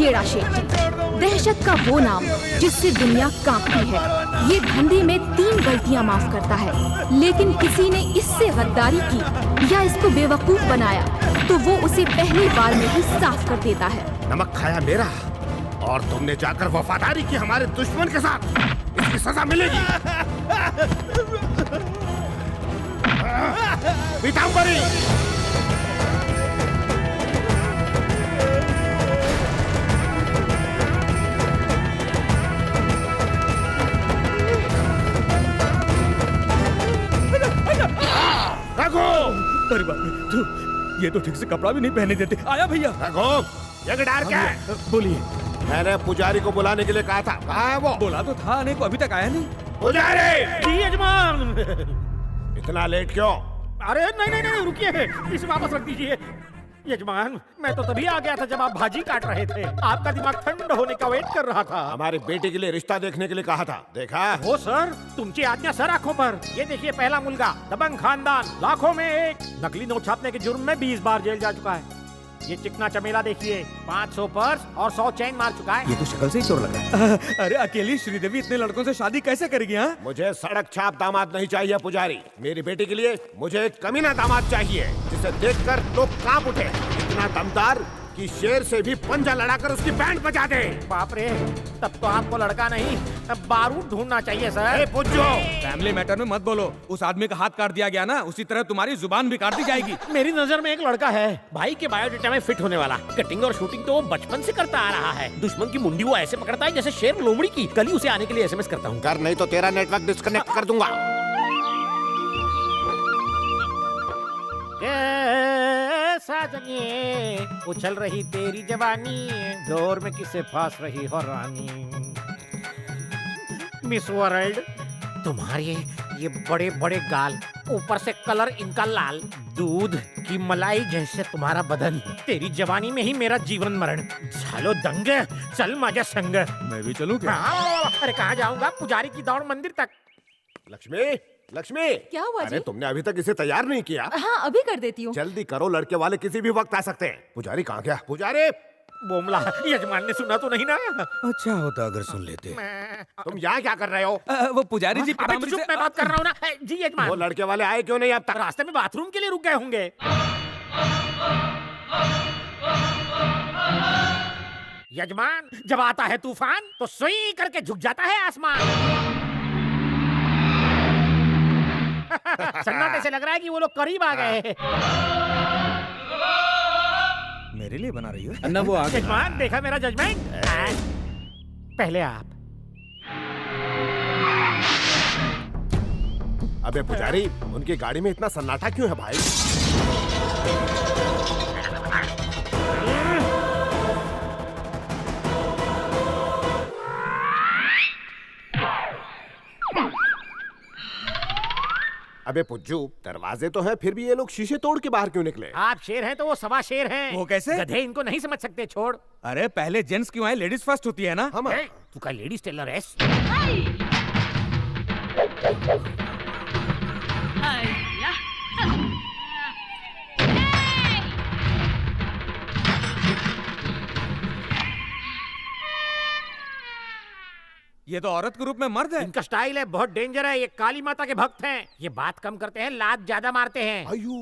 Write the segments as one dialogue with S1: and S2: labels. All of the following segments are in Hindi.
S1: येड़ा शेख जी, दहशत का वो नाम जिससे दुनिया कांपती है। ये धंधे में 3 गलतियां माफ करता है, लेकिन किसी ने इससे गद्दारी की या इसको बेवकूफ बनाया तो वो उसे पहली बार में ही साफ कर देता है।
S2: नमक खाया मेरा और तुमने जाकर वफादारी की हमारे दुश्मन के साथ, इसकी सजा मिलेगी। पीतांबरी,
S3: अरे बाप रे, तू ये तो ठीक से कपड़ा भी नहीं पहने देते। आया भैया।
S2: रघु, ये गिटार क्या है?
S3: बोलिए।
S2: मैंने पुजारी को बुलाने के लिए कहा था, कहाँ है वो?
S3: बोला तो था आने को, अभी तक आया नहीं।
S2: पुजारी!
S4: जी यजमान।
S2: इतना लेट क्यों?
S4: अरे नहीं नहीं रुकिए, इसे वापस रख दीजिए। यजमान, मैं तो तभी आ गया था जब आप भाजी काट रहे थे। आपका दिमाग ठंडा होने का वेट कर रहा था।
S2: हमारे बेटे के लिए रिश्ता देखने के लिए कहा था, देखा?
S4: हो सर, तुमची आज्ञा सर आंखों पर। ये देखिए पहला मुलगा, दबंग खानदान, लाखों में एक, नकली नोट छापने के जुर्म में 20 बार जेल जा चुका है। ये चिकना चमेला देखिए, 500 पर्स और 100 चैन मार चुका है।
S3: ये तो शक्ल से ही चोर लग रहा है। अरे अकेली श्रीदेवी इतने लड़कों से शादी कैसे करेगी? हाँ,
S2: मुझे सड़क छाप दामाद नहीं चाहिए पुजारी। मेरी बेटी के लिए मुझे एक कमीना दामाद चाहिए, जिसे देखकर लोग कांप उठे। इतना दमदार कि शेर से भी पंजा लड़ाकर उसकी बैंड बजा दे।
S4: बाप रे, तब तो आपको लड़का नहीं बारूद ढूंढना चाहिए सर।
S2: पुज्जो,
S3: फैमिली मैटर में मत बोलो। उस आदमी का हाथ काट दिया गया ना, उसी तरह तुम्हारी जुबान भी काट दी जाएगी।
S4: मेरी नजर में एक लड़का है भाई के बायोडेटा में फिट होने वाला। कटिंग और शूटिंग तो वो बचपन से करता आ रहा है। दुश्मन की मुंडी वो ऐसे पकड़ता है जैसे शेर लोमड़ी की। कल ही उसे आने के लिए एसएमएस करता हूँ।
S2: कर नहीं तो तेरा नेटवर्क डिस्कनेक्ट कर दूंगा।
S4: साजनिए, उछल रही तेरी जवानी, दौर में किसे फांस रही हो रानी। मिस वर्ल्ड, तुम्हारे ये बड़े बड़े गाल, ऊपर से कलर इनका लाल, दूध की मलाई जैसे तुम्हारा बदन, तेरी जवानी में ही मेरा जीवन मरण। चलो दंग, चल माझ्या संग।
S3: मैं भी चलूं क्या?
S4: हाँ, अरे कहाँ जाऊंगा? पुजारी की दौड़ मंदिर तक।
S2: लक्ष्मी, लक्ष्मी,
S1: क्या हुआ
S2: अरे
S1: जी?
S2: तुमने अभी तक इसे तैयार नहीं किया।
S1: हाँ, अभी कर देती हूँ।
S2: जल्दी करो, लड़के वाले किसी भी वक्त आ सकते हैं। पुजारी कहाँ गया? पुजारी!
S4: बोमला, यजमान ने सुना तो नहीं ना?
S3: अच्छा होता अगर सुन लेते।
S2: तुम यहाँ क्या कर रहे हो?
S3: वो पुजारी जी
S4: अबे
S3: पीताम्बरी
S4: चुप,
S3: से
S4: मैं बात कर रहा हूँ ना। जी
S2: वो
S4: यजमान,
S2: लड़के वाले आए क्यों नहीं अब तक?
S4: रास्ते में बाथरूम के लिए रुक गए होंगे। यजमान, जब आता है तूफान तो सुई करके झुक जाता है आसमान। सन्नाटे से लग रहा है कि वो लोग करीब आ गए।
S3: मेरे लिए बना रही हो?
S5: अन्ना वो आ गया।
S4: यजमान, देखा मेरा जजमेंट? पहले आप।
S2: अबे पुजारी, उनकी गाड़ी में इतना सन्नाटा क्यों है भाई? अबे पुज्जू, दरवाजे तो हैं, फिर भी ये लोग शीशे तोड़ के बाहर क्यों निकले?
S4: आप शेर हैं तो वो सवा शेर हैं।
S3: वो कैसे?
S4: गधे इनको नहीं समझ सकते। छोड़।
S3: अरे पहले जेंट्स क्यों आए? लेडीज फर्स्ट होती है ना।
S2: हम
S4: तू का लेडीज टेलर है?
S3: ये तो औरत के रूप में मर्द है।
S4: इनका स्टाइल है बहुत डेंजर है। ये काली माता के भक्त हैं। ये बात कम करते हैं, लात ज्यादा मारते हैं।
S2: आयु।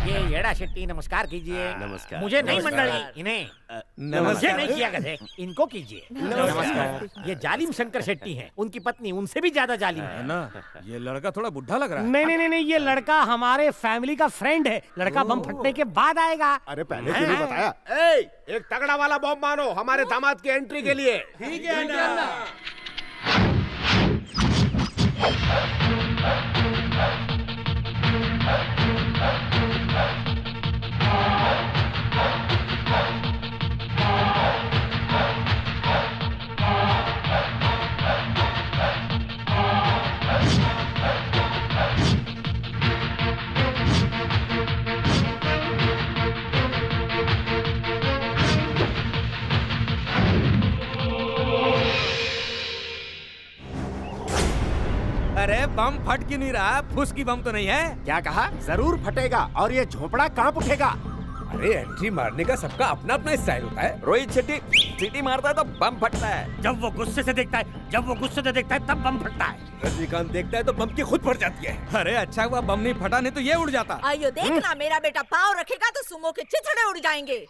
S4: ये येड़ा शेट्टी नमस्कार कीजिए।
S5: नमस्कार।
S4: मुझे नहीं मंडली, इन्हें मुझे नहीं किया गधे, इनको कीजिए नमस्कार। ये जालिम शंकर शेट्टी हैं, उनकी पत्नी उनसे भी ज्यादा जालिम
S3: है
S4: है।
S3: ना, ये लड़का थोड़ा बुढ़ा लग रहा है।
S6: नहीं, ये लड़का हमारे फैमिली का फ्रेंड है। लड़का बम फटने के बाद आएगा।
S2: अरे पहले क्यों नहीं बताया? ए, एक तगड़ा वाला बॉम्ब मारो हमारे दामाद की एंट्री के लिए। ठीक है ना?
S3: अरे बम फट क्यों नहीं रहा? फुस की बम तो नहीं है?
S2: क्या कहा? जरूर फटेगा और ये झोपड़ा कांप उठेगा।
S3: अरे एंट्री मारने का सबका अपना अपना स्टाइल होता है।
S5: रोहित शेट्टी सीटी मारता है तो बम फटता है।
S6: जब वो गुस्से से देखता है तब बम फटता है।
S3: रजनीकांत देखता है तो बम की खुद फट जाती है। अरे अच्छा हुआ बम नहीं फटा, नहीं तो ये उड़ जाता।
S7: आइयो देखना, मेरा बेटा पाँव रखेगा तो सुमो के चिथड़े उड़ जाएंगे।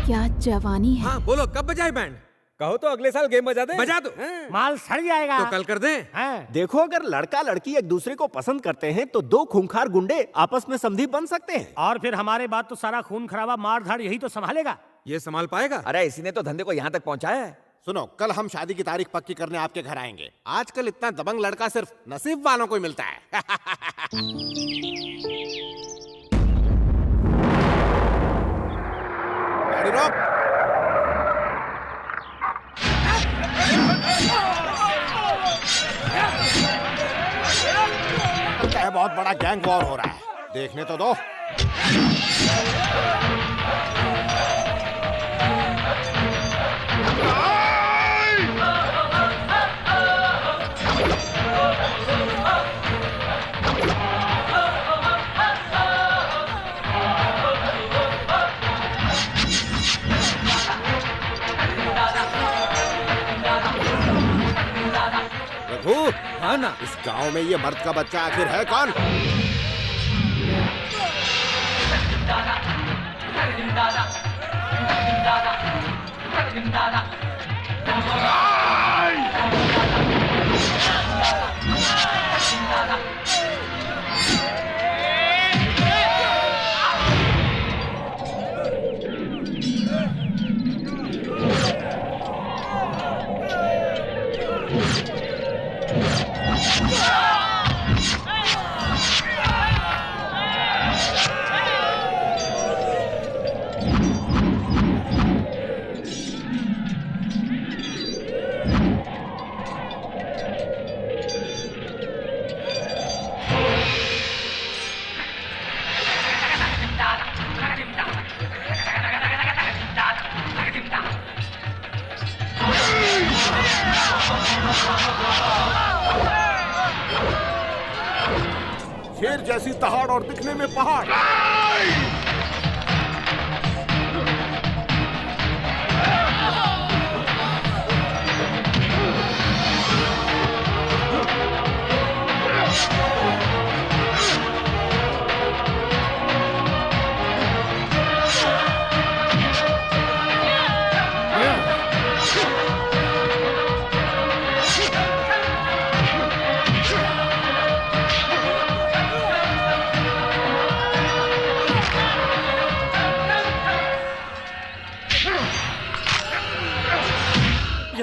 S1: क्या जवानी है।
S3: हाँ बोलो, कब बजाए बैंड? कहो तो अगले साल गेम बजा दे। बजा दो।
S6: माल सड़ जाएगा।
S3: तो कल कर दें।
S6: हाँ।
S5: देखो, अगर लड़का लड़की एक दूसरे को पसंद करते हैं तो दो खूंखार गुंडे आपस में समधी बन सकते हैं।
S6: और फिर हमारे बाद तो सारा खून खराबा मार धाड़ यही तो संभालेगा।
S3: ये संभाल पाएगा?
S5: अरे इसी ने तो धंधे को यहाँ तक पहुँचाया है।
S2: सुनो, कल हम शादी की तारीख पक्की करने आपके घर आएंगे। आजकल इतना दबंग लड़का सिर्फ नसीब वालों को ही मिलता है। गाड़ी रोक। लगता है बहुत बड़ा गैंग वॉर हो रहा है, देखने तो दो। रघु,
S3: हाँ ना।
S2: इस गांव में ये मर्द का बच्चा आखिर है कौन? शेर जैसी दहाड़ और दिखने में पहाड़।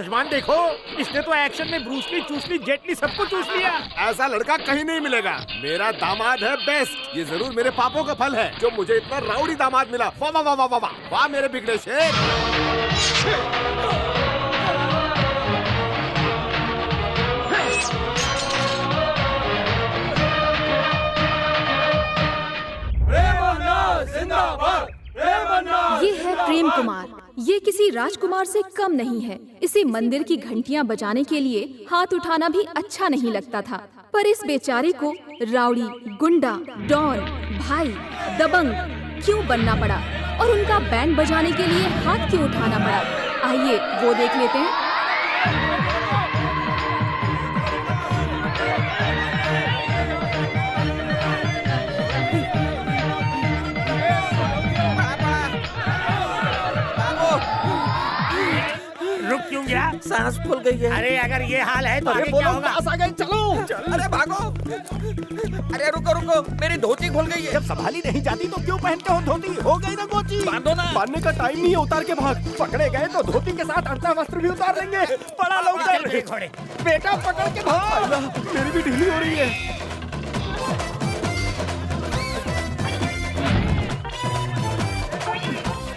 S4: यजमान देखो, इसने तो एक्शन में ब्रूसली, चूसली, जेटली सबको चूस लिया।
S2: ऐसा लड़का कहीं नहीं मिलेगा। मेरा दामाद है बेस्ट। ये जरूर मेरे पापों का फल है जो मुझे इतना राउडी दामाद मिला। वाह वाह वाह वाह वाह वाह मेरे बिगड़े शेर।
S1: ये है प्रेम कुमार। ये किसी राजकुमार से कम नहीं है। इसे मंदिर की घंटियां बजाने के लिए हाथ उठाना भी अच्छा नहीं लगता था, पर इस बेचारे को राउडी, गुंडा, डॉन, भाई, दबंग क्यों बनना पड़ा और उनका बैंड बजाने के लिए हाथ क्यों उठाना पड़ा? आइए वो देख लेते हैं।
S6: रुक क्यों गया?
S8: सांस फूल गई है।
S6: अरे अगर ये हाल है तो आगे क्या होगा?
S5: आ गए, चलो।
S8: अरे भागो। अरे रुको रुको, मेरी धोती खुल गई है।
S5: जब संभाली नहीं जाती तो क्यों पहनते हो धोती? हो गई ना गोची।
S8: बांधो ना।
S5: बांधने का टाइम नहीं है, उतार के भाग। पकड़े गए तो धोती के साथ अंडा वस्त्र भी उतार देंगे। बड़ा लौकर
S6: छोड़े।
S5: बेटा पकड़ के भाग। मेरी भी ढीली हो रही है।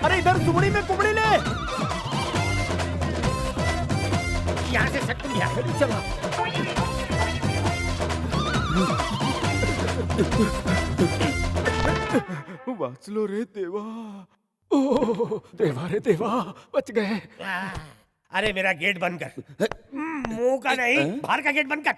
S5: अरे इधर सुमड़ी में कुमड़ी ले।
S6: यहाँ से सट गया।
S5: चला। वाचलो रे देवा। ओह देवा रे देवा, बच गए।
S6: अरे मेरा गेट बंद कर। मुंह का नहीं, बाहर का गेट बंद कर।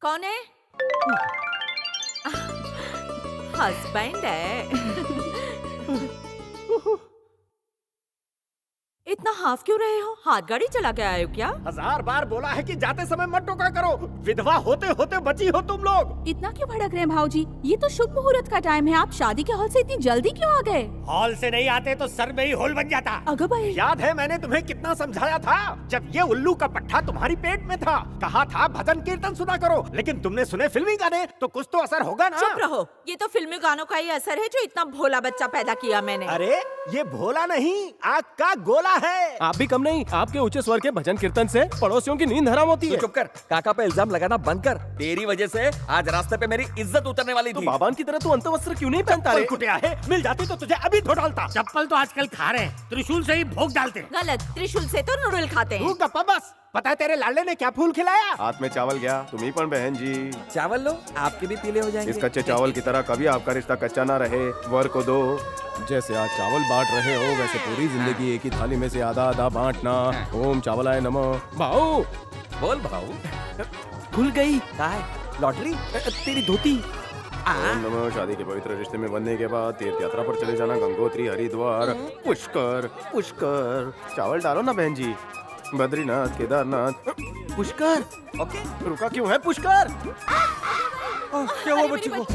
S7: कौन है? हस्बैंड है। इतना हाफ क्यों रहे हो? हाथ गाड़ी चला के आए हो क्या?
S5: 1000 बार बोला है कि जाते समय मत टोका करो। विधवा होते होते बची हो तुम लोग।
S1: इतना क्यों भड़क रहे हैं भाऊजी? ये तो शुभ मुहूर्त का टाइम है। आप शादी के हॉल से इतनी जल्दी क्यों आ गए?
S6: हॉल से नहीं आते तो सर में ही होल बन जाता।
S1: अगर भाई
S5: याद है मैंने तुम्हें कितना समझाया था जब ये उल्लू का पट्टा तुम्हारी पेट में था? कहा था भजन कीर्तन सुना करो, लेकिन तुमने सुने फिल्मी गाने, तो कुछ तो असर होगा ना।
S7: चुप रहो। ये तो फिल्मी गानों का ही असर है जो इतना भोला बच्चा पैदा किया मैंने।
S5: अरे ये भोला नहीं, आग का गोला है।
S9: आप भी कम नहीं। आपके ऊंचे स्वर के भजन कीर्तन से पड़ोसियों की नींद हराम होती
S8: तू
S9: है।
S8: चुप कर, काका पे इल्जाम लगाना बंद कर। तेरी वजह से आज रास्ते पे मेरी इज्जत उतरने वाली
S9: तो
S8: थी।
S9: बाबान की तरह तू अंतवस्त्र क्यों नहीं पहनता रे?
S5: कुटिया है, मिल जाती तो तुझे अभी धो डालता।
S6: चप्पल तो आजकल खा रहे हैं, त्रिशूल से ही भोग डालते हैं।
S7: गलत। त्रिशूल से तो नूडल खाते
S5: तू
S7: हैं।
S5: गप्पा बस। पता है तेरे लाडले ने क्या फूल खिलाया?
S2: हाथ में चावल गया। तुम्ही पण बहन जी।
S8: चावल लो, आपके भी पीले हो जाएंगे।
S2: इस कच्चे चावल की तरह कभी आपका रिश्ता कच्चा ना रहे। वर को दो।
S9: जैसे आज चावल बांट रहे हो वैसे पूरी जिंदगी एक ही थाली में से आधा आधा बांटना। ओम चावलाय नमः। भाऊ
S8: बोल भाऊ।
S9: खुल गई।
S8: काय लॉटरी?
S9: तेरी धोती।
S2: ओम नमः। शादी के पवित्र रिश्ते में बनने के बाद तीर्थ यात्रा पर चले जाना, गंगोत्री, हरिद्वार, पुष्कर। पुष्कर चावल डालो ना बहन जी। बद्रीनाथ, केदारनाथ।
S9: पुष्कर।
S8: ओके।
S9: रुका क्यों है पुष्कर?
S8: क्या हुआ बच्ची को?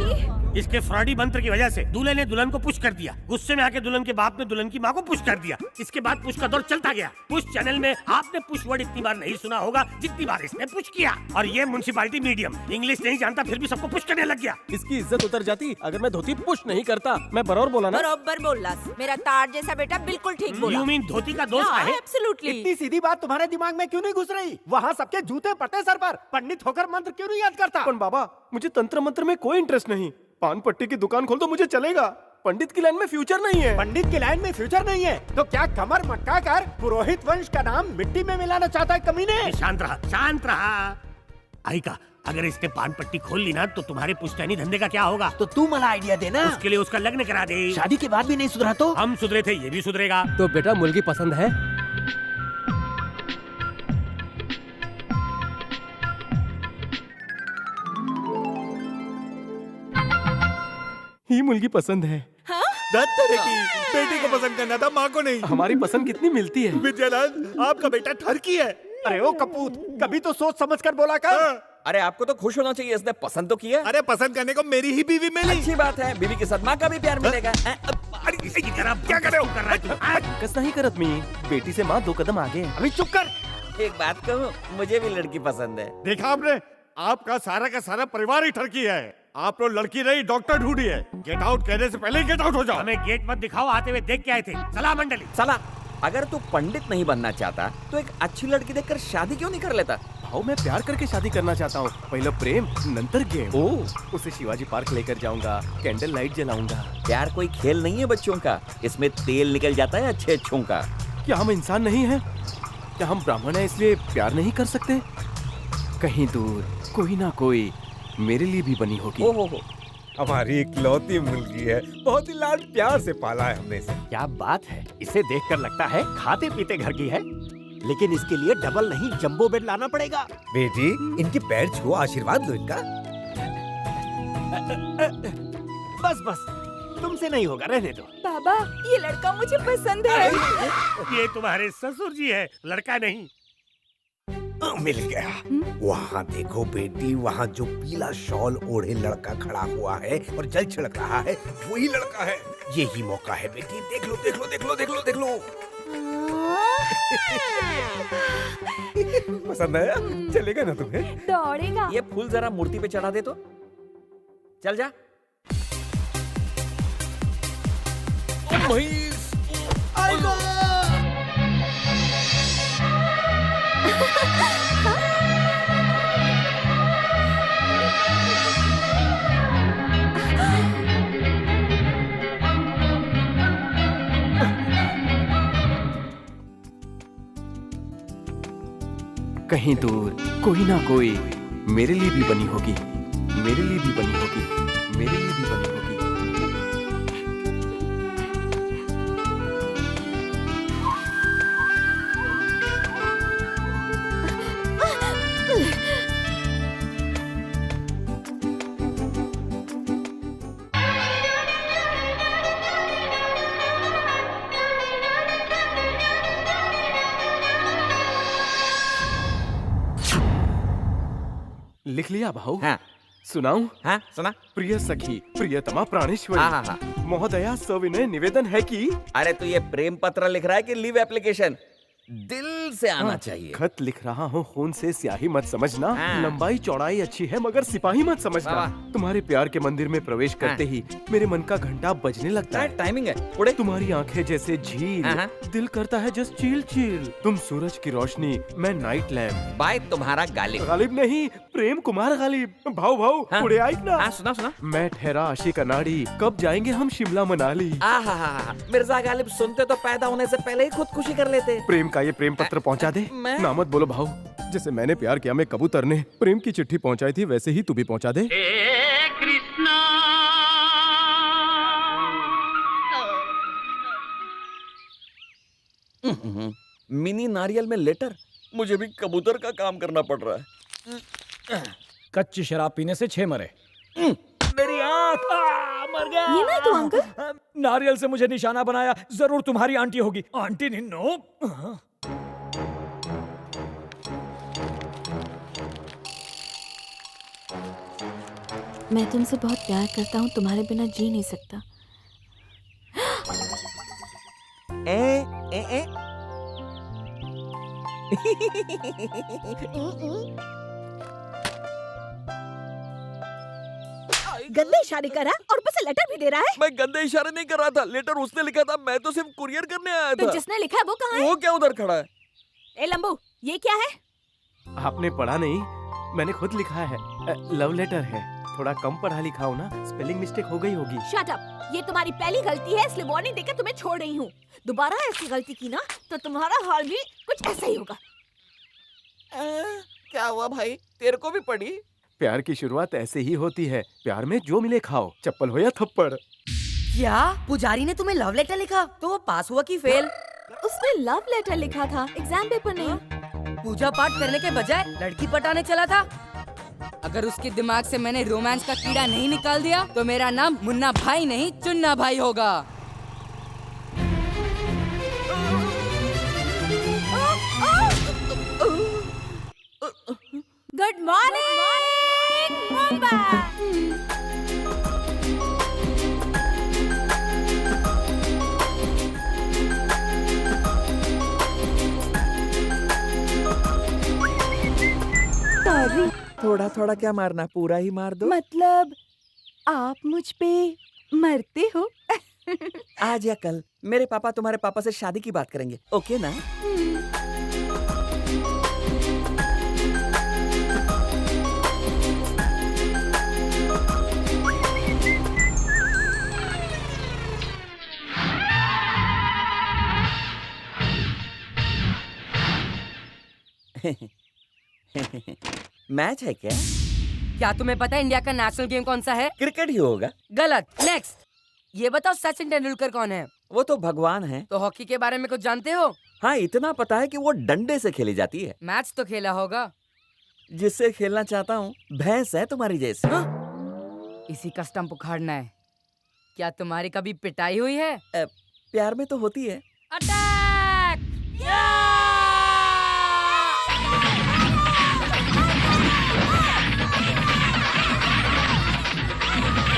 S6: इसके फ्रॉडी मंत्र की वजह से दूल्हे ने दुल्हन को पुश कर दिया। गुस्से में आके दुल्हन के बाप ने दुल्हन की माँ को पुश कर दिया। इसके बाद पुश का दौर चलता गया। पुश चैनल में आपने पुश वर्ड इतनी बार नहीं सुना होगा जितनी बार इसने पुश किया। और ये म्युनिसिपैलिटी मीडियम इंग्लिश नहीं जानता फिर भी सबको पुश करने लग गया।
S9: इसकी इज्जत उतर जाती अगर मैं धोती पुश नहीं करता। मैं बरोबर बोला ना?
S7: बरोबर बोला। मेरा तार जैसा बेटा बिल्कुल ठीक बोला।
S6: यू मीन धोती का दोष है?
S7: एब्सोल्युटली।
S5: इतनी सीधी बात तुम्हारे दिमाग में क्यों नहीं घुस रही? वहाँ सबके जूते पड़ते सर पर। पंडित होकर मंत्र क्यों नहीं याद करता?
S9: पण बाबा मुझे तंत्र मंत्र में कोई इंटरेस्ट नहीं। पान पट्टी की दुकान खोल तो मुझे चलेगा। पंडित की लाइन में फ्यूचर नहीं है।
S5: पंडित की लाइन में फ्यूचर नहीं है तो क्या कमर मटका कर पुरोहित वंश का नाम मिट्टी में मिलाना चाहता है कमीने?
S6: शांत रहा, शांत रहा। आई का अगर इसने पान पट्टी खोल ली ना तो तुम्हारे पुश्तैनी धंधे का क्या होगा?
S5: तो तू मला आइडिया देना।
S6: उसके लिए उसका लग्न करा दे।
S5: शादी के बाद भी नहीं सुधरा तो?
S6: हम सुधरे थे, ये भी सुधरेगा।
S9: तो बेटा मुर्गी पसंद है? ही मुर्गी पसंद है।
S5: बेटी को पसंद करना था, माँ को नहीं।
S9: हमारी पसंद कितनी मिलती है।
S5: विजयलाल आपका बेटा ठरकी है। अरे ओ कपूत, कभी तो सोच समझ कर बोला कर।
S8: अरे आपको तो खुश होना चाहिए, इसने पसंद तो किया।
S5: अरे पसंद करने को मेरी ही बीवी मिली।
S8: अच्छी बात है, बीवी के साथ माँ का भी प्यार मिलेगा।
S6: अरे इसे की तरह क्या कर रहा है तू?
S9: कस नहीं करत मी। बेटी से माँ 2 कदम आगे है।
S5: अभी चुप कर।
S8: एक बात कहूँ, मुझे भी लड़की पसंद है।
S5: देखा आपने, आपका सारा का सारा परिवार ही ठरकी है। आप लोग लड़की नहीं डॉक्टर ढूंढी है। गेट आउट कहने से पहले ही गेट आउट हो जाओ।
S6: हमें गेट मत दिखाओ, आते हुए देख के आए थे। सलाह मंडली।
S8: साला अगर तू पंडित नहीं बनना चाहता तो एक अच्छी लड़की देखकर शादी क्यों नहीं कर लेता?
S9: भाऊ मैं प्यार करके शादी करना चाहता हूँ। पहले प्रेम नंतर गेम। उसे शिवाजी पार्क लेकर जाऊंगा, कैंडल लाइट जलाऊंगा।
S8: प्यार कोई खेल नहीं है बच्चों का, इसमें तेल निकल जाता है अच्छे अच्छों का।
S9: क्या हम इंसान नहीं हैं? क्या हम ब्राह्मण हैं इसलिए प्यार नहीं कर सकते? कहीं दूर कोई ना कोई मेरे लिए भी बनी होगी।
S8: ओहो,
S5: हमारी इकलौती मुर्गी है, बहुत ही लाड प्यार से पाला है हमने इसे।
S4: क्या बात है, इसे देखकर लगता है खाते पीते घर की है, लेकिन इसके लिए डबल नहीं जंबो बेड लाना पड़ेगा।
S5: बेटी इनके पैर छुओ, आशीर्वाद लो इनका।
S4: बस बस, तुमसे नहीं होगा, रहने दो।
S7: बाबा ये लड़का मुझे पसंद है।
S6: ये तुम्हारे ससुर जी है, लड़का नहीं।
S5: मिल गया। वहाँ देखो बेटी, वहाँ जो पीला शॉल ओढ़े लड़का खड़ा हुआ है और जल छिड़क रहा है, वही लड़का है। यही मौका है बेटी, देख लो देख लो देख लो देख लो देख लो। पसंद आया? चलेगा ना तुम्हें?
S7: दौड़ेगा।
S8: ये फूल जरा मूर्ति पे चढ़ा दे तो। चल जा।
S9: कहीं दूर कोई ना कोई मेरे लिए भी बनी होगी, मेरे लिए भी बनी होगी, मेरे लिए भी बनी होगी। लिख लिया भाऊ?
S8: हाँ।
S9: सुनाऊं?
S8: हाँ सुना।
S9: प्रिय सखी प्रियतमा प्राणेश्वरी,
S8: हाँ, हाँ, हाँ।
S9: महोदया सविनय निवेदन है कि
S8: अरे तू ये प्रेम पत्र लिख रहा है कि लीव एप्लीकेशन? दिल से आना चाहिए।
S9: खत लिख रहा हूँ, खून से स्याही मत समझना।
S8: हाँ।
S9: लंबाई चौड़ाई अच्छी है मगर सिपाही मत समझना।
S8: वाह।
S9: तुम्हारे प्यार के मंदिर में प्रवेश करते ही मेरे मन का घंटा बजने लगता है।
S8: टाइमिंग है उड़े।
S9: तुम्हारी आंखें जैसे झील,
S8: हाँ।
S9: दिल करता है जस्ट चील चील। तुम सूरज की रोशनी, मैं नाइट लैम्प।
S8: बाय तुम्हारा गालिब।
S9: गालिब नहीं, प्रेम कुमार गालिब। भाऊ भाऊ
S8: हाँ।
S9: उड़े आइक ना।
S8: हाँ सुना सुना।
S9: मैं ठहरा आशिक अनाड़ी, कब जाएंगे हम शिमला मनाली।
S8: मिर्जा गालिब सुनते तो पैदा होने से पहले ही खुदकुशी कर लेते।
S9: प्रेम का ये प्रेम पत्र पहुंचा दे।
S8: मैं-
S9: ना मत बोलो भाऊ, जैसे मैंने प्यार किया में कबूतर ने प्रेम की चिट्ठी पहुंचाई थी, वैसे ही तू भी पहुंचा दे।
S8: मिनी नारियल में लेटर, मुझे भी कबूतर का काम करना पड़ रहा है।
S10: कच्ची शराब पीने से 6 मरे।
S8: मेरी आँख मर गया।
S7: ये नहीं तो अंकल।
S10: नारियल से मुझे निशाना बनाया, जरूर तुम्हारी आंटी होगी। आंटी निन्नो।
S1: मैं तुमसे बहुत प्यार करता हूँ, तुम्हारे बिना जी नहीं सकता।
S8: ए
S7: गंदे इशारे कर रहा है और ऊपर से लेटर भी दे रहा है।
S8: मैं गंदे इशारे नहीं कर रहा था, लेटर उसने लिखा था, मैं तो सिर्फ कुरियर करने आया
S7: तो
S8: था।
S7: जिसने लिखा है वो कहाँ है?
S8: वो क्या उधर खड़ा है?
S7: ए लंबू, ये क्या है?
S9: आपने पढ़ा नहीं, मैंने खुद लिखा है। लव लेटर है। थोड़ा कम पढ़ा लिखा हो ना, स्पेलिंग मिस्टेक हो गई होगी।
S7: शट अप, ये तुम्हारी पहली गलती है, इसलिए वार्निंग देकर तुम्हें छोड़ रही हूँ। दोबारा ऐसी गलती की ना तो तुम्हारा हाल भी कुछ ऐसा ही होगा।
S8: क्या हुआ भाई, तेरे को भी पड़ी?
S9: प्यार की शुरुआत ऐसे ही होती है, प्यार में जो मिले खाओ, चप्पल हो या थप्पड़।
S7: क्या पुजारी ने तुम्हें लव लेटर लिखा? तो वो पास हुआ कि फेल? उसने लव लेटर लिखा था, एग्जाम पेपर नहीं। पूजा पाठ करने के बजाय लड़की पटाने चला था।
S11: अगर उसके दिमाग से मैंने रोमांस का कीड़ा नहीं निकाल दिया तो मेरा नाम मुन्ना भाई नहीं चुन्ना भाई होगा।
S7: Good morning Mumbai.
S8: थोड़ा थोड़ा क्या मारना, पूरा ही मार दो।
S7: मतलब आप मुझ पे मरते हो?
S8: आज या कल मेरे पापा तुम्हारे पापा से शादी की बात करेंगे, ओके ना? मैच है क्या?
S7: क्या तुम्हें पता है इंडिया का नेशनल गेम कौन सा है?
S8: क्रिकेट ही होगा।
S7: गलत। नेक्स्ट। ये बताओ सचिन तेंदुलकर कौन है?
S8: वो तो भगवान है।
S7: तो हॉकी के बारे में कुछ जानते हो?
S8: हाँ, इतना पता है कि वो डंडे से खेली जाती है।
S7: मैच तो खेला होगा।
S8: जिससे खेलना चाहता हूँ भैंस है तुम्हारी जैसी।
S7: इसी का स्टंप उखाड़ना है। क्या तुम्हारी कभी पिटाई हुई है?
S8: प्यार में तो होती है।
S7: अटैक!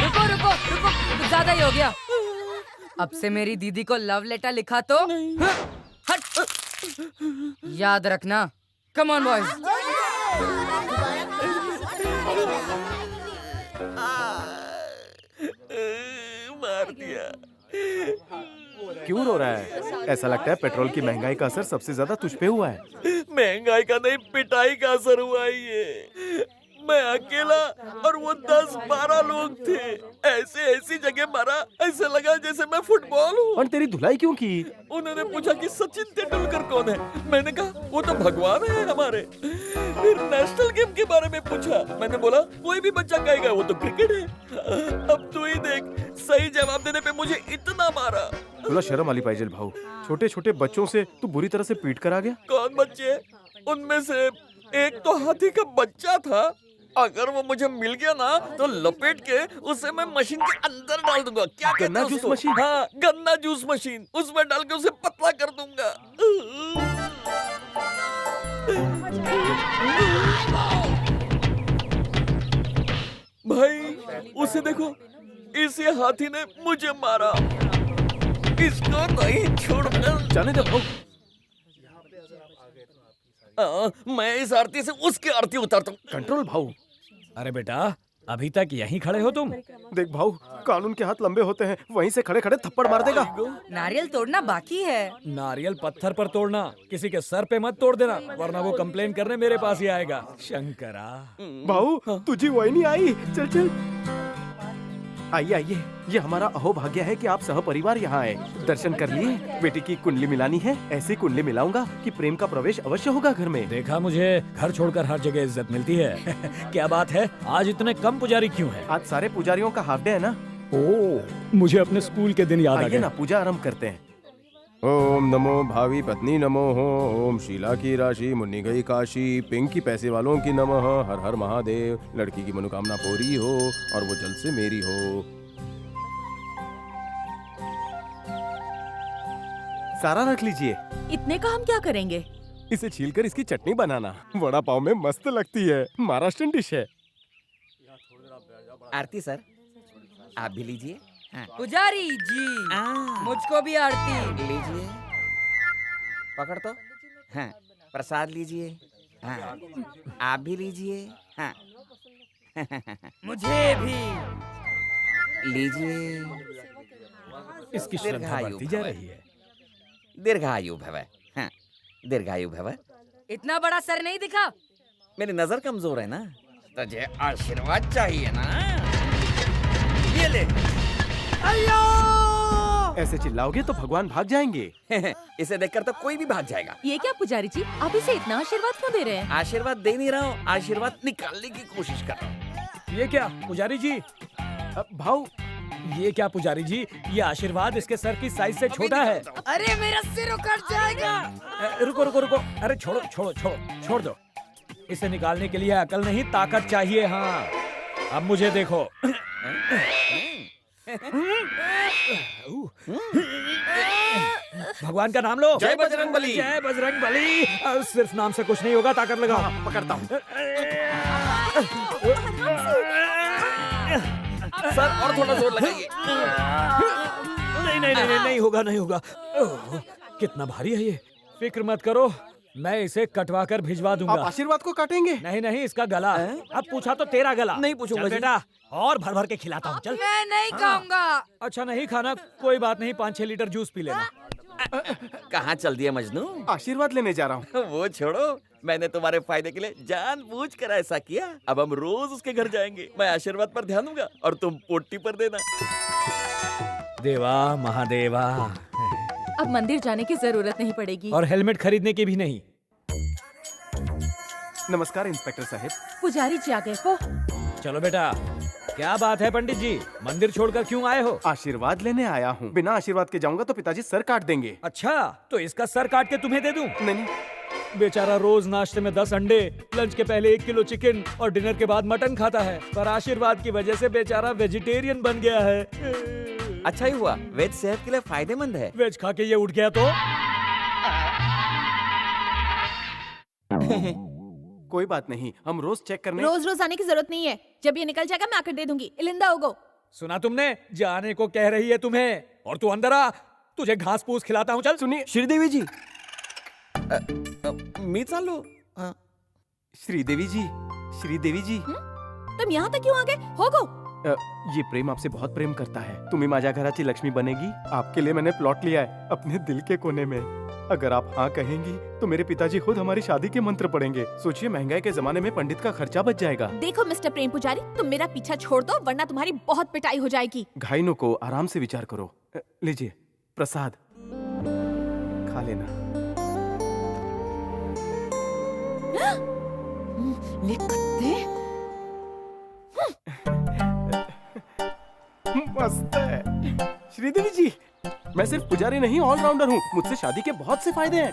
S7: रुको रुको रुको, कुछ ज्यादा ही हो गया। अब से मेरी दीदी को लव लेटर लिखा तो हट। याद रखना। Come on boys.
S8: मार दिया।
S9: क्यों रो रहा है? ऐसा लगता है पेट्रोल की महंगाई का असर सबसे ज्यादा तुझ पे हुआ है।
S8: महंगाई का नहीं, पिटाई का असर हुआ है ये। मैं अकेला और वो 10-12 लोग थे। ऐसी जगह मारा, ऐसे लगा जैसे मैं फुटबॉल हूँ।
S9: और तेरी धुलाई क्यों की?
S8: उन्होंने पूछा कि सचिन तेंदुलकर कौन है। मैंने कहा वो तो भगवान है हमारे। फिर नेशनल गेम के बारे में पूछा। मैंने बोला कोई भी बच्चा कहेगा वो तो क्रिकेट है। अब तू ही देख, सही जवाब देने पे मुझे इतना मारा।
S9: तुला शर्म आली पाहिजे भाऊ। छोटे छोटे बच्चों से तू बुरी तरह से पीट कर आ गया।
S8: कौन बच्चे? उनमें से एक तो हाथी का बच्चा था। अगर वो मुझे मिल गया ना तो लपेट के उसे मैं मशीन के अंदर डाल दूंगा। क्या
S9: गन्ना जूस मशीन?
S8: हाँ, गन्ना जूस मशीन। उसमें डाल के उसे पतला कर दूंगा। भाई उसे देखो, इसी हाथी ने मुझे मारा। इसको नहीं छोड़ना।
S9: जाने दे भाऊ।
S8: मैं इस आरती से उसकी आरती उतारता हूँ।
S9: कंट्रोल भाऊ।
S10: अरे बेटा, अभी तक यहीं खड़े हो तुम?
S9: देख भाऊ, कानून के हाथ लंबे होते हैं, वहीं से खड़े खड़े थप्पड़ मार देगा।
S7: नारियल तोड़ना बाकी है।
S10: नारियल पत्थर पर तोड़ना, किसी के सर पे मत तोड़ देना, वरना वो कंप्लेन करने मेरे पास ही आएगा। शंकरा।
S9: भाऊ तुझी वही नहीं आई। चल चल आइए आइए, ये हमारा अहोभाग्य है कि आप सहपरिवार यहाँ आए। दर्शन कर लिए? बेटी की कुंडली मिलानी है। ऐसी कुंडली मिलाऊंगा कि प्रेम का प्रवेश अवश्य होगा घर में।
S10: देखा, मुझे घर छोड़कर हर जगह इज्जत मिलती है। क्या बात है, आज इतने कम पुजारी क्यों हैं?
S9: आज सारे पुजारियों का हाफ डे है ना।
S10: ओह, मुझे अपने स्कूल के दिन याद आ
S9: आइए
S10: गए।
S9: ना, पूजा आरंभ करते हैं। ओम नमो भावी पत्नी नमो हो। ओम शीला की राशि, मुन्नी गई काशी। पिंक की पैसे वालों की नमः। हर हर महादेव। लड़की की मनोकामना पूरी हो और वो जल्द से मेरी हो। सारा रख लीजिए।
S7: इतने का हम क्या करेंगे?
S9: इसे छीलकर इसकी चटनी बनाना, वड़ा पाव में मस्त लगती है। महाराष्ट्रियन डिश है।
S8: आरती सर, आप भी लीजिए। हाँ।
S7: पुजारी जी, मुझको भी आरती।
S8: लीजिए, पकड़ तो। हाँ, प्रसाद लीजिए। हाँ, आप भी लीजिए। हाँ।
S7: मुझे भी
S8: लीजिए।
S10: इसकी श्रद्धा बढ़ती जा रही है।
S8: दीर्घायु भव। हाँ, दीर्घायु भव।
S7: इतना बड़ा सर नहीं दिखा।
S8: मेरी नजर कमजोर है ना, तुझे आशीर्वाद चाहिए ना। ये ले।
S9: ऐसे चिल्लाओगे तो भगवान भाग जाएंगे।
S8: इसे देखकर तो कोई भी भाग जाएगा।
S7: ये क्या पुजारी जी, आप इसे इतना आशीर्वाद क्यों दे रहे हैं?
S8: आशीर्वाद दे नहीं रहा हूँ, आशीर्वाद निकालने की कोशिश कर रहा हूँ।
S10: ये क्या पुजारी जी?
S9: भाऊ,
S10: ये क्या पुजारी जी, ये आशीर्वाद इसके सर की साइज से छोटा है।
S7: अरे मेरा सिर उखड़ जाएगा।
S10: रुको रुको रुको, अरे छोड़ो छोड़ो छोड़ो, छोड़ दो। इसे निकालने के लिए अकल नहीं, ताकत चाहिए। हाँ, अब मुझे देखो। भगवान का नाम लो।
S8: जय बजरंग बली।
S10: जय बजरंग बली। सिर्फ नाम से कुछ नहीं होगा, ताकत लगाओ।
S9: पकड़ता हूँ।
S8: सर और थोड़ा जोर लगाइए।
S10: नहीं नहीं नहीं नहीं होगा, नहीं होगा। कितना भारी है ये। फिक्र मत करो, मैं इसे कटवा कर भिजवा दूंगा।
S9: आप आशीर्वाद को काटेंगे?
S10: नहीं नहीं, इसका गला। अब पूछा तो तेरा गला।
S8: नहीं पूछूंगा
S10: चल
S8: जी।
S10: बेटा, और भर भर के खिलाता हूँ। चल।
S7: मैं नहीं खाऊंगा।
S10: अच्छा नहीं खाना, कोई बात नहीं, 5-6 लीटर जूस पी लेना।
S8: कहाँ चल दिया मजनू?
S9: आशीर्वाद लेने जा रहा हूँ।
S8: वो छोड़ो, मैंने तुम्हारे फायदे के लिए जानबूझकर ऐसा किया। अब हम रोज उसके घर जाएंगे। मैं आशीर्वाद पर ध्यान दूंगा और तुम पोटी पर देना।
S10: देवा महादेवा।
S1: अब मंदिर जाने की जरूरत नहीं पड़ेगी।
S10: और हेलमेट खरीदने की भी नहीं।
S9: नमस्कार इंस्पेक्टर साहब।
S1: पुजारी जी आ गए हो।
S10: चलो बेटा, क्या बात है पंडित जी, मंदिर छोड़कर क्यों आए हो?
S9: आशीर्वाद लेने आया हूँ। बिना आशीर्वाद के जाऊंगा तो पिताजी सर काट देंगे।
S10: अच्छा, तो इसका सर काट के तुम्हें दे दूं?
S9: नहीं,
S10: बेचारा रोज नाश्ते में 10 अंडे, लंच के पहले 1 किलो चिकन और डिनर के बाद मटन खाता है, पर आशीर्वाद की वजह से बेचारा वेजिटेरियन बन गया है।
S8: अच्छा ही हुआ, वेज सेहत के लिए फायदेमंद है।
S10: वेज खा के ये उठ गया तो?
S9: कोई बात नहीं, हम रोज चेक करने।
S1: रोज रोज आने की जरूरत नहीं है। जब ये निकल जाएगा मैं आकर दे दूंगी। इलिंदा होगो।
S10: सुना तुमने, जाने को कह रही है तुम्हें। और तू अंदर आ, तुझे घास फूस खिलाता हूँ। चल।
S9: सुनिए
S8: श्रीदेवी जी, मी चालू।
S9: श्रीदेवी जी, श्रीदेवी जी,
S1: तुम यहाँ तक क्यों आ गए? होगो।
S9: ये प्रेम आपसे बहुत प्रेम करता है। तुम्ही माझ्या घराची लक्ष्मी बनेगी। आपके लिए मैंने प्लॉट लिया है अपने दिल के कोने में। अगर आप हाँ कहेंगी तो मेरे पिताजी खुद हमारी शादी के मंत्र पढ़ेंगे। सोचिए, महंगाई के जमाने में पंडित का खर्चा बच जाएगा।
S1: देखो मिस्टर प्रेम पुजारी, तुम मेरा पीछा छोड़ दो वरना तुम्हारी बहुत पिटाई हो जाएगी।
S9: घायलों को आराम से विचार करो। लीजिए प्रसाद, खा लेना।
S1: ले कुत्ते।
S9: मस्त है। श्रीदेवी जी, मैं सिर्फ पुजारी नहीं, ऑलराउंडर हूँ। मुझसे शादी के बहुत से फायदे हैं।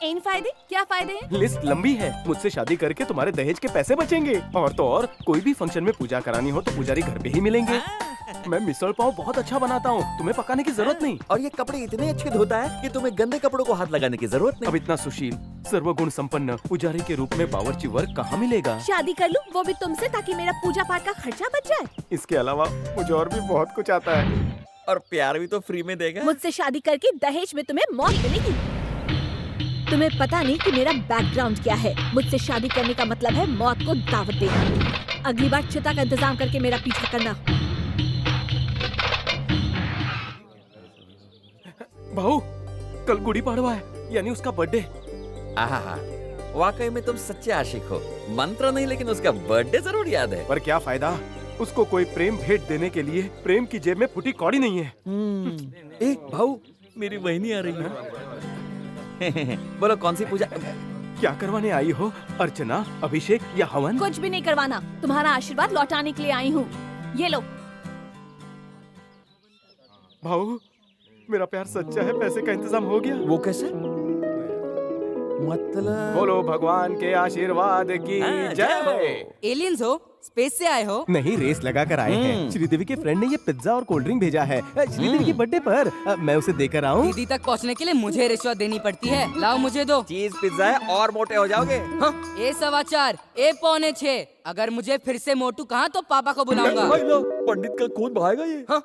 S1: इन फायदे? क्या फायदे हैं?
S9: लिस्ट लंबी है। मुझसे शादी करके तुम्हारे दहेज के पैसे बचेंगे। और तो और, कोई भी फंक्शन में पूजा करानी हो तो पुजारी घर पे ही मिलेंगे। मैं मिसल पाव बहुत अच्छा बनाता हूँ, तुम्हें पकाने की जरूरत नहीं।
S8: और ये कपड़े इतने अच्छे धोता है कि तुम्हें गंदे कपड़ों को हाथ लगाने की जरूरत नहीं।
S9: अब इतना सुशील, सर्वगुण संपन्न पुजारी के रूप में बावर्ची वर्ग कहाँ मिलेगा?
S1: शादी कर लूं, वो भी तुमसे, ताकि मेरा पूजा पाठ का खर्चा बच जाए।
S9: इसके अलावा मुझे और भी बहुत कुछ आता है।
S8: और प्यार भी तो फ्री में देगा।
S1: मुझसे शादी करके दहेज में तुम्हें मौत मिलेगी। तुम्हें पता नहीं कि मेरा बैकग्राउंड क्या है। मुझसे शादी करने का मतलब है मौत को दावत देना। अगली बार चिता का इंतजाम करके मेरा पीछा करना।
S9: बहू, कल गुड़ी पड़वा है, यानी उसका बर्थडे।
S8: आहा, वाकई में तुम सच्चे आशिक हो। मंत्र नहीं, लेकिन उसका बर्थडे जरूर याद है।
S9: पर क्या फायदा, उसको कोई प्रेम भेंट देने के लिए प्रेम की जेब में फूटी कौड़ी नहीं है।
S8: ए भाऊ, मेरी बहनी आ रही है। बोलो कौन सी पूजा?
S9: क्या करवाने आई हो? अर्चना, अभिषेक या हवन?
S1: कुछ भी नहीं करवाना, तुम्हारा आशीर्वाद लौटाने के लिए आई हूँ। ये लो।
S9: भाऊ, मेरा प्यार सच्चा है, पैसे का इंतजाम हो गया।
S8: वो कैसे? मतलब
S9: बोलो भगवान के आशीर्वाद की जय।
S11: एलियंस हो? स्पेस से आए हो?
S9: नहीं, रेस लगा कर आए हैं। श्रीदेवी के फ्रेंड ने ये पिज्जा और कोल्ड ड्रिंक भेजा है श्रीदेवी के बर्थडे पर। मैं उसे देकर आऊं?
S11: दीदी तक पहुंचने के लिए मुझे रिश्वत देनी पड़ती है। लाओ मुझे दो।
S8: चीज पिज्जा है और मोटे हो जाओगे। हाँ?
S11: ए 4:15, ए 5:45। अगर मुझे फिर से मोटू कहा तो पापा को बुलाऊंगा।
S8: भाई लो, पंडित का खून बहाएगा ये। हाँ?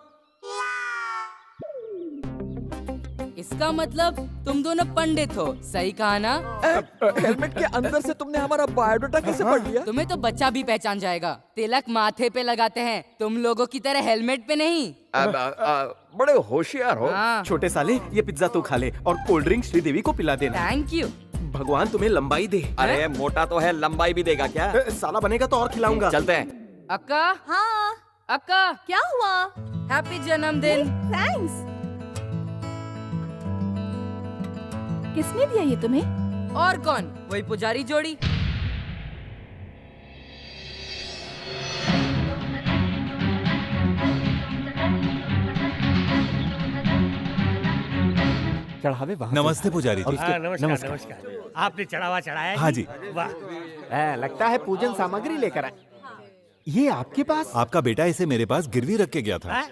S11: इसका मतलब तुम दोनों पंडित हो, सही कहा ना?
S8: हेलमेट के अंदर से तुमने हमारा बायोडाटा कैसे पढ़ लिया?
S11: तुम्हें तो बच्चा भी पहचान जाएगा। तिलक माथे पे लगाते हैं, तुम लोगों की तरह हेलमेट पे नहीं।
S8: बड़े होशियार हो।
S11: हाँ।
S9: छोटे साले, ये पिज्जा तू खा ले और कोल्ड ड्रिंक श्रीदेवी को पिला देना।
S11: Thank you.
S9: भगवान तुम्हें लंबाई दे।
S8: अरे मोटा तो है, लंबाई भी देगा क्या?
S9: साला बनेगा तो और खिलाऊंगा।
S8: चलते हैं।
S11: अक्का।
S1: हाँ,
S11: अक्का,
S1: क्या हुआ?
S11: हैप्पी जन्मदिन।
S1: थैंक्स। किसने दिया ये तुम्हें?
S11: और कौन? वही पुजारी जोड़ी।
S8: चढ़ावे वहाँ।
S12: नमस्ते पुजारी जी।
S6: नमस्कार नमस्कार। आपने चढ़ावा चढ़ाया?
S12: हाँ जी।
S6: वाह,
S4: लगता है पूजन सामग्री लेकर आए। ये आपके पास?
S12: आपका बेटा इसे मेरे पास गिरवी रख के गया था।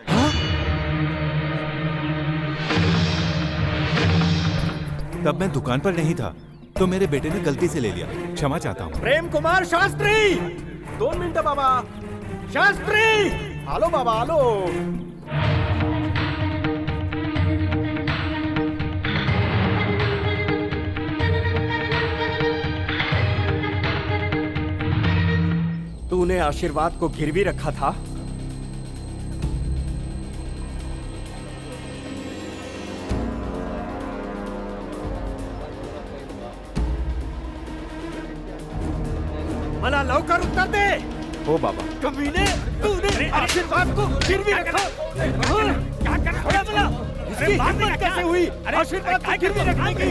S12: तब मैं दुकान पर नहीं था, तो मेरे बेटे ने गलती से ले लिया। क्षमा चाहता हूँ।
S6: प्रेम कुमार शास्त्री।
S9: 2 मिनट बाबा।
S6: शास्त्री,
S9: आलो बाबा, आलो। तूने आशीर्वाद को गिरवी रखा था।
S6: मला लवकर उत्तर दे।
S9: हो बाबा।
S6: कमीने, तूने आशीर्वाद को गिरवी रखा। क्या कर रहा है?
S9: इसकी हिम्मत कैसे हुई आशीर्वाद को गिरवी रखने की?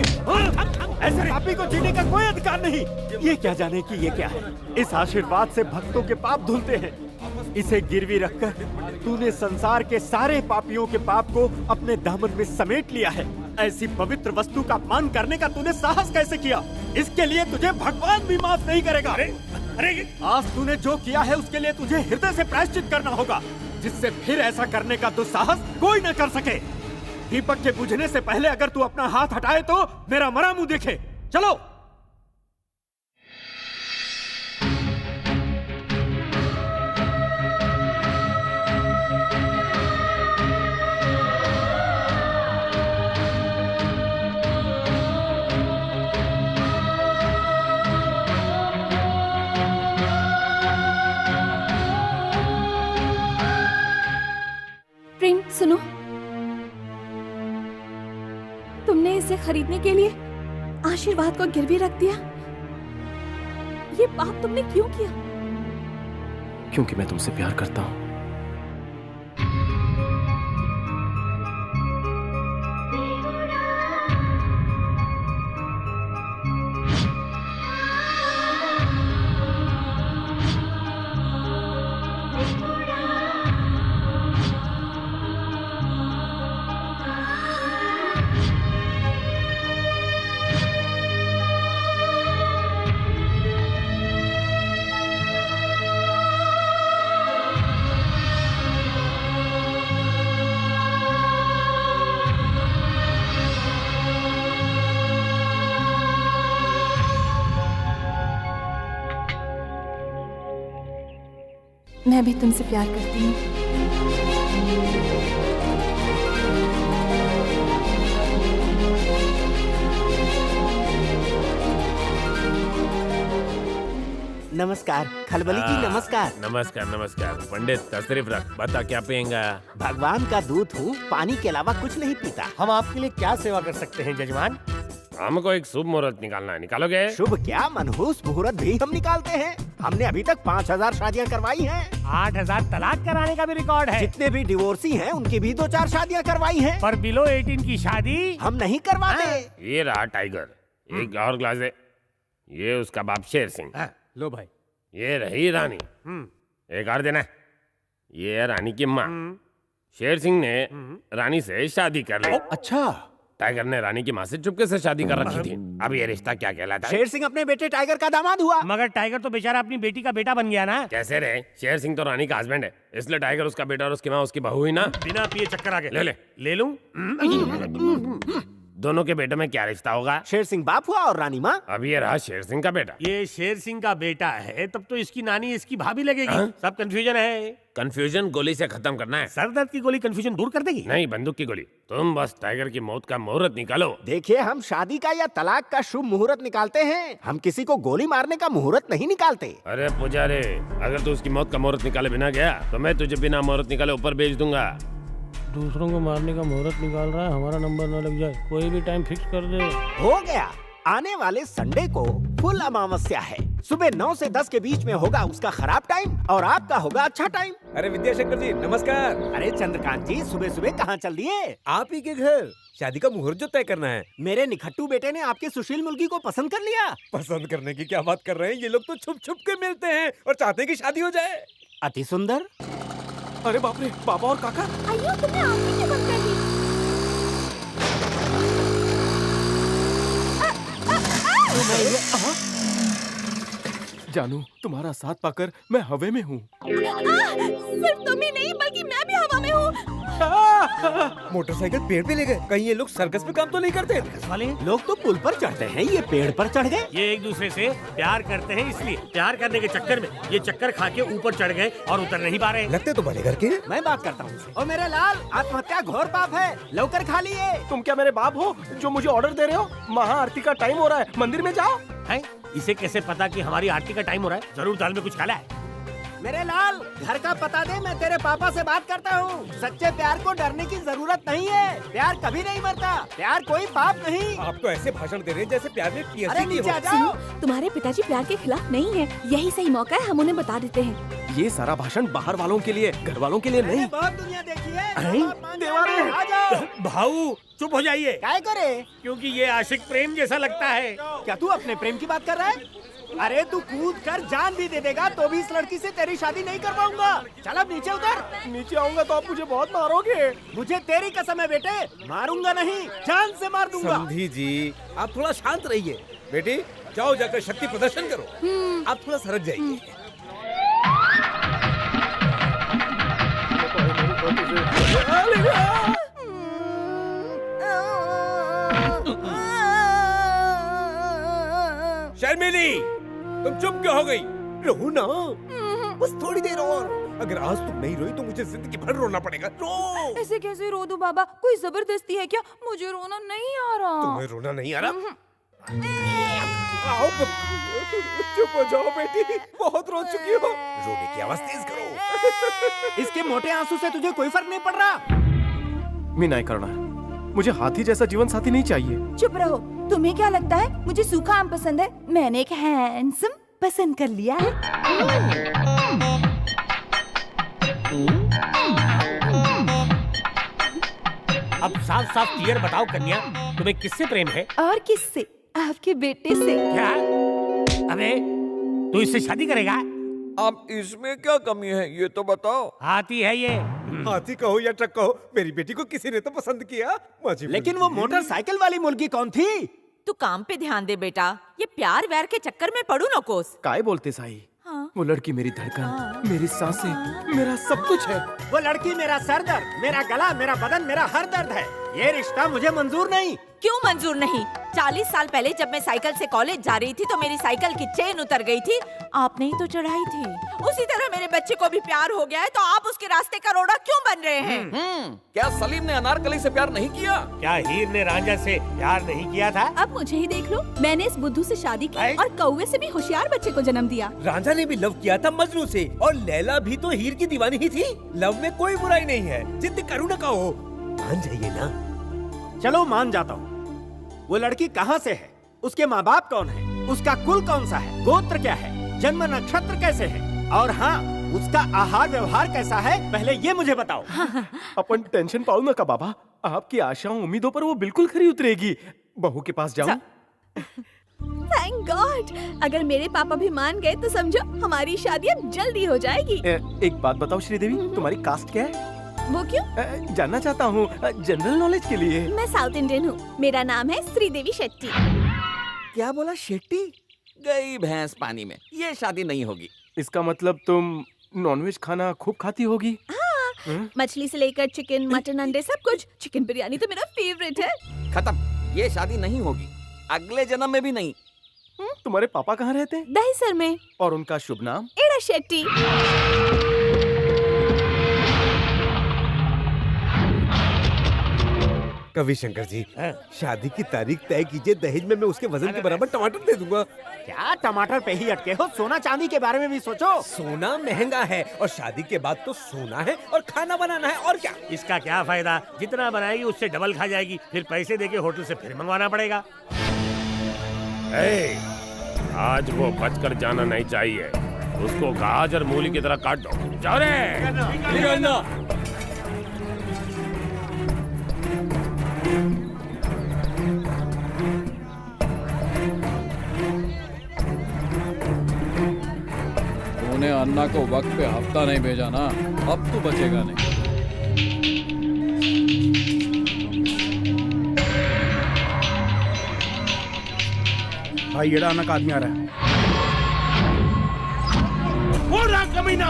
S9: ऐसे पापी को जीने का कोई अधिकार नहीं। ये क्या जाने कि ये क्या है। इस आशीर्वाद से भक्तों के पाप धुलते हैं। इसे गिरवी रखकर तूने संसार के सारे पापियों के पाप को अपने दामन में समेट लिया है। ऐसी पवित्र वस्तु का अपमान करने का तूने साहस कैसे किया? इसके लिए तुझे भगवान भी माफ नहीं करेगा। अरे आज तूने जो किया है उसके लिए तुझे हृदय से प्रायश्चित करना होगा, जिससे फिर ऐसा करने का दुस्साहस कोई न कर सके। दीपक के बुझने से पहले अगर तू अपना हाथ हटाए तो मेरा मरा मुंह देखे। चलो।
S1: प्रेम सुनो, तुमने इसे खरीदने के लिए आशीर्वाद को गिरवी रख दिया। ये पाप तुमने क्यों किया?
S9: क्योंकि मैं तुमसे प्यार करता हूँ।
S1: मैं भी तुमसे प्यार करती हूँ।
S13: नमस्कार खलबली जी, नमस्कार।
S6: नमस्कार नमस्कार। पंडित तशरीफ रख, बता क्या पिएगा?
S13: भगवान का दूत हूँ, पानी के अलावा कुछ नहीं पीता।
S6: हम आपके लिए क्या सेवा कर सकते हैं जजमान? हमको एक शुभ मुहूर्त निकालना है, निकालोगे?
S13: शुभ क्या, मनहूस मुहूर्त भी हम निकालते हैं। हमने अभी तक 5000 शादियाँ करवाई हैं।
S6: 8000 तलाक कराने का भी रिकॉर्ड है।
S13: जितने भी डिवोर्सी हैं उनकी भी 2-4 शादियाँ करवाई हैं।
S6: पर बिलो 18 की शादी
S13: हम नहीं करवाते।
S6: ये रहा टाइगर, एक और ग्लास है। ये उसका बाप शेर सिंह।
S9: लो भाई।
S6: ये रही रानी, एक और देना। ये है रानी की माँ। शेर सिंह ने रानी से शादी कर ली।
S9: अच्छा।
S6: टाइगर ने रानी की माँ से चुपके से शादी कर रखी थी। अब ये रिश्ता क्या कहलाता है?
S13: शेर सिंह अपने बेटे टाइगर का दामाद हुआ।
S6: मगर टाइगर तो बेचारा अपनी बेटी का बेटा बन गया ना। कैसे रे? शेर सिंह तो रानी का हस्बैंड है, इसलिए टाइगर उसका बेटा और उसकी माँ उसकी बहू हुई ना। बिना पिए चक्कर आ गए। ले लूं? दोनों के बेटे में क्या रिश्ता होगा?
S13: शेर सिंह बाप हुआ और रानी माँ।
S6: अब ये रहा शेर सिंह का बेटा। ये शेर सिंह का बेटा है, तब तो इसकी नानी इसकी भाभी लगेगी। सब कंफ्यूजन है। कंफ्यूजन गोली से खत्म करना है। सर दर्द की गोली कंफ्यूजन दूर कर देगी? नहीं, बंदूक की गोली। तुम बस टाइगर की मौत का मुहूर्त निकालो।
S13: देखिए, हम शादी का या तलाक का शुभ मुहूर्त निकालते हैं, हम किसी को गोली मारने का मुहूर्त नहीं निकालते।
S6: अरे पुजारी, अगर तू उसकी मौत का मुहूर्त निकाले बिना गया तो मैं तुझे बिना मुहूर्त निकाले ऊपर भेज दूंगा।
S14: दूसरों को मारने का मुहूर्त निकाल रहा है, हमारा नंबर न लग जाए। कोई भी टाइम फिक्स कर दे।
S13: हो गया। आने वाले संडे को फुल अमावस्या है। सुबह 9 से 10 के बीच में होगा उसका खराब टाइम और आपका होगा अच्छा टाइम।
S3: अरे विद्याशंकर जी नमस्कार।
S13: अरे चंद्रकांत जी, सुबह सुबह कहाँ चल दिए?
S3: आप ही के घर शादी का मुहूर्त जो तय करना है।
S13: मेरे निखट्टू बेटे ने आपके सुशील मुर्गी को पसंद कर लिया।
S3: पसंद करने की क्या बात कर रहे हैं? ये लोग तो छुप छुप के मिलते हैं और चाहते हैं कि शादी हो जाए।
S13: अति सुंदर।
S9: अरे बाप रे, बाबा और काका।
S1: अयो, तुमने आंखें क्यों बंद कर दी?
S9: जानू, तुम्हारा साथ पाकर मैं हवे में हूँ।
S1: सिर्फ तुम ही नहीं बल्कि मैं भी हवा में हूँ।
S3: मोटरसाइकिल पेड़ पे ले गए। कहीं ये लोग सर्कस में काम तो नहीं करते?
S13: वाले लोग तो पुल पर चढ़ते हैं, ये पेड़ पर चढ़ गए।
S6: ये एक दूसरे से प्यार करते हैं, इसलिए प्यार करने के चक्कर में ये चक्कर खा के ऊपर चढ़ गए और उतर नहीं पा रहे।
S3: लगते तो भले घर के।
S13: मैं बात करता हूँ। और मेरे लाल, आत्महत्या घोर पाप है, लवकर खा लिए।
S9: तुम क्या मेरे बाप हो जो मुझे ऑर्डर दे रहे हो? महाआरती का टाइम हो रहा है, मंदिर में जाओ।
S6: है? इसे कैसे पता कि हमारी आरती का टाइम हो रहा है? जरूर दाल में कुछ काला है।
S13: मेरे लाल, घर का पता दे, मैं तेरे पापा से बात करता हूँ। सच्चे प्यार को डरने की जरूरत नहीं है। प्यार कभी नहीं मरता। प्यार कोई पाप नहीं।
S3: आप तो ऐसे भाषण दे रहे हैं जैसे प्यार में
S13: अरे
S3: पीएचडी
S13: नीचे आ
S3: हो।
S13: जाओ।
S1: तुम्हारे पिताजी प्यार के खिलाफ नहीं है, यही सही मौका है, हम उन्हें बता देते हैं।
S9: ये सारा भाषण बाहर वालों के लिए, घर वालों के लिए
S13: मैंने
S9: नहीं।
S13: बहुत दुनिया देखी है।
S9: देवारे।
S13: आ जाओ।
S6: भाऊ चुप हो जाइए,
S13: काय करे?
S6: क्योंकि ये आशिक प्रेम जैसा लगता है।
S13: क्या तू अपने प्रेम की बात कर रहा है? अरे तू कूद कर जान भी दे देगा तो भी इस लड़की से तेरी शादी नहीं कर पाऊंगा। चल अब नीचे उतर।
S9: नीचे आऊंगा तो आप मुझे बहुत मारोगे।
S13: मुझे तेरी कसम है बेटे, मारूंगा नहीं, जान से मार दूंगा।
S3: समधी जी, आप थोड़ा शांत रहिए। बेटी जाओ, जाकर शक्ति प्रदर्शन करो। आप थोड़ा सरक जाइए। शर्मिली, तुम चुप क्यों हो गई?
S5: रो ना, बस थोड़ी देर और। अगर आज तुम नहीं रोई तो मुझे जिंदगी भर रोना पड़ेगा। रो।
S11: ऐसे कैसे रो दूं बाबा? कोई जबरदस्ती है क्या? मुझे रोना नहीं आ रहा।
S5: तुम्हें रोना नहीं आ रहा?
S3: आओ, चुप हो जाओ बेटी, बहुत रो चुकी हो।
S5: रोने की आवाज तेज करो।
S13: इसके मोटे आंसू से तुझे कोई फर्क नहीं पड़ रहा।
S9: मीनाई करना, मुझे हाथी जैसा जीवन साथी नहीं चाहिए।
S11: चुप रहो। तुम्हें क्या लगता है मुझे सूखा आम पसंद है? मैंने एक हैंडसम पसंद कर लिया है।
S6: अब साफ साफ क्लियर बताओ कन्या, तुम्हें किससे प्रेम है?
S11: और किससे? आपके बेटे से।
S6: क्या? अबे तू इससे शादी करेगा?
S8: अब इसमें क्या कमी है ये तो बताओ।
S6: हाथी है ये।
S5: हाथी कहो या ट्रक कहो, मेरी बेटी को किसी ने तो पसंद किया।
S13: लेकिन वो मोटरसाइकिल वाली मुर्गी कौन थी?
S15: तू काम पे ध्यान दे बेटा, ये प्यार व्यार के चक्कर में पड़ू न कोस।
S9: काय बोलते साई?
S15: हाँ।
S9: वो लड़की मेरी धड़कन, मेरी सांसें, मेरा सब कुछ है।
S13: वो लड़की मेरा सर दर्द, मेरा गला, मेरा बदन, मेरा हर दर्द है। ये रिश्ता मुझे मंजूर नहीं।
S15: क्यों मंजूर नहीं? 40 साल पहले जब मैं साइकिल से कॉलेज जा रही थी तो मेरी साइकिल की चेन उतर गई थी, आपने ही तो चढ़ाई थी। उसी तरह मेरे बच्चे को भी प्यार हो गया है तो आप उसके रास्ते का रोड़ा क्यों बन रहे हैं?
S8: क्या सलीम ने अनारकली से प्यार नहीं किया?
S6: क्या हीर ने रांझा से प्यार नहीं किया था?
S1: अब मुझे ही देख लो, मैंने इस बुद्धू से शादी की और कौवे से भी होशियार बच्चे को जन्म दिया।
S3: रांझा ने भी लव किया था मजनू से, और लैला भी तो हीर की दीवानी ही थी। लव में कोई बुराई नहीं है, जिद करो न कहो।
S13: मान जाइए ना। चलो मान जाता हूँ। वो लड़की कहाँ से है? उसके माँ बाप कौन है? उसका कुल कौन सा है? गोत्र क्या है? जन्म नक्षत्र कैसे है? और हाँ, उसका आहार व्यवहार कैसा है? पहले ये मुझे बताओ।
S9: अपन टेंशन पाओ ना का बाबा, आपकी आशाओं उम्मीदों पर वो बिल्कुल खरी उतरेगी। बहू के पास जाऊं?
S1: थैंक गॉड, अगर मेरे पापा भी मान गए तो समझो हमारी शादी अब जल्दी हो जाएगी।
S9: एक बात बताओ श्रीदेवी, तुम्हारी कास्ट क्या है?
S1: वो क्यों?
S9: जानना चाहता हूँ, जनरल नॉलेज के लिए।
S1: मैं साउथ इंडियन हूँ, मेरा नाम है श्रीदेवी शेट्टी।
S8: क्या बोला? शेट्टी? गई भैंस पानी में, ये शादी नहीं होगी।
S9: इसका मतलब तुम नॉनवेज खाना खूब खाती होगी?
S1: हाँ, मछली से लेकर चिकन, मटन, अंडे सब कुछ। चिकन बिरयानी तो मेरा फेवरेट है।
S8: खत्म, ये शादी नहीं होगी, अगले जन्म में भी नहीं।
S9: तुम्हारे पापा कहाँ रहते हैं?
S1: दहीसर में।
S9: और उनका शुभ नाम?
S1: एड़ा शेट्टी।
S5: कवि शंकर जी, शादी की तारीख तय कीजिए, दहेज में मैं उसके वजन के बराबर टमाटर दे दूंगा।
S13: क्या टमाटर पे ही अटके हो? सोना चांदी के बारे में भी सोचो।
S3: सोना महंगा है और शादी के बाद तो सोना है और खाना बनाना है, और क्या?
S6: इसका क्या फायदा? जितना बनाएगी उससे डबल खा जाएगी, फिर पैसे देके होटल से फिर मंगवाना पड़ेगा।
S2: आज वो बचकर जाना नहीं चाहिए, उसको गाजर मूली की तरह काट दो। जाओ रे।
S14: तूने अन्ना को वक्त पे हफ्ता नहीं भेजा ना, अब तू बचेगा नहीं।
S5: भाई येड़ा अन्ना का आदमी आ रहा है।
S6: कमीना!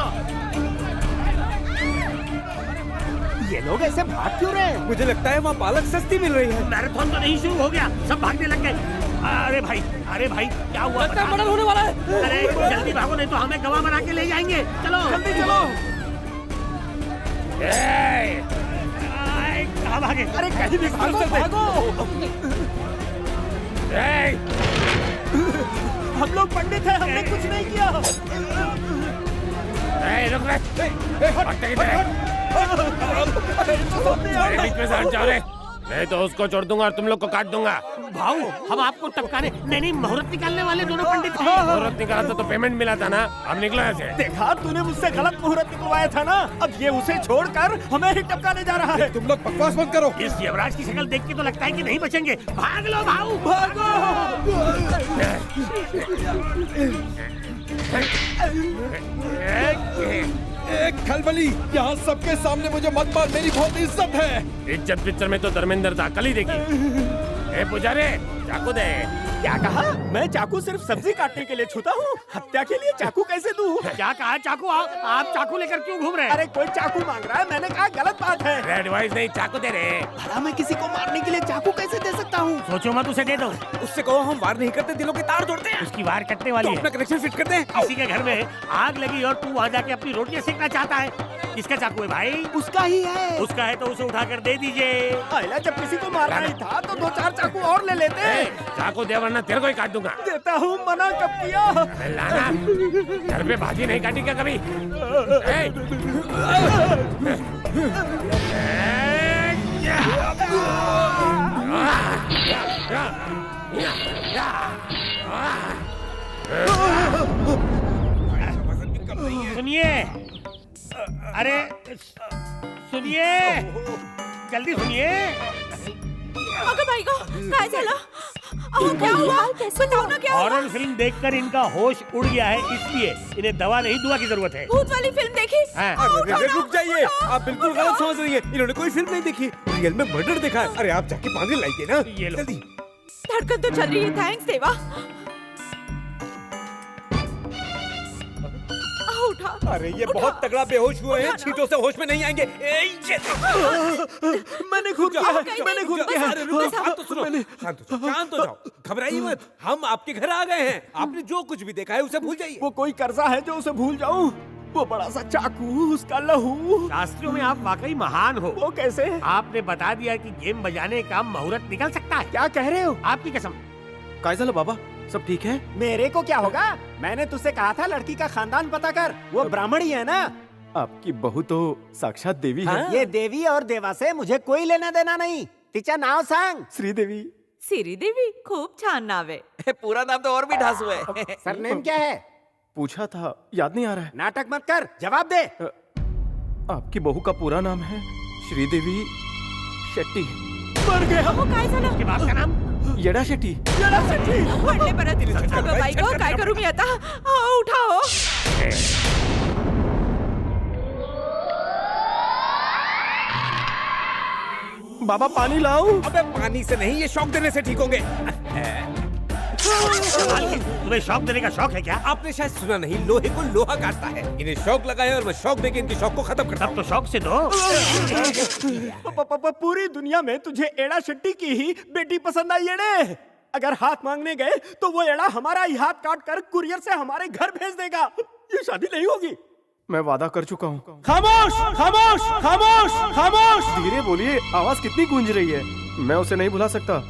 S13: ये लोग ऐसे भाग क्यों रहे हैं?
S3: मुझे लगता है वहाँ पालक सस्ती मिल रही है।
S6: मैराथन तो नहीं शुरू हो गया, सब भागने लग गए। अरे भाई क्या हुआ?
S8: मर्डर होने वाला है।
S6: अरे जल्दी भागो, नहीं तो हमें गवाह बना के ले जाएंगे। चलो
S13: जल्दी चलो।
S6: कहाँ भागे?
S13: अरे कहीं भी भागो। हम लोग पंडित हैं, हमने कुछ नहीं किया।
S2: रुक रहे हटते किधर है? मेरे बीच में से हट जाओ रे, नहीं तो उसको छोड़ दूंगा और तुम लोग को काट दूंगा।
S6: भाऊ हम आपको टपकाने नहीं मुहूर्त निकालने वाले दोनों पंडित हैं।
S2: मुहूर्त निकाला था तो पेमेंट मिला था ना, अब निकलो ऐसे।
S13: देखा तूने मुझसे गलत मुहूर्त निकलवाया था ना, अब ये उसे छोड़कर हमें ही टपकाने जा रहा है।
S5: तुम लोग बकवास मत करो।
S6: इस यमराज की शक्ल देख के तो लगता है कि नहीं बचेंगे। भाग लो भाऊ, भागो।
S5: एक खलबली, यहाँ सबके सामने मुझे मत मार, मेरी बहुत इज्जत है।
S2: इज्जत पिक्चर में तो धर्मेंद्र था, कल ही देखी। ए पुजारी, चाकू दे।
S13: क्या कहा? मैं चाकू सिर्फ सब्जी काटने के लिए छूता हूँ, हत्या के लिए चाकू कैसे दूँ?
S6: क्या कहा चाकू? आप चाकू लेकर क्यों घूम रहे हैं?
S13: अरे कोई चाकू मांग रहा है, मैंने कहा गलत बात है।
S2: एडवाइस नहीं, चाकू दे रे।
S13: भला मैं किसी को मारने के लिए चाकू कैसे दे सकता हूँ?
S6: सोचो मत, उसे दे दो।
S3: उससे कहो हम वार नहीं करते, दिलों के तार जोड़ते हैं।
S6: उसकी वार कटने वाली है।
S3: अपना कनेक्शन फिट करते हैं।
S6: किसी के घर में आग लगी और तू वहाँ जाके अपनी रोटियां सेकना चाहता है। किसका चाकू है भाई?
S13: उसका ही है।
S6: उसका है तो उसे उठाकर दे दीजिए।
S13: पहले जब किसी को मारना ही था तो 2-4 चाकू और ले लेते।
S2: चाकू दे वरना तेरे को ही काट दूंगा।
S13: देता हूँ, मना कब किया?
S2: लाना, घर पे भाजी नहीं काटी क्या कभी?
S6: सुनिए, अरे सुनिए, जल्दी सुनिए।
S15: अगं बाई गं, काय झालं? अहो क्या हुआ? बताओ ना क्या हुआ?
S6: हॉरर फिल्म देखकर इनका होश उड़ गया है, इसलिए इन्हें दवा नहीं दुआ की जरूरत है।
S15: भूत वाली फिल्म देखी?
S3: अरे रुक जाइए, आप बिल्कुल गलत समझ रही है। इन्होंने कोई फिल्म नहीं देखी, रियल में मर्डर देखा है। अरे आप जाके पानी लाइए ना,
S6: ये लो।
S3: जल्दी।
S15: धड़कन तो चल रही है, थैंक्स देवा। उठा।
S3: अरे ये बहुत तगड़ा बेहोश हुए हैं, छींटों से होश में नहीं आएंगे।
S13: मैंने खून किया है, मैंने खून किया है।
S3: शांत तो सुनो, शांत हो जाओ, घबराइए मत। हम आपके घर आ गए हैं, आपने जो कुछ भी देखा है उसे भूल जाइए।
S13: वो कोई कर्जा है जो उसे भूल जाऊं? वो बड़ा सा चाकू, उसका लहू।
S6: शास्त्रियों में आप वाकई महान हो।
S13: वो कैसे?
S6: आपने बता दिया कि गेम बजाने का मुहूर्त निकल सकता है।
S13: क्या कह रहे हो?
S6: आपकी कसम।
S9: काय झालं बाबा, सब ठीक है?
S13: मेरे को क्या होगा? मैंने तुझसे कहा था लड़की का खानदान पता कर, वो ब्राह्मणी है ना।
S9: आपकी बहू तो साक्षात देवी है।
S13: ये देवी और देवा से मुझे कोई लेना देना नहीं। तिचं नाव सांग।
S9: श्रीदेवी।
S15: श्रीदेवी, खूप छान नाव आहे।
S3: पूरा नाम तो और भी ढासू है।
S13: सरनेम क्या है?
S9: पूछा था, याद नहीं आ रहा है।
S13: नाटक मत कर, जवाब दे।
S9: आपकी बहू का पूरा नाम है श्रीदेवी शेट्टी।
S13: मर गया।
S15: अहो काय झालं?
S6: उसके बाप का नाम?
S9: येडा शेट्टी।
S13: येडा शेट्टी।
S15: पडले परत। अगं बाई गं, काय करू मी आता? उठा हो।
S9: बाबा पानी लाऊं?
S3: अबे पानी से नहीं, ये शॉक देने से ठीक होंगे।
S6: तुम्हें शौक देने का शौक है क्या?
S3: आपने शायद सुना नहीं, लोहे को लोहा काटता है। इन्हें शौक लगा है और मैं शौक देके इनकी शौक को खत्म करता हूँ।
S6: तो शौक से दो।
S13: पूरी दुनिया में तुझे एड़ा शेट्टी की ही बेटी पसंद आई एड़े। अगर हाथ मांगने गए तो वो एड़ा हमारा ही हाथ काट कर कुरियर से हमारे घर भेज देगा। ये शादी नहीं होगी।
S9: मैं वादा कर चुका हूँ।
S13: खामोश, खामोश, खामोश, खामोश।
S9: धीरे बोलिए, आवाज कितनी गूंज रही है। मैं उसे नहीं भुला सकता।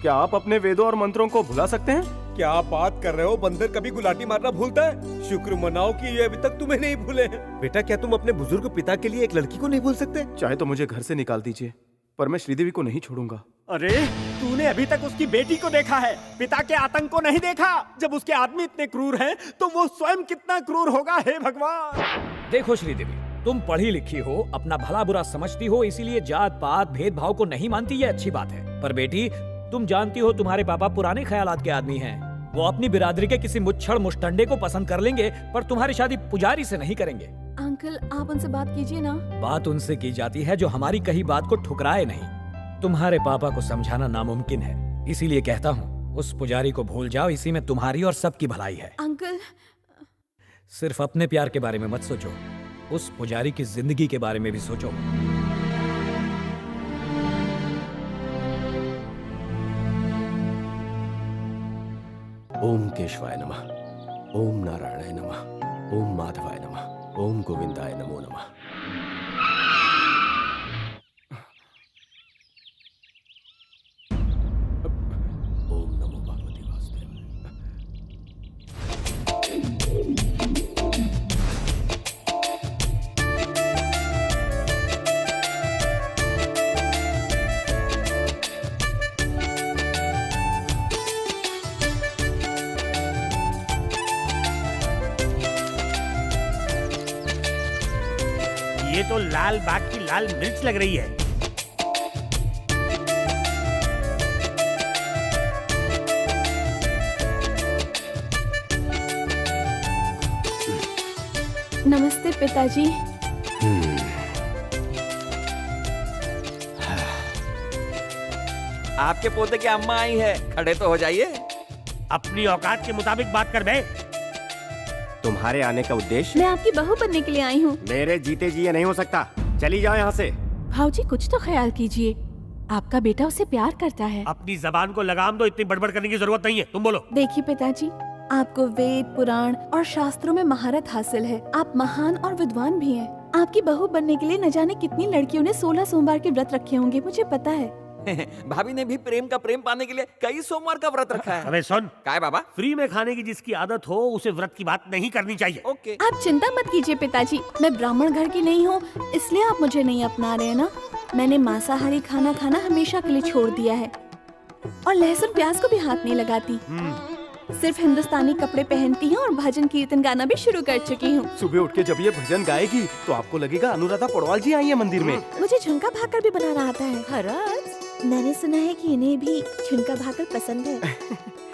S9: क्या आप अपने वेदों और मंत्रों को भुला सकते हैं?
S3: क्या आप बात कर रहे हो? बंदर कभी गुलाटी मारना भूलता है? शुक्र मनाओ कि ये अभी तक तुम्हें नहीं भूले हैं। बेटा, क्या तुम अपने बुजुर्ग पिता के लिए एक लड़की को नहीं भूल सकते?
S9: चाहे तो मुझे घर से निकाल दीजिए, पर मैं श्रीदेवी को नहीं छोड़ूंगा।
S13: अरे तूने अभी तक उसकी बेटी को देखा है, पिता के आतंक को नहीं देखा। जब उसके आदमी इतने क्रूर हैं, तो वो स्वयं कितना क्रूर होगा। हे भगवान।
S10: देखो श्रीदेवी, तुम पढ़ी लिखी हो, अपना भला बुरा समझती हो, इसीलिए जात पात भेदभाव को नहीं मानती, ये अच्छी बात है। पर बेटी, तुम जानती हो तुम्हारे पापा पुराने ख्यालात के आदमी हैं। वो अपनी बिरादरी के किसी मुच्छड़ मुश्तंडे को पसंद कर लेंगे, पर तुम्हारी शादी पुजारी से नहीं करेंगे।
S1: अंकल, आप उनसे बात कीजिए ना।
S10: बात उनसे की जाती है जो हमारी कही बात को ठुकराए नहीं। तुम्हारे पापा को समझाना नामुमकिन है, इसीलिए कहता हूँ उस पुजारी को भूल जाओ, इसी में तुम्हारी और सबकी भलाई है।
S1: अंकल,
S10: सिर्फ अपने प्यार के बारे में मत सोचो, उस पुजारी की जिंदगी के बारे में भी सोचो।
S5: ओम केशवाय नमः, ओम नारायणाय नमः, ओम माधवाय नमः, ओम गोविंदाय नमो नमः। ओम नमो भगवते वासुदेवाय।
S6: ये तो लाल बाग की लाल मिर्च लग रही है।
S1: नमस्ते पिताजी।
S8: आपके पोते की अम्मा आई है, खड़े तो हो जाइए।
S6: अपनी औकात के मुताबिक बात कर बे।
S13: तुम्हारे आने का उद्देश्य?
S1: मैं आपकी बहू बनने के लिए आई हूँ।
S13: मेरे जीते जी ये नहीं हो सकता। चली जाओ यहाँ से।
S15: भाऊजी कुछ तो ख्याल कीजिए, आपका बेटा उसे प्यार करता है।
S6: अपनी जबान को लगाम दो, इतनी बड़बड़ करने की जरूरत नहीं है। तुम बोलो।
S1: देखिए पिताजी, आपको वेद, पुराण और शास्त्रों में महारत हासिल है। आप महान और विद्वान भी हैं। आपकी बहू बनने के लिए न जाने कितनी लड़कियों ने 16 सोमवार के व्रत रखे होंगे, मुझे पता है।
S8: भाभी ने भी प्रेम का प्रेम पाने के लिए कई सोमवार का व्रत रखा है।
S6: अबे सुन,
S8: काय बाबा?
S6: फ्री में खाने की जिसकी आदत हो उसे व्रत की बात नहीं करनी चाहिए।
S8: ओके।
S1: आप चिंता मत कीजिए पिताजी, मैं ब्राह्मण घर की नहीं हूँ, इसलिए आप मुझे नहीं अपना रहे हैं ना। मैंने मांसाहारी खाना खाना हमेशा के लिए छोड़ दिया है और लहसुन प्याज को भी हाथ नहीं लगाती। सिर्फ हिंदुस्तानी कपड़े पहनती हूँ और भजन कीर्तन गाना भी शुरू कर चुकी हूँ।
S9: सुबह उठ के जब ये भजन गाएगी तो आपको लगेगा अनुराधा पौडवाल जी आई है मंदिर में।
S1: मुझे झुमका भाकर भी बनाना आता है। खरच, मैंने सुना है कि इन्हें भी झुमका भाकर पसंद है।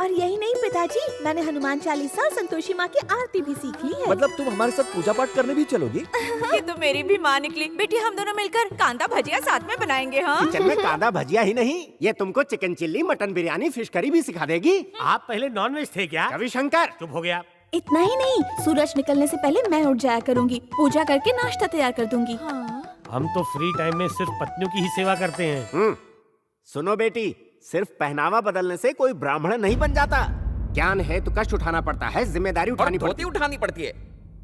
S1: और यही नहीं पिताजी, मैंने हनुमान चालीसा और संतोषी माँ की आरती भी सीख ली है।
S8: मतलब तुम हमारे साथ पूजा पाठ करने भी चलोगी?
S15: ये तो मेरी भी माँ निकली। बेटी हम दोनों मिलकर कांदा भजिया साथ में बनाएंगे। हाँ,
S13: किचन में कांदा भजिया ही नहीं, ये तुमको chicken chilli, mutton biryani, fish curry भी सिखा देगी।
S6: आप पहले नॉनवेज थे क्या?
S13: रविशंकर
S6: चुप हो गया।
S1: इतना ही नहीं, सूरज निकलने से पहले मैं उठ जाया करूंगी, पूजा करके नाश्ता तैयार कर दूंगी।
S6: हम तो फ्री टाइम में सिर्फ पत्नियों की ही सेवा करते हैं।
S13: सुनो बेटी, सिर्फ पहनावा बदलने से कोई ब्राह्मण नहीं बन जाता। ज्ञान है तो कष्ट उठाना पड़ता है, जिम्मेदारी उठानी पड़ती है।
S8: उठानी पड़ती है।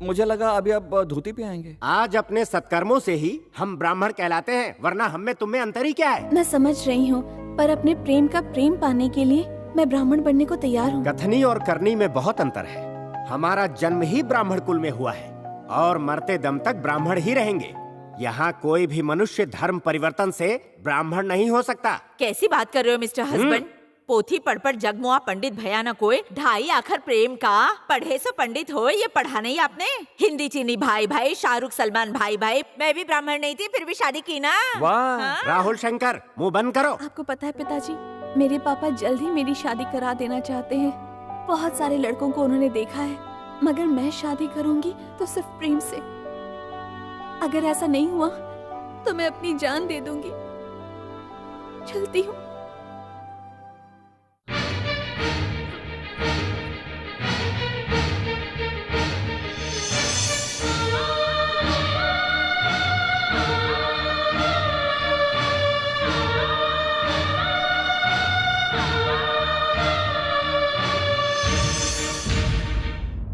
S8: मुझे लगा अभी आप धोती पे आएंगे।
S13: आज अपने सत्कर्मों से ही हम ब्राह्मण कहलाते हैं, वरना हम में तुम में अंतर ही क्या है?
S1: मैं समझ रही हूँ, पर अपने प्रेम का प्रेम पाने के लिए मैं ब्राह्मण बनने को तैयार हूँ।
S13: कथनी और करनी में बहुत अंतर है। हमारा जन्म ही ब्राह्मण कुल में हुआ है और मरते दम तक ब्राह्मण ही रहेंगे। यहाँ कोई भी मनुष्य धर्म परिवर्तन से ब्राह्मण नहीं हो सकता।
S15: कैसी बात कर रहे हो मिस्टर हस्बैंड? पोथी पढ़ पढ़ जगमुआ पंडित भया न कोई, ढाई आखर प्रेम का पढ़े सो पंडित हो, ये पढ़ा नहीं आपने? हिंदी चीनी भाई भाई, शाहरुख सलमान भाई भाई। मैं भी ब्राह्मण नहीं थी फिर भी शादी की ना।
S13: वाह राहुल शंकर, मुंह बंद करो।
S1: आपको पता है पिताजी, मेरे पापा जल्द ही मेरी शादी करा देना चाहते हैं। बहुत सारे लड़कों को उन्होंने देखा है, मगर मैं शादी करूंगी तो सिर्फ प्रेम से। अगर ऐसा नहीं हुआ तो मैं अपनी जान दे दूंगी। चलती हूँ।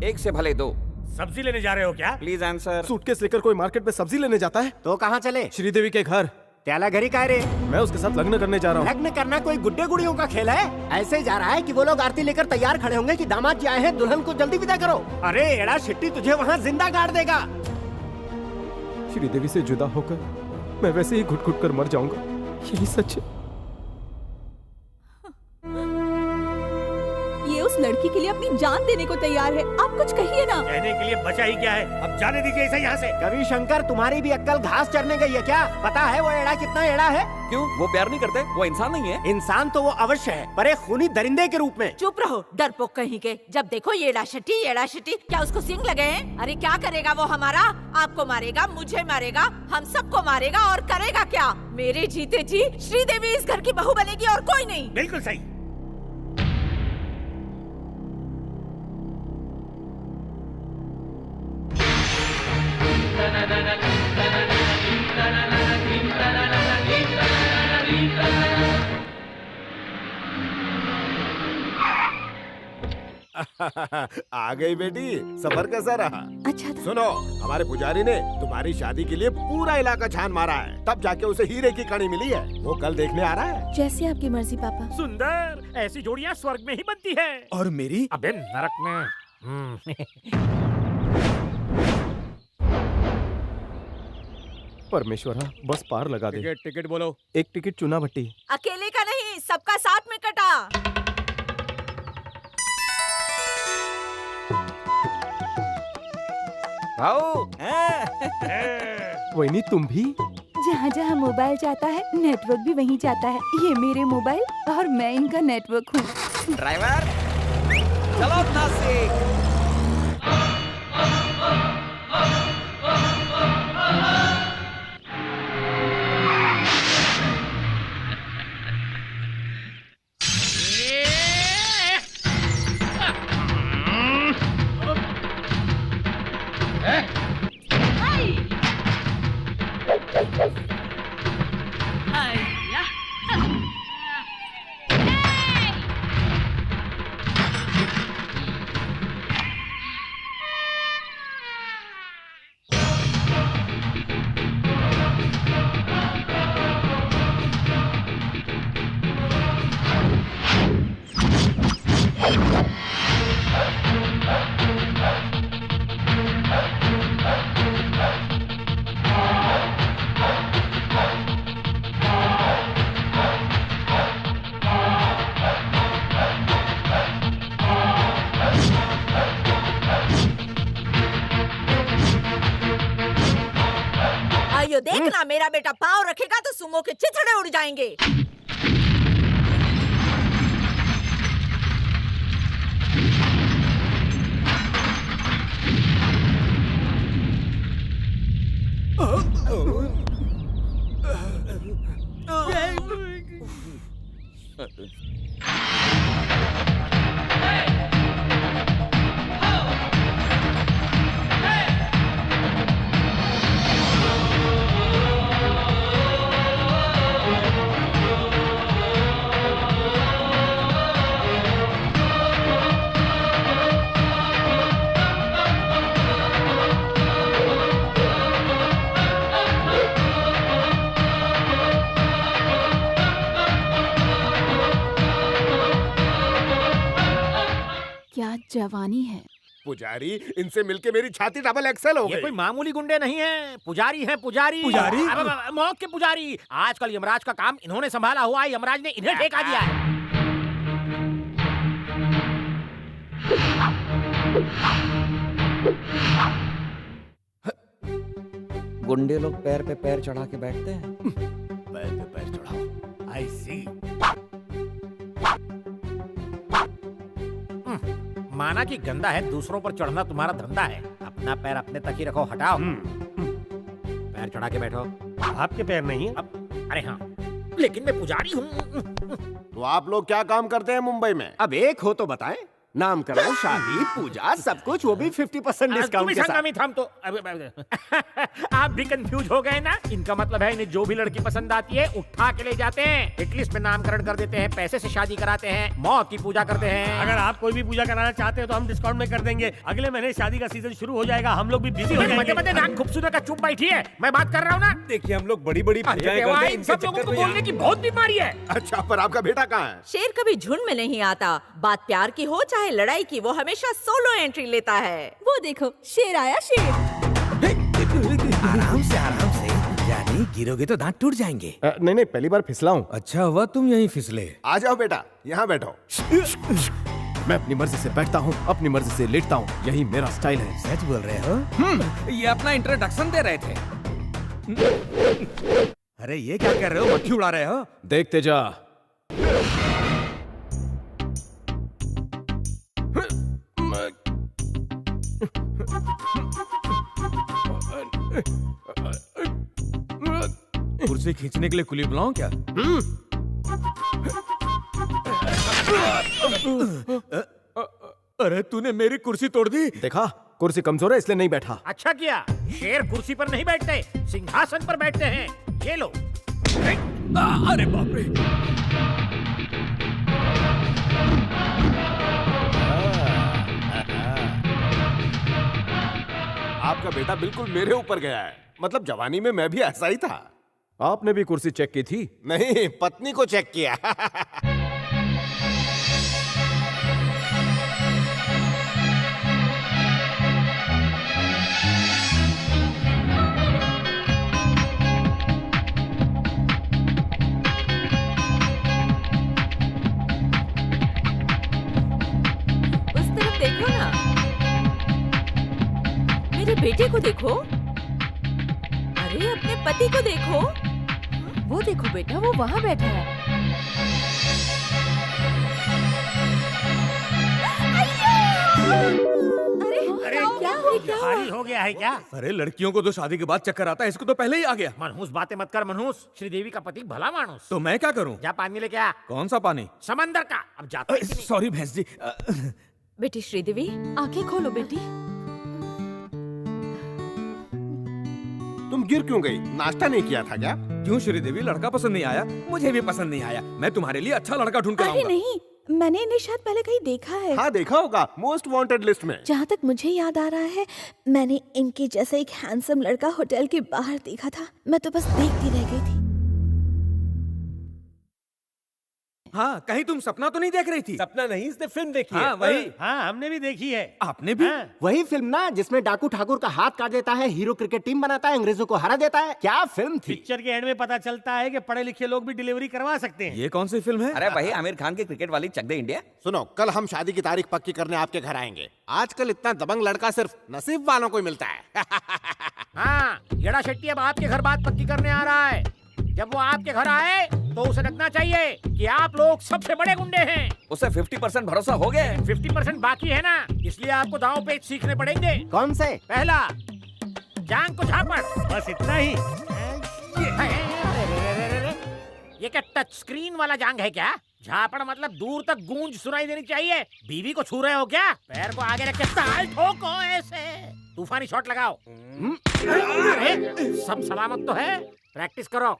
S8: एक से भले दो।
S6: सब्जी लेने जा रहे हो क्या?
S8: Please answer.
S9: सूटकेस लेकर कोई मार्केट में सब्जी लेने जाता है
S13: तो कहाँ चले?
S9: श्रीदेवी के घर।
S13: त्याला घरी का रे?
S9: मैं उसके साथ लग्न करने जा रहा हूँ।
S13: लग्न करना कोई गुड्डे गुड़ियों का खेल है? ऐसे जा रहा है कि वो लोग आरती लेकर तैयार खड़े होंगे कि दामाद जी आए हैं, दुल्हन को जल्दी विदा करो। अरे एड़ा शिट्टी तुझे वहाँ जिंदा गाड़ देगा।
S9: श्रीदेवी से जुदा होकर मैं वैसे ही घुट घुट कर मर जाऊंगा, यही सच है।
S1: ये उस लड़की के लिए अपनी जान देने को तैयार है। आप कुछ कहिए ना।
S6: कहने के लिए बचा ही क्या है? अब जाने दीजिए इसे यहाँ से।
S13: कवि शंकर, तुम्हारी भी अक्कल घास चरने गई है क्या? पता है वो एड़ा कितना एड़ा है?
S8: क्यों, वो प्यार नहीं करते? वो इंसान नहीं है?
S13: इंसान तो वो अवश्य है, पर एक खूनी दरिंदे के रूप में।
S15: चुप रहो डरपोक कहीं के। जब देखो ये एड़ा शटी, क्या उसको सिंग लगे हैं? अरे क्या करेगा वो हमारा? आपको मारेगा, मुझे मारेगा, हम सबको मारेगा और करेगा क्या? मेरे जीते जी श्रीदेवी इस घर की बहू बनेगी और कोई नहीं।
S6: बिल्कुल सही।
S2: आ गई बेटी, सफर कैसा रहा?
S1: अच्छा था।
S2: सुनो, हमारे पुजारी ने तुम्हारी शादी के लिए पूरा इलाका छान मारा है, तब जाके उसे हीरे की कड़ी मिली है। वो कल देखने आ रहा है।
S1: जैसे आपकी मर्जी पापा।
S6: सुंदर, ऐसी जोड़ियां स्वर्ग में ही बनती है।
S9: और मेरी?
S6: अबे नरक में।
S9: परमेश्वरा, बस पार लगा दे।
S6: टिकट बोलो।
S9: एक टिकट चुना भट्टी।
S15: अकेले का नहीं, सबका साथ में कटा।
S8: भाऊ
S9: वहीनी तुम भी?
S16: जहाँ जहाँ मोबाइल जाता है नेटवर्क भी वहीं जाता है। ये मेरे मोबाइल और मैं इनका नेटवर्क हूँ।
S13: ड्राइवर चलो नासिक।
S15: आइयो देखना, मेरा बेटा पाँव रखेगा तो सुमो के चिथड़े उड़ जाएंगे।
S1: क्या जवानी है।
S2: पुजारी, इनसे मिलके मेरी छाती डबल एक्सेल हो
S4: ये
S2: गई।
S4: कोई मामूली गुंडे नहीं है, पुजारी हैं पुजारी।
S2: पुजारी?
S4: मौत के पुजारी। आजकल यमराज का काम इन्होंने संभाला हुआ है, यमराज ने इन्हें ठेका दिया है।
S13: गुंडे लोग पैर पे पैर चढ़ा के बैठते हैं।
S6: पैर पे पैर चढ़ाओ। आई सी।
S4: माना कि गंदा है, दूसरों पर चढ़ना तुम्हारा धंधा है। अपना पैर अपने तक ही रखो, हटाओ। पैर चढ़ा के बैठो।
S6: आपके पैर नहीं है?
S4: अरे हाँ, लेकिन मैं पुजारी हूँ।
S2: तो आप लोग क्या काम करते हैं मुंबई में?
S13: अब एक हो तो बताएं। नामकरण, शादी, पूजा, सब कुछ, वो भी 50% डिस्काउंट के साथ।
S4: हम तो आप भी कंफ्यूज हो गए ना। इनका मतलब है इन्हें जो भी लड़की पसंद आती है उठा के ले जाते हैं, हिट लिस्ट में नामकरण कर देते हैं, पैसे से शादी कराते हैं, मौत की पूजा करते हैं।
S6: अगर आप कोई भी पूजा कराना चाहते हो तो हम डिस्काउंट में कर देंगे। अगले महीने शादी का सीजन शुरू हो जाएगा, हम लोग भी बिजी हो जाएंगे।
S4: मजे नाक खूबसूरत का चुप बैठी है, मैं बात कर रहा हूँ ना।
S3: देखिए हम लोग बड़ी बड़ी पूजाएं करते हैं,
S4: इन सब लोगों को बोलने की बहुत बीमारी है।
S2: अच्छा, पर आपका बेटा कहाँ है?
S15: शेर कभी झुंड में नहीं आता। बात प्यार की हो चाहे लड़ाई की, वो हमेशा सोलो एंट्री लेता है।
S16: वो देखो, शेर आया शेर।
S5: आराम से यानी गिरोगे तो दांत टूट जाएंगे।
S9: नहीं, पहली बार फिसला हूँ।
S5: अच्छा हुआ तुम यहीं फिसले।
S2: आ जाओ बेटा, यहाँ बैठो।
S9: मैं अपनी मर्जी से बैठता हूँ, अपनी मर्जी से लेटता हूँ, यही मेरा स्टाइल है।
S5: सच बोल रहे हो?
S13: ये अपना इंट्रोडक्शन दे रहे थे। अरे ये क्या कर रहे हो? मक्खी उड़ा रहे हो?
S9: देखते जा।
S13: कुर्सी खींचने के लिए कुली बुलाऊं क्या? अरे तूने मेरी कुर्सी तोड़ दी।
S9: देखा, कुर्सी कमजोर है इसलिए नहीं बैठा।
S4: अच्छा किया। शेर कुर्सी पर नहीं बैठते, सिंहासन पर बैठते हैं। ये लो।
S13: अरे बाप रे।
S2: आपका बेटा बिल्कुल मेरे ऊपर गया है। मतलब जवानी में मैं भी ऐसा ही था।
S9: आपने भी कुर्सी चेक की थी?
S2: नहीं, पत्नी को चेक किया।
S15: उस तरफ देखो ना, मेरे बेटे को देखो। अरे अपने पति को देखो।
S16: वो देखो बेटा, वो वहाँ बैठा है।
S6: अरे
S15: क्या
S6: भारी हो गया है क्या?
S3: अरे लड़कियों को तो शादी के बाद चक्कर आता है, इसको तो पहले ही आ गया।
S4: मनहूस बातें मत कर मनहूस। श्रीदेवी का पति भला मानुस।
S3: तो मैं क्या करूं?
S4: जा पानी लेके आ।
S3: कौन सा पानी?
S4: समंदर का। अब जाता है कि नहीं?
S3: सॉरी भैंस जी।
S15: बेटी श्रीदेवी, आंखें खोलो बेटी।
S2: तुम गिर क्यों गई? नाश्ता नहीं किया था क्या?
S3: क्यों श्रीदेवी, लड़का पसंद नहीं आया? मुझे भी पसंद नहीं आया। मैं तुम्हारे लिए अच्छा लड़का ढूंढ कर
S16: अरे
S3: लाऊंगा।
S16: नहीं, मैंने इन्हें शायद पहले कहीं देखा है।
S2: हाँ देखा होगा, मोस्ट वांटेड लिस्ट में।
S16: जहाँ तक मुझे याद आ रहा है, मैंने इनके जैसा एक हैंडसम लड़का होटल के बाहर देखा था। मैं तो बस देखती रह गई थी।
S3: हाँ, कहीं तुम सपना तो नहीं देख रही थी?
S13: सपना नहीं, इसने फिल्म देखी है।
S3: हाँ वही।
S6: हाँ हमने भी देखी है।
S3: आपने भी?
S6: हाँ।
S13: वही फिल्म ना जिसमें डाकू ठाकुर का हाथ काट देता है, हीरो क्रिकेट टीम बनाता है, अंग्रेजों को हरा देता है। क्या फिल्म थी?
S6: पिक्चर के एंड में पता चलता है कि पढ़े लिखे लोग भी डिलीवरी करवा सकते हैं।
S3: ये कौन सी फिल्म है?
S5: अरे भाई, आमिर खान की क्रिकेट वाली चक दे इंडिया।
S2: सुनो, कल हम शादी की तारीख पक्की करने आपके घर आएंगे। आजकल इतना दबंग लड़का सिर्फ नसीब वालों को ही मिलता है।
S4: हाँ, येड़ा शेट्टी अब आपके घर बात पक्की करने आ रहा है। जब वो आपके घर आए तो उसे लगना चाहिए कि आप लोग सबसे बड़े गुंडे हैं।
S5: उसे 50% भरोसा हो गया।
S4: 50% बाकी है ना, इसलिए आपको दांव पेच सीखने पड़ेंगे।
S13: कौन से?
S4: पहला, जांग को झापड़।
S6: बस इतना ही।
S4: ये क्या टच स्क्रीन वाला जांग है क्या? झापड़ मतलब दूर तक गूंज सुनाई देनी चाहिए। बीवी को छू रहे हो क्या? पैर को आगे रख के ताल ठोको ऐसे। तूफानी शॉट लगाओ। अरे सब सलामत तो है? प्रैक्टिस करो।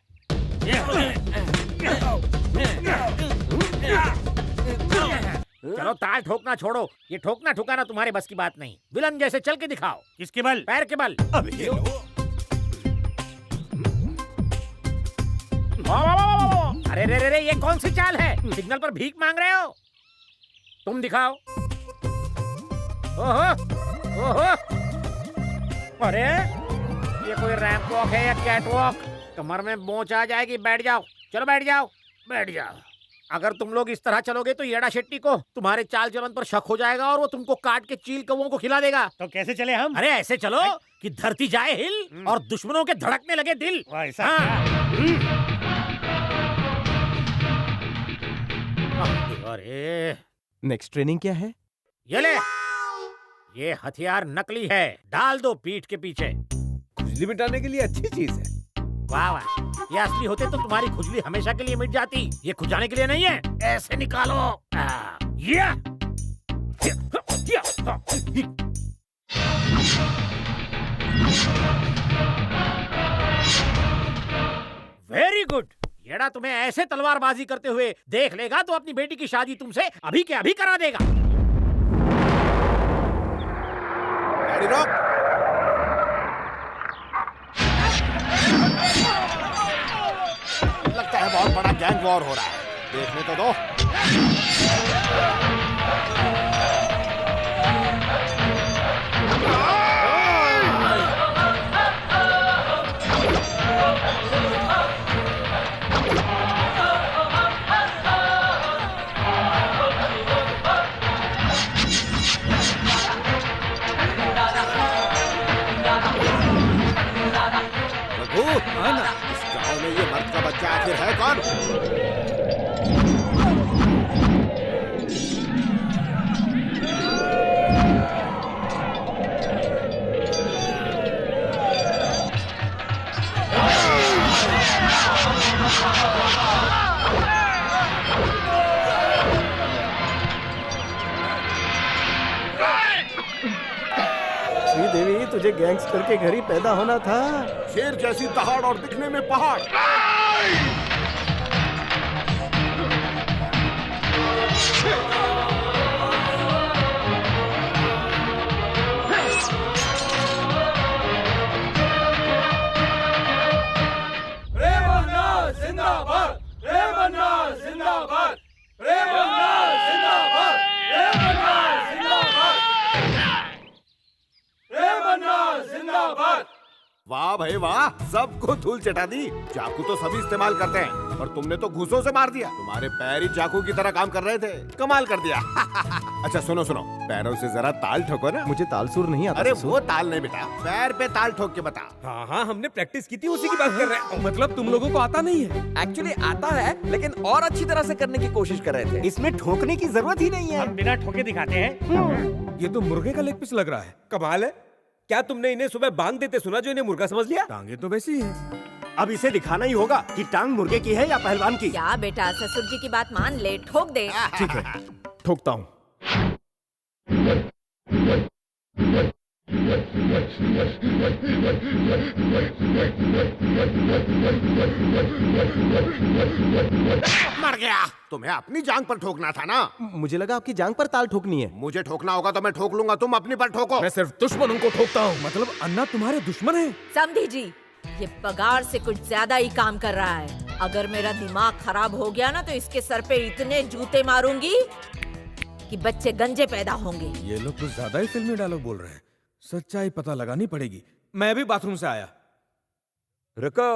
S4: चलो ताल ठोकना छोड़ो, ये ठोकना ठुकाना तुम्हारे बस की बात नहीं। विलन जैसे चल के दिखाओ।
S6: किसके बल?
S4: पैर के बल।
S3: अभी ये लो।
S4: अरे रे रे रे, ये कौन सी चाल है? सिग्नल पर भीख मांग रहे हो? तुम दिखाओ। ओहो, ओहो। अरे ये कोई रैंप वॉक है या कैट वॉक? कमर में मोच आ जाएगी। बैठ जाओ, चलो बैठ जाओ, बैठ जाओ। अगर तुम लोग इस तरह चलोगे तो येड़ा शेट्टी को तुम्हारे चाल चलन पर शक हो जाएगा और वो तुमको काट के चील कौवों को खिला देगा।
S6: तो कैसे चले हम?
S4: अरे ऐसे चलो कि धरती जाए हिल और दुश्मनों के धड़कने लगे दिल।
S6: ऐसा
S4: अरे
S9: नेक्स्ट ट्रेनिंग क्या है?
S4: ये ले, ये हथियार नकली है, डाल दो पीठ के पीछे।
S3: खुजली मिटाने के लिए अच्छी चीज है।
S4: वाह वाह, ये असली होते तो तुम्हारी खुजली हमेशा के लिए मिट जाती। ये खुजाने के लिए नहीं है, ऐसे निकालो। Very good. येड़ा तुम्हें ऐसे तलवारबाजी करते हुए देख लेगा तो अपनी बेटी की शादी तुमसे अभी के अभी करा देगा।
S2: गाड़ी रोक। लगता है बहुत बड़ा गैंग वॉर हो रहा है, देखने तो दो। इस गांव में ये मर्द का बच्चा आखिर है कौन?
S9: श्रीदेवी, तुझे गैंगस्टर के घर ही पैदा होना था।
S2: शेर जैसी दहाड़ और दिखने में पहाड़।
S8: जिंदाबाद, जिंदाबाद, जिंदाबाद, जिंदाबाद, जिंदाबाद।
S2: वाह भाई वाह, सबको धूल चटा दी। चाकू तो सभी इस्तेमाल करते हैं और तुमने तो घूसों से मार दिया। तुम्हारे पैर ही चाकू की तरह काम कर रहे थे, कमाल कर दिया। अच्छा सुनो सुनो, पैरों से जरा ताल ठोको ना।
S9: मुझे ताल सुर नहीं आता।
S2: अरे वो ताल नहीं बेटा, पैर पे ताल ठोक के बता।
S3: हाँ हाँ, हमने प्रैक्टिस की थी, उसी की बात कर रहे हैं। मतलब तुम लोगों को आता नहीं है?
S8: एक्चुअली आता है, लेकिन और अच्छी तरह से करने की कोशिश कर रहे थे।
S13: इसमें ठोकने की जरूरत ही नहीं है।
S6: हम बिना ठोके दिखाते हैं।
S3: ये तो मुर्गे का लेग पीस लग रहा है। कमाल है। क्या तुमने इन्हें सुबह बांग देते सुना जो इन्हें मुर्गा समझ लिया?
S13: टांगे तो वैसी है। अब इसे दिखाना ही होगा कि टांग मुर्गे की है या पहलवान की।
S15: क्या बेटा, ससुर जी की बात मान ले, ठोक दे।
S9: ठीक है, ठोकता हूँ।
S2: मर गया। तुम्हें अपनी जांग पर ठोकना था ना।
S9: मुझे लगा आपकी जांग पर ताल ठोकनी है।
S2: मुझे ठोकना होगा तो मैं ठोक लूंगा, तुम अपनी पर ठोको।
S3: मैं सिर्फ दुश्मनों को ठोकता हूँ। मतलब अन्ना तुम्हारे दुश्मन है?
S15: समधी जी, ये पगार से कुछ ज्यादा ही काम कर रहा है। अगर मेरा दिमाग खराब हो गया ना तो इसके सर पे इतने जूते मारूंगी कि बच्चे गंजे पैदा होंगे।
S3: ये लोग कुछ ज्यादा ही फिल्मी डायलॉग बोल रहे हैं। सच्चाई पता लगानी पड़ेगी। मैं भी बाथरूम से आया।
S8: रुको,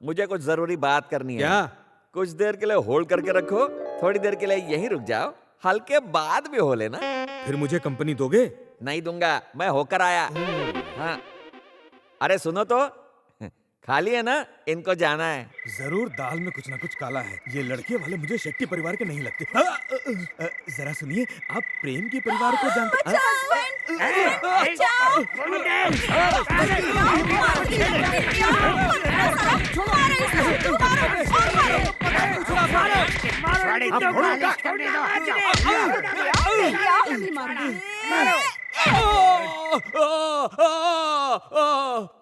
S8: मुझे कुछ जरूरी बात करनी है।
S3: क्या?
S8: कुछ देर के लिए होल्ड करके रखो, थोड़ी देर के लिए यहीं रुक जाओ, हल्के बाद भी हो लेना।
S3: फिर मुझे कंपनी दोगे?
S8: नहीं दूंगा, मैं होकर आया। हाँ, अरे सुनो तो, खाली है ना? इनको जाना है।
S3: जरूर दाल में कुछ ना कुछ काला है। ये लड़के वाले मुझे शेट्टी परिवार के नहीं लगते। जरा सुनिए, आप प्रेम के परिवार को जानते हैं?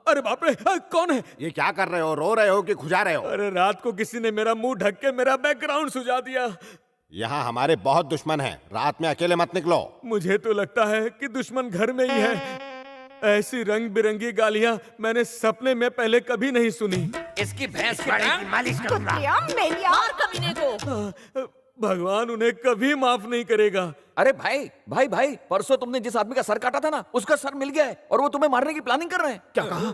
S3: अरे बाप रे, कौन है?
S2: ये क्या कर रहे हो? रो रहे हो कि खुजा रहे हो?
S3: अरे रात को किसी ने मेरा मुंह ढक के मेरा बैकग्राउंड सुझा दिया।
S2: यहाँ हमारे बहुत दुश्मन हैं, रात में अकेले मत निकलो।
S3: मुझे तो लगता है कि दुश्मन घर में ही है। ऐसी रंग बिरंगी गालियाँ मैंने सपने में पहले कभी नहीं सुनी।
S6: इसकी भैंस की मालिश करूंगा।
S15: मार कमीने को।
S3: भगवान उन्हें कभी माफ नहीं करेगा।
S8: अरे भाई भाई भाई, परसों तुमने जिस आदमी का सर काटा था ना, उसका सर मिल गया है और वो तुम्हें मारने की प्लानिंग कर रहे हैं।
S9: क्या कहा?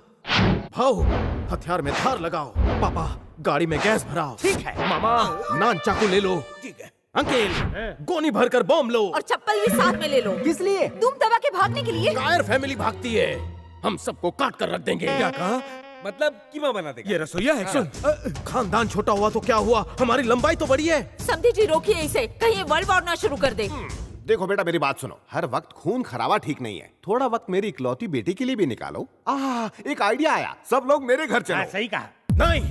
S9: भाव, हथियार में धार लगाओ। पापा, गाड़ी में गैस भराओ।
S13: ठीक है।
S9: मामा, नान चाकू ले लो।
S13: ठीक है।
S9: अंकिल, गोनी भरकर बॉम्ब लो।
S15: और चप्पल भी साथ में ले लो।
S13: किस लिए?
S15: तुम दबा के भागने के लिए।
S9: कायर फैमिली भागती है, हम सबको काट कर रख देंगे।
S3: क्या कहा? मतलब कीमा बना देगा? ये रसोईया है। सुन,
S9: खानदान छोटा हुआ तो क्या हुआ, हमारी लंबाई तो बड़ी है।
S15: समधी जी रोकिए इसे, कहीं वर्ल्ड वॉर ना शुरू कर दे।
S2: देखो बेटा, मेरी बात सुनो, हर वक्त खून खराबा ठीक नहीं है। थोड़ा वक्त मेरी इकलौती बेटी के लिए भी निकालो। एक आइडिया आया, सब लोग मेरे घर चलो।
S6: सही कहा।
S9: नहीं,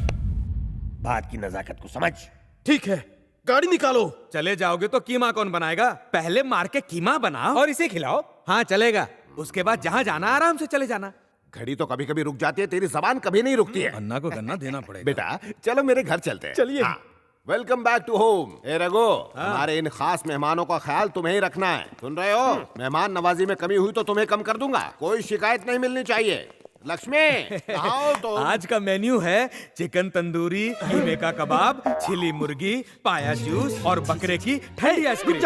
S6: बात की नजाकत को समझ।
S9: ठीक है, गाड़ी निकालो।
S3: चले जाओगे तो कीमा कौन बनाएगा? पहले मार के कीमा बनाओ और इसे खिलाओ। हाँ चलेगा। उसके बाद जहाँ जाना आराम से चले जाना।
S2: घड़ी तो कभी कभी रुक जाती है, तेरी जबान कभी नहीं रुकती है।
S3: अन्ना को गन्ना देना पड़ेगा।
S2: बेटा चलो मेरे घर चलते हैं।
S9: चलिए।
S2: Welcome back to home. ए रघु, हमारे इन खास मेहमानों का ख्याल तुम्हें ही रखना है, सुन रहे हो? मेहमान नवाजी में कमी हुई तो तुम्हें कम कर दूंगा, कोई शिकायत नहीं मिलनी चाहिए। लक्ष्मी, आओ तो।
S3: आज का मेन्यू है चिकन तंदूरी, कीमे का कबाब, छिली मुर्गी, पाया जूस और बकरे की ठंडी आइसक्रीम।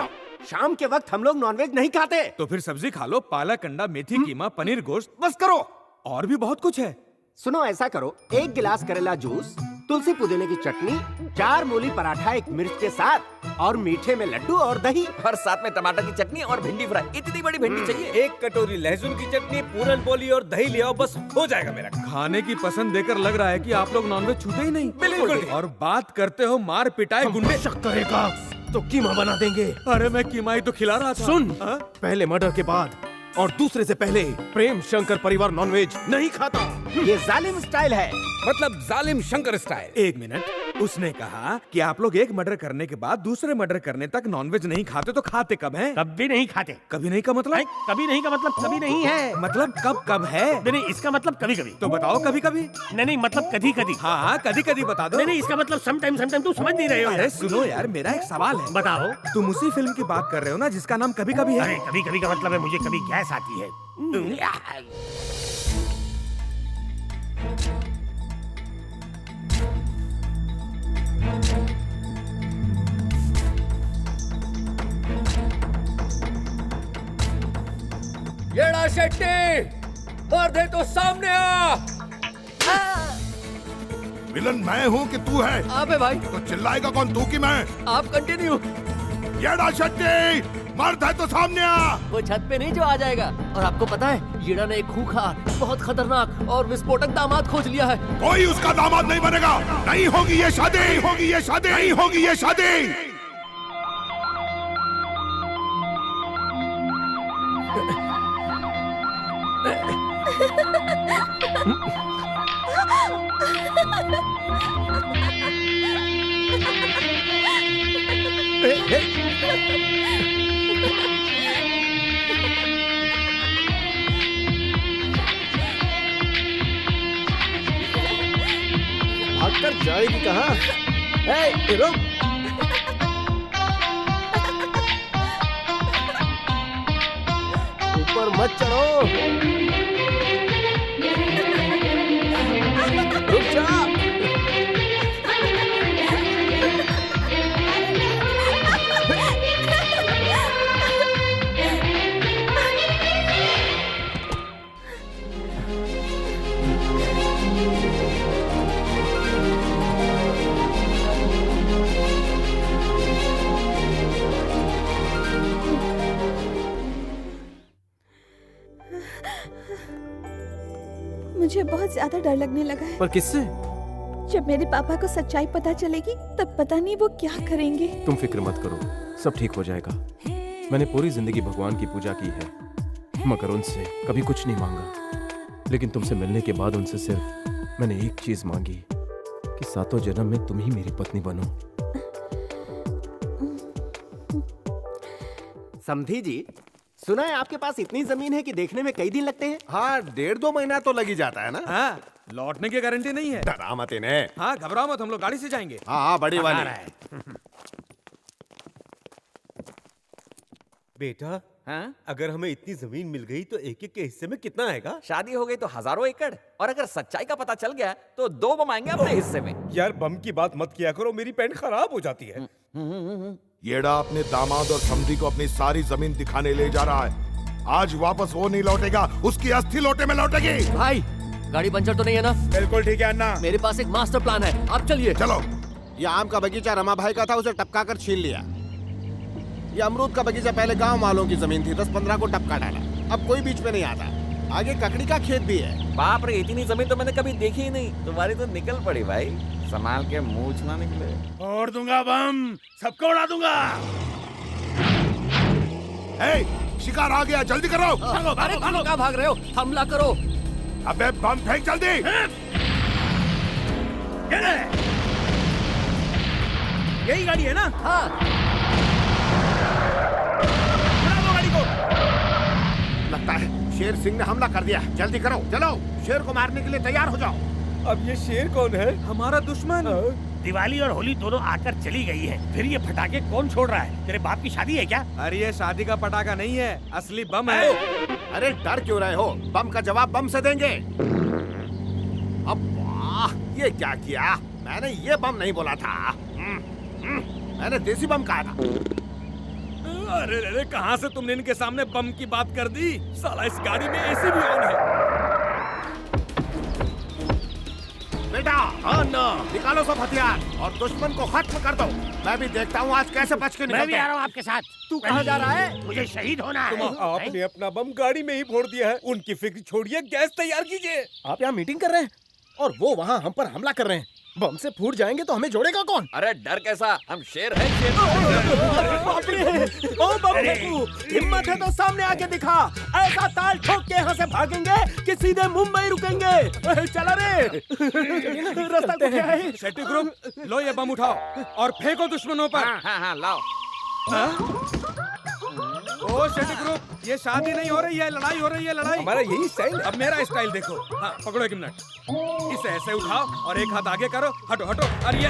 S13: शाम के वक्त हम लोग नॉनवेज नहीं खाते।
S3: तो फिर सब्जी खा लो, पालक, अंडा, मेथी, कीमा, पनीर, गोश्त।
S13: बस करो।
S3: और भी बहुत कुछ है।
S13: सुनो, ऐसा करो, 1 गिलास करेला जूस, तुलसी पुदीने की चटनी, 4 मूली पराठा 1 मिर्च के साथ, और मीठे में लड्डू और दही,
S8: और साथ में टमाटर की चटनी और भिंडी फ्राई। इतनी बड़ी भिंडी चाहिए?
S3: 1 कटोरी लहसुन की चटनी, पूरन पोली और दही ले आओ, बस हो जाएगा मेरा। खाने की पसंद देकर लग रहा है कि आप लोग नॉनवेज छूते ही नहीं।
S8: बिल्कुल।
S3: और बात करते हो मार पिटाई गुंडे।
S9: शक करेगा तो कीमा बना देंगे।
S3: अरे मैं कीमा ही तो खिला रहा था।
S9: सुन, पहले मर्डर के बाद और दूसरे से पहले प्रेम शंकर परिवार नॉनवेज नहीं खाता।
S13: ये जालिम स्टाइल है।
S3: मतलब जालिम शंकर स्टाइल। 1 मिनट, उसने कहा कि आप लोग एक मर्डर करने के बाद दूसरे मर्डर करने तक नॉनवेज नहीं खाते, तो खाते कब हैं?
S6: कभी नहीं खाते।
S3: कभी नहीं का मतलब?
S6: कभी नहीं का मतलब कभी नहीं है।
S3: मतलब कब कब है?
S6: नहीं, इसका मतलब कभी कभी।
S3: तो बताओ कभी कभी।
S6: नहीं, मतलब कभी कभी।
S3: हाँ, कभी कभी बता दो।
S6: नहीं, इसका मतलब समटाइम समटाइम। तुम समझ नहीं रहे हो।
S3: अरे सुनो यार, मेरा एक सवाल है।
S6: बताओ।
S3: तुम उसी फिल्म की बात कर रहे हो ना जिसका नाम कभी कभी है?
S6: अरे कभी कभी का मतलब है मुझे कभी गैस आती है।
S3: येड़ा शेट्टी, मार दे तो सामने आ।
S17: विलन मैं हूँ कि तू है?
S8: आप है भाई।
S17: तो चिल्लाएगा कौन, तू कि मैं?
S8: आप कंटिन्यू।
S17: येड़ा शक्ति, मर्द है तो सामने आ।
S8: वो छत पे नहीं जो आ जाएगा। और आपको पता है येड़ा ने एक खूंखार, बहुत खतरनाक और विस्फोटक दामाद खोज लिया है।
S17: कोई उसका दामाद नहीं बनेगा। नहीं होगी ये शादी, नहीं होगी ये शादी, नहीं होगी ये शादी।
S9: भागकर जाएगी कहाँ? ए, रुक! ऊपर मत चढ़ो। रुक जा।
S16: मुझे बहुत ज्यादा डर लगने लगा है।
S9: पर किससे?
S16: जब मेरे पापा को सच्चाई पता चलेगी तब पता नहीं वो क्या करेंगे।
S9: तुम फिक्र मत करो, सब ठीक हो जाएगा। मैंने पूरी जिंदगी भगवान की पूजा की है, मगर उनसे कभी कुछ नहीं मांगा। लेकिन तुमसे मिलने के बाद उनसे सिर्फ मैंने एक चीज मांगी कि सातों जन्म में तुम ही मेरी पत्नी बनो।
S13: समधी जी, सुना है आपके पास इतनी जमीन है कि देखने में कई दिन लगते हैं?
S2: हाँ, 1.5-2 महीना तो लग ही जाता है ना।
S3: हाँ, लौटने की गारंटी नहीं है।
S2: डरा मत इन्हें।
S3: हाँ, घबराओ मत, हम लोग गाड़ी से जाएंगे।
S2: हाँ, बड़ी वाली।
S3: बेटा, हाँ? अगर हमें इतनी जमीन मिल गई तो एक एक के हिस्से में कितना आएगा?
S8: शादी हो गई तो हजारों एकड़, और अगर सच्चाई का पता चल गया तो 2 बम आएंगे अपने हिस्से में।
S3: यार बम की बात मत किया करो, मेरी पैंट खराब हो जाती है।
S17: येड़ा अपने दामाद और समधी को अपनी सारी जमीन दिखाने ले जा रहा है। आज वापस वो नहीं लौटेगा, उसकी अस्थि लोटे में लौटेगी।
S8: भाई, गाड़ी पंचर तो नहीं है ना?
S3: बिल्कुल ठीक है अन्ना।
S8: मेरे पास एक मास्टर प्लान है, आप चलिए।
S17: चलो।
S2: ये आम का बगीचा रमा भाई का था, उसे टपका कर छीन लिया। ये अमरूद का बगीचा पहले गांव वालों की जमीन थी, 10-15 को टपका डाला। अब कोई बीच में नहीं आता। आगे ककड़ी का खेत भी है।
S8: बाप रे, इतनी जमीन तो मैंने कभी देखी ही नहीं। तुम्हारी तो निकल पड़ी भाई, संभाल के मूंछ ना निकले।
S6: फोड़ दूंगा बम, सबको उड़ा दूंगा।
S17: हे, शिकार आ गया, जल्दी करो।
S8: अरे कहाँ भाग रहे हो? हमला करो।
S17: अबे बम फेंक जल्दी।
S3: यही गाड़ी है ना?
S8: हाँ।
S3: उड़ा दो गाड़ी को।
S2: लगता है शेर सिंह ने हमला कर दिया। जल्दी करो, चलो। शेर को मारने के लिए तैयार हो जाओ।
S3: अब ये शेर कौन है? हमारा दुश्मन।
S6: दिवाली और होली दोनों आकर चली गई है, फिर ये पटाखे कौन छोड़ रहा है? तेरे बाप की शादी है क्या?
S3: अरे ये शादी का पटाखा नहीं है, असली बम है।
S2: अरे डर क्यों रहे हो? बम का जवाब बम से देंगे। अब वाह, ये क्या किया? मैंने ये बम नहीं बोला था। मैंने देसी बम कहा था।
S3: अरे अरे, कहाँ से तुमने इनके सामने बम की बात कर दी? साला इस गाड़ी में एसी भी ऑन है।
S2: बेटा, निकालो सब हथियार और दुश्मन को खत्म कर दो। मैं भी देखता हूँ आज कैसे बच के निकलते हैं।
S6: मैं भी आ रहा हूँ आपके साथ।
S8: तू कहाँ जा रहा है?
S6: मुझे शहीद होना है।
S3: आपने अपना बम गाड़ी में ही फोड़ दिया है। उनकी फिक्र छोड़िए, गैस तैयार कीजिए।
S9: आप यहाँ मीटिंग कर रहे हैं और वो वहाँ हम पर हमला कर रहे हैं। बम से फूट जाएंगे तो हमें जोड़ेगा कौन?
S8: अरे डर कैसा, हम शेर हैं, शेर।
S3: बाप रे! ओ बम फेंकू, हिम्मत है तो सामने आके दिखा। ऐसा ताल ठोक के यहाँ से भागेंगे कि सीधे मुंबई रुकेंगे। चला रे, रास्ता को क्या है? शेट्टी ग्रुप, लो ये बम उठाओ और फेंको दुश्मनों पर।
S8: हाँ, लाओ।
S3: ओ शेट्टी ग्रुप, ये शादी नहीं हो रही है, लड़ाई हो रही है, लड़ाई। हमारा यही स्टाइल। अब मेरा स्टाइल देखो। हाँ, पकड़ो एक मिनट। इसे ऐसे उठाओ और एक हाथ आगे करो। हटो हटो। अरे ये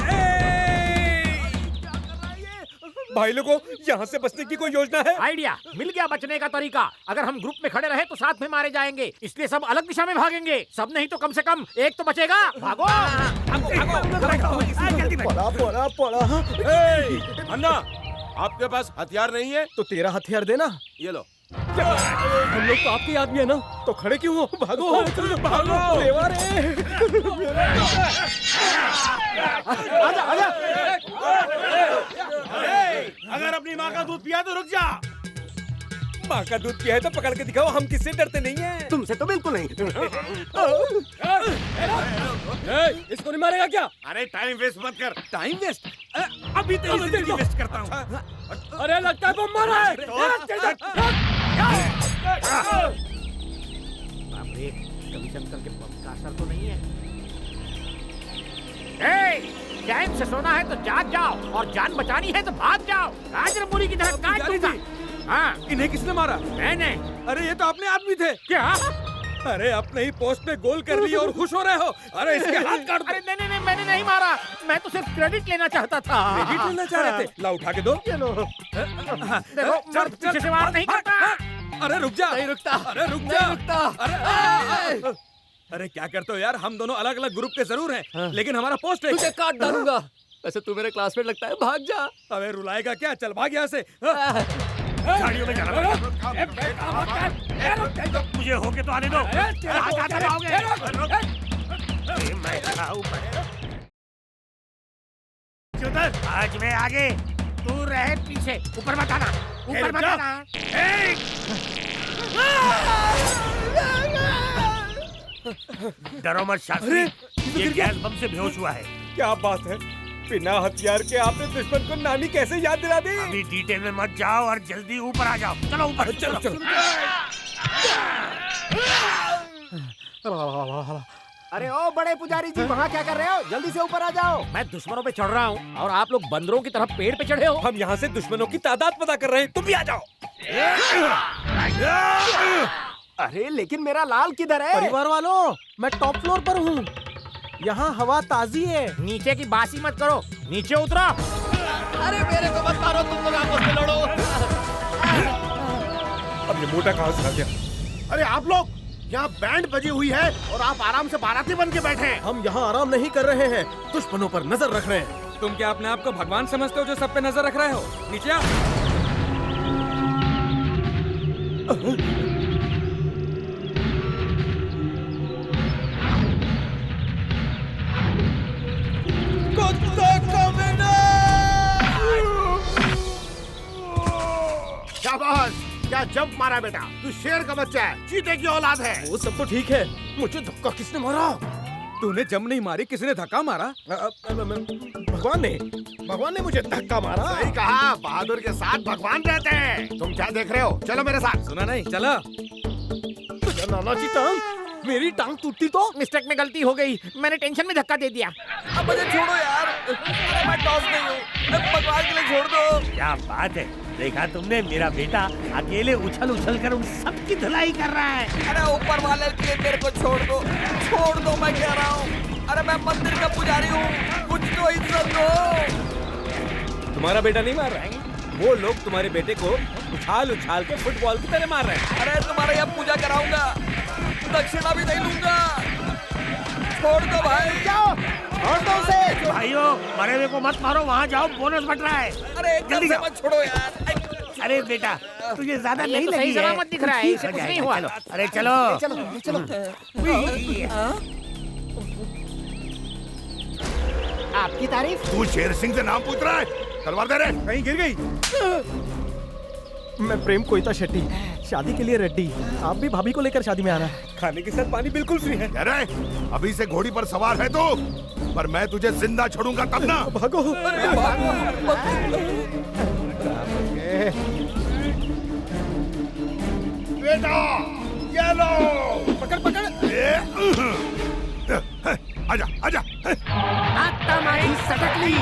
S3: भाई लोगों, यहाँ से बचने की कोई योजना है?
S4: आइडिया मिल गया बचने का तरीका। अगर हम ग्रुप में खड़े रहे तो साथ में मारे जाएंगे, इसलिए सब अलग दिशा में भागेंगे। सब नहीं तो कम से कम एक तो बचेगा। भागो,
S9: पड़ा।
S3: अन्ना, आपके पास हथियार नहीं है
S9: तो तेरा हथियार देना।
S3: ये लो। हम लोग तो आपके आदमी है ना, तो खड़े क्यों हो? भागो भागो, लेवा रे।
S13: आजा आजा। अगर अपनी माँ का दूध पिया तो रुक जा।
S3: माँ का दूध पिया है तो पकड़ के दिखाओ, हम किससे डरते नहीं हैं।
S13: तुमसे तो बिल्कुल नहीं।
S3: इसको नहीं मारेगा क्या?
S13: अरे टाइम वेस्ट मत कर।
S3: Time waste?
S13: अभी तेरी जिंदगी वेस्ट करता हूँ।
S3: अरे लगता है बम मारा है।
S4: बाप रे, रविशंकर के बम का असर तो नहीं है। चैन से सोना है तो जाग जाओ और जान बचानी है तो भाग जाओ। राजरमुरी की तरह काट दूंगा। हाँ,
S3: इन्हें किसने मारा?
S4: मैंने।
S3: अरे ये तो अपने आदमी थे।
S4: क्या?
S3: अरे अपने ही पोस्ट पे गोल कर दिए और खुश हो रहे हो। अरे इसके हाथ काट दो।
S4: अरे नहीं नहीं, मैंने नहीं मारा, मैं तो सिर्फ क्रेडिट लेना चाहता था।
S3: क्रेडिट लेना चाह रहे थे? ला उठा के दो।
S4: देखो, मर्द पीछे से वार नहीं करता।
S3: अरे रुक जा।
S11: नहीं रुकता।
S3: अरे रुक जा।
S11: नहीं रुकता।
S3: अरे अरे क्या करते हो यार, हम दोनों अलग अलग ग्रुप के जरूर हैं, लेकिन हमारा पोस्ट है।
S11: तुझे काट डालूंगा। वैसे तू मेरे क्लासमेट लगता है, भाग जा।
S3: अबे रुलाएगा क्या? चल भाग यहाँ से।
S6: गाड़ियों में जाना। मुझे होके तो आने दो। आज मैं आगे, तू रहे पीछे। ऊपर मत आना, ऊपर मत आना। डरो मत शास्त्री, ये गैस बम से बेहोश हुआ है।
S3: क्या बात है, बिना हथियार के आपने दुश्मन को नानी कैसे याद दिला दी?
S6: अभी डिटेल में मत जाओ और जल्दी ऊपर आ जाओ। चलो ऊपर,
S3: चलो चलो।
S13: अरे ओ बड़े पुजारी जी, वहाँ क्या कर रहे हो? जल्दी से ऊपर आ जाओ।
S4: मैं दुश्मनों पे चढ़ रहा हूँ और आप लोग बंदरों की तरह पेड़ पे चढ़े हो।
S3: हम यहाँ से दुश्मनों की तादाद पता कर रहे हैं, तुम भी आ जाओ।
S13: अरे लेकिन मेरा लाल किधर है?
S9: परिवार वालों, मैं टॉप फ्लोर पर हूँ। यहाँ हवा ताजी है।
S4: नीचे की बासी मत करो, नीचे उतरो।
S11: अरे मेरे को मत मारो, तुम लोग आपस में लड़ो।
S3: अब ये मोटा कहाँ से आ गया?
S2: अरे आप लोग, यहाँ बैंड बजी हुई है और आप आराम से बाराती बन के बैठे हैं।
S9: हम यहाँ आराम नहीं कर रहे हैं, दुश्मनों पर नजर रख रहे हैं।
S3: तुम क्या अपने आप को भगवान समझते हो जो सब पे नजर रख रहे हो? नीचे आ।
S2: शाबाश, क्या जंप मारा बेटा। तू शेर का बच्चा है, चीते की औलाद है।
S9: वो सब तो ठीक है, मुझे धक्का किसने मारा?
S3: तूने जंप नहीं मारी, किसने धक्का मारा?
S9: भगवान ने मुझे धक्का मारा।
S2: सही कहा, बहादुर के साथ भगवान रहते हैं। तुम क्या देख रहे हो? चलो मेरे साथ।
S3: सुना नहीं, चलो।
S9: नाना जी टांग, मेरी टांग टूटी तो?
S4: मिस्टेक में गलती हो गई, मैंने टेंशन में धक्का दे दिया।
S8: अब मुझे छोड़ो यार, अरे मैं टॉस नहीं हूँ, भगवान के लिए छोड़ दो।
S6: क्या बात है, देखा तुमने, मेरा बेटा अकेले उछल उछल कर उन सबकी धुलाई कर रहा है।
S8: अरे ऊपर वाले के लिए मेरे को छोड़ दो मैं कह रहा हूँ। अरे मैं मंदिर का पुजारी हूँ, कुछ तो इज्जत दो।
S3: तुम्हारा बेटा नहीं मार रहा है, वो लोग तुम्हारे बेटे को उछाल उछाल के फुटबॉल की तरह मार रहे हैं।
S8: अरे तुम्हारे यहाँ पूजा कराऊंगा, दक्षिणा भी नहीं लूंगा। छोड़ दो भाई,
S13: जाओ, छोड़ दो उसे।
S6: भाइयों, मरे हुए को मत मारो, वहाँ जाओ, बोनस बट रहा है।
S8: अरे
S6: जल्दी
S8: से मत छोड़ो यार।
S6: अरे बेटा, तुझे ज्यादा
S4: ये
S6: नहीं
S4: तो
S6: लगी
S4: सही
S6: है?
S4: सलामत दिख रहा है, इसे कुछ नहीं हुआ।
S6: अरे चलो
S13: चलो। आपकी तारीफ।
S17: तू शेर सिंह से नाम पूछ रहा है? तलवार दे रे।
S3: कहीं गिर गई।
S9: मैं प्रेम कोइता शेट्टी, शादी के लिए रेडी। आप भी भाभी को लेकर शादी में आना।
S3: खाने के साथ पानी बिल्कुल फ्री है।
S17: अरे अभी से घोड़ी पर सवार है तू, पर मैं तुझे जिंदा छोड़ूंगा तब ना।
S9: भागो।
S17: बेटा, ये लो।
S3: पकड़।
S17: आजा आजा।
S6: मारी सटक ली।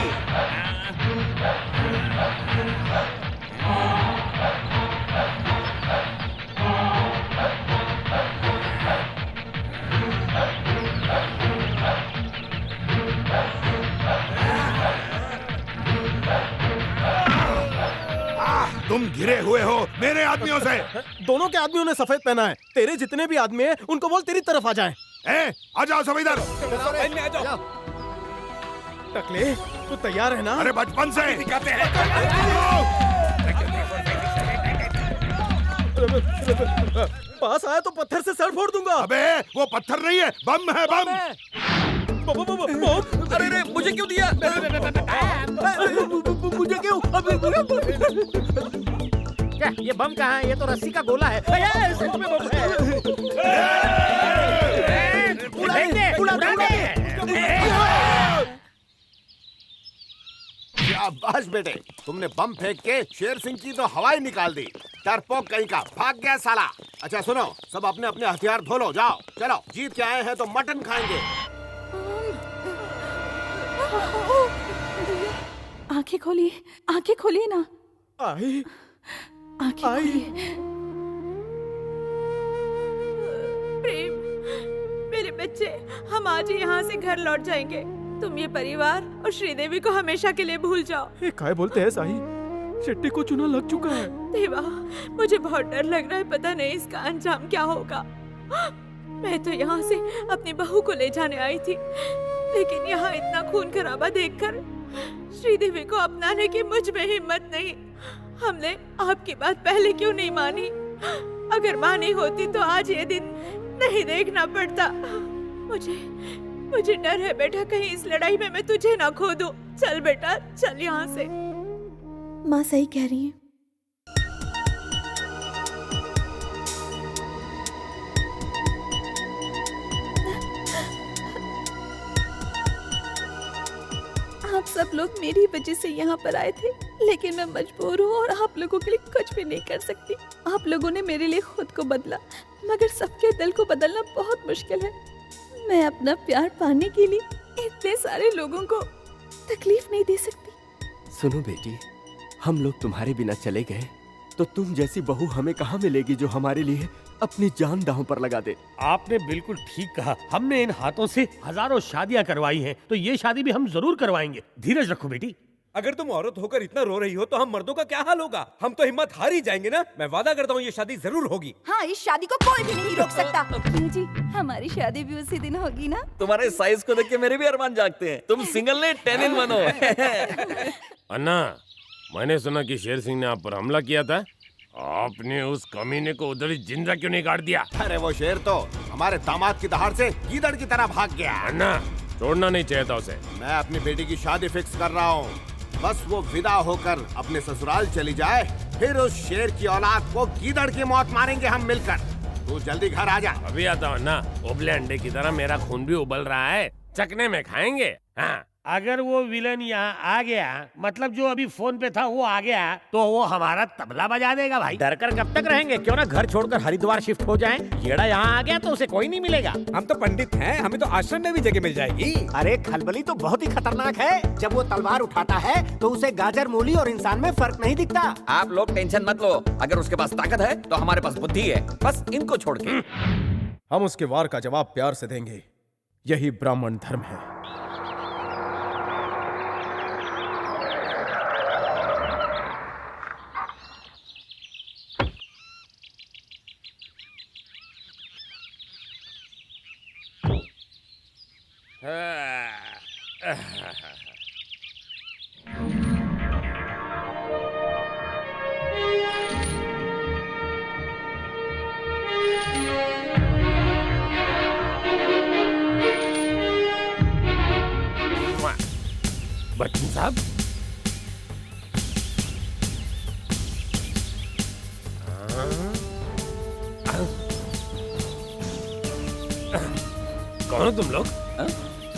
S17: तुम घिरे हुए हो मेरे आदमियों से।
S9: दोनों के आदमियों ने सफेद पहना है। तेरे जितने भी आदमी हैं, उनको बोल तेरी तरफ आ जाएं।
S17: आ जाओ सब इधर।
S3: आ जाओ।
S9: टकले, तू तैयार है ना?
S17: अरे बचपन से दिखाते हैं।
S3: पास आया तो पत्थर से सर फोड़ दूंगा।
S17: अबे वो पत्थर नहीं है, बम है, बम।
S8: अरे रे, मुझे क्यों दिया?
S3: मुझे क्यों?
S4: क्या ये बम कहाँ है? ये तो रस्सी का गोला है। सच में बम है। उड़ा दे।
S2: शाबाश बेटे, तुमने बम फेंक के शेर सिंह की तो हवाई निकाल दी। डरपोक कहीं का, भाग गया साला। अच्छा सुनो, सब अपने अपने हथियार धो लो, जाओ। चलो, जीत के आए हैं तो मटन खाएंगे।
S16: आंखें खोलिए, आंखें खोलिए ना।
S3: आई,
S16: आंखें खोलिए।
S15: प्रेम, मेरे बच्चे, हम आज ही यहाँ से घर लौट जाएंगे। तुम ये परिवार और श्रीदेवी को हमेशा के लिए भूल जाओ।
S3: ये काय बोलते हैं साही? शेट्टी को चूना लग चुका है।
S15: देवा, मुझे बहुत डर लग रहा है, पता नहीं इसका अंजाम क्या होगा। मैं तो यहाँ से अपनी बहू को ले जाने आई थी, लेकिन यहाँ इतना खून खराबा देखकर श्रीदेवी को अपनाने की मुझ में हिम्मत नहीं। हमने आपकी बात पहले क्यों नहीं मानी? अगर मानी होती तो आज ये दिन नहीं देखना पड़ता। मुझे डर है बेटा, कहीं इस लड़ाई में मैं तुझे ना खो दूं। चल बेटा, चल यहाँ से।
S16: माँ सही कह रही है। आप सब लोग मेरी वजह से यहाँ पर आए थे, लेकिन मैं मजबूर हूँ और आप लोगों के लिए कुछ भी नहीं कर सकती। आप लोगों ने मेरे लिए खुद को बदला, मगर सबके दिल को बदलना बहुत मुश्किल है। मैं अपना प्यार पाने के लिए इतने सारे लोगों को तकलीफ नहीं दे सकती।
S3: सुनो बेटी, हम लोग तुम्हारे बिना चले गए तो तुम जैसी बहू हमें कहाँ मिलेगी जो हमारे लिए अपनी जान दांव पर लगा दे।
S6: आपने बिल्कुल ठीक कहा। हमने इन हाथों से हजारों शादियां करवाई हैं, तो ये शादी भी हम जरूर करवाएंगे। धीरज रखो बेटी।
S5: अगर तुम औरत होकर इतना रो रही हो तो हम मर्दों का क्या हाल होगा? हम तो हिम्मत हार ही जाएंगे ना। मैं वादा करता हूँ ये शादी जरूर होगी।
S16: हाँ, इस शादी को कोई भी नहीं रोक सकता। जी, हमारी शादी भी उसी दिन होगी ना।
S8: तुम्हारे साइज को देख के मेरे भी अरमान जागते हैं। तुम सिंगल ने 10 in 1 हो।
S18: अन्ना, मैंने सुना कि शेर सिंह ने आप पर हमला किया था। आपने उस कमीने को उधर ही जिंदा क्यों नहीं काट दिया?
S2: अरे वो शेर तो हमारे दामाद की दहाड़ से गीदड़ की तरह भाग गया।
S18: अन्ना, छोड़ना नहीं चाहिए था उसे।
S2: मैं अपनी बेटी की शादी फिक्स कर रहा हूँ, बस वो विदा होकर अपने ससुराल चली जाए, फिर उस शेर की औलाद को गीदड़ की मौत मारेंगे हम मिलकर। तू जल्दी घर आ जा।
S18: अभी आता हूँ ना। उबले अंडे की तरह मेरा खून भी उबल रहा है, चखने में खाएंगे। हाँ,
S6: अगर वो विलन यहाँ आ गया, मतलब जो अभी फोन पे था वो आ गया, तो वो हमारा तबला बजा देगा भाई।
S4: डर कर कब तक रहेंगे? क्यों ना घर छोड़कर हरिद्वार शिफ्ट हो जाएं? येड़ा यहाँ आ गया तो उसे कोई नहीं मिलेगा।
S5: हम तो पंडित हैं, हमें तो आश्रम में भी जगह मिल जाएगी।
S13: अरे खलबली तो बहुत ही खतरनाक है। जब वो तलवार उठाता है तो उसे गाजर, मूली और इंसान में फर्क नहीं दिखता।
S8: आप लोग टेंशन मत लो, अगर उसके पास ताकत है तो हमारे पास बुद्धि है। बस इनको छोड़ के
S3: हम उसके वार का जवाब प्यार से देंगे। यही ब्राह्मण धर्म है।
S18: बच्चन साहब, कौन हो तुम लोग?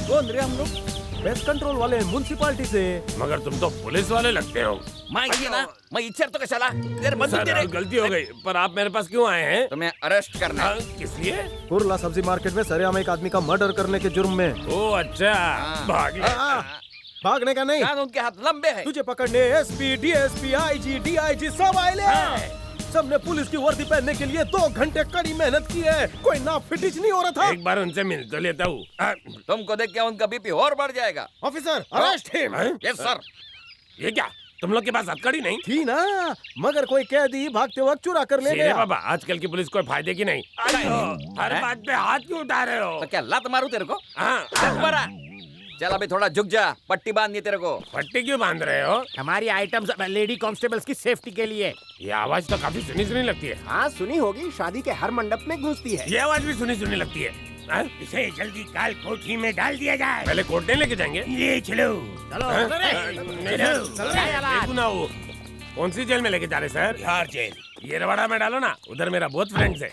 S3: कौन रे? हम लोग पेस्ट कंट्रोल वाले म्युनिसिपालिटी से।
S18: मगर तुम तो पुलिस वाले लगते हो।
S8: मैं इच्छा तो कशाला तेरे बंदूक दे रे।
S18: गलती हो गई, पर आप मेरे पास क्यों आए हैं?
S8: तुम्हें अरेस्ट करना।
S18: किस लिए?
S3: कुरला सब्जी मार्केट में सरेआम एक आदमी का मर्डर करने के जुर्म में।
S18: ओह अच्छा, भाग ले।
S3: भागने का नहीं,
S8: उनके हाथ लंबे हैं।
S3: तुझे पकड़ने एसपी, डीएसपी, आईजी, डीआईजी सब आए। सबने पुलिस की वर्दी पहनने के लिए 2 घंटे कड़ी मेहनत की है। कोई ना फिटिच नहीं हो रहा था।
S18: एक बार उनसे मिल तो लेता हूँ।
S8: तुमको देख के उनका बीपी और बढ़ जाएगा।
S3: Officer, arrest him.
S8: Yes sir.
S18: ये क्या, तुम लोग के पास हथकड़ी नहीं
S3: थी ना? मगर कोई कैदी भागते वक्त चुरा कर ले गया।
S18: बाबा, आजकल की पुलिस कोई फायदे की नहीं। हर बात पे हाथ क्यों उठा रहे हो?
S8: तो क्या लात मारूं तेरे को?
S18: हाँ।
S8: चल अभी थोड़ा झुक जा, पट्टी बांध दी तेरे को।
S18: पट्टी क्यों बांध रहे हो?
S4: हमारी आइटम्स लेडी कांस्टेबल्स की सेफ्टी के लिए।
S18: ये आवाज तो काफी सुनी सुनी लगती है।
S3: हाँ सुनी होगी, शादी के हर मंडप में गूंजती है।
S18: ये आवाज भी सुनी सुनी लगती है।
S6: इसे जल्दी काल कोठरी में डाल दिया जाए।
S18: पहले कोर्ट नहीं लेके जाएंगे?
S6: ले चलो
S18: चलो देखो ना वो कौन सी जेल में लेके जा रहे सर?
S6: बिहार जेल।
S18: ये रवाड़ा में डालो ना, उधर मेरा बहुत फ्रेंड्स है।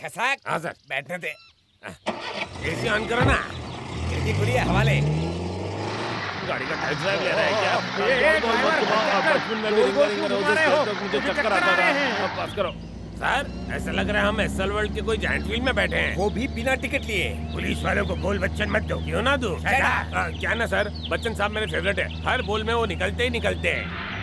S18: हाँ सर।
S6: बैठने दे।
S18: एसी ऑन करो ना।
S6: खिड़की खुली है, हवाले।
S18: गाड़ी का टेस्ट ड्राइव ले रहा है क्या? बचपन में मेरी गाड़ी में रोज मुझे चक्कर आता था। अब पास करो सर। ऐसा लग रहा है हम एसएल वर्ल्ड के कोई जायंट फील्ड में बैठे हैं।
S6: वो भी बिना टिकट लिए। पुलिस वालों को बोल बच्चन मत दो। क्यों ना दो?
S18: क्या ना सर, बच्चन साहब मेरे फेवरेट है। हर बोल में वो निकलते ही निकलते हैं।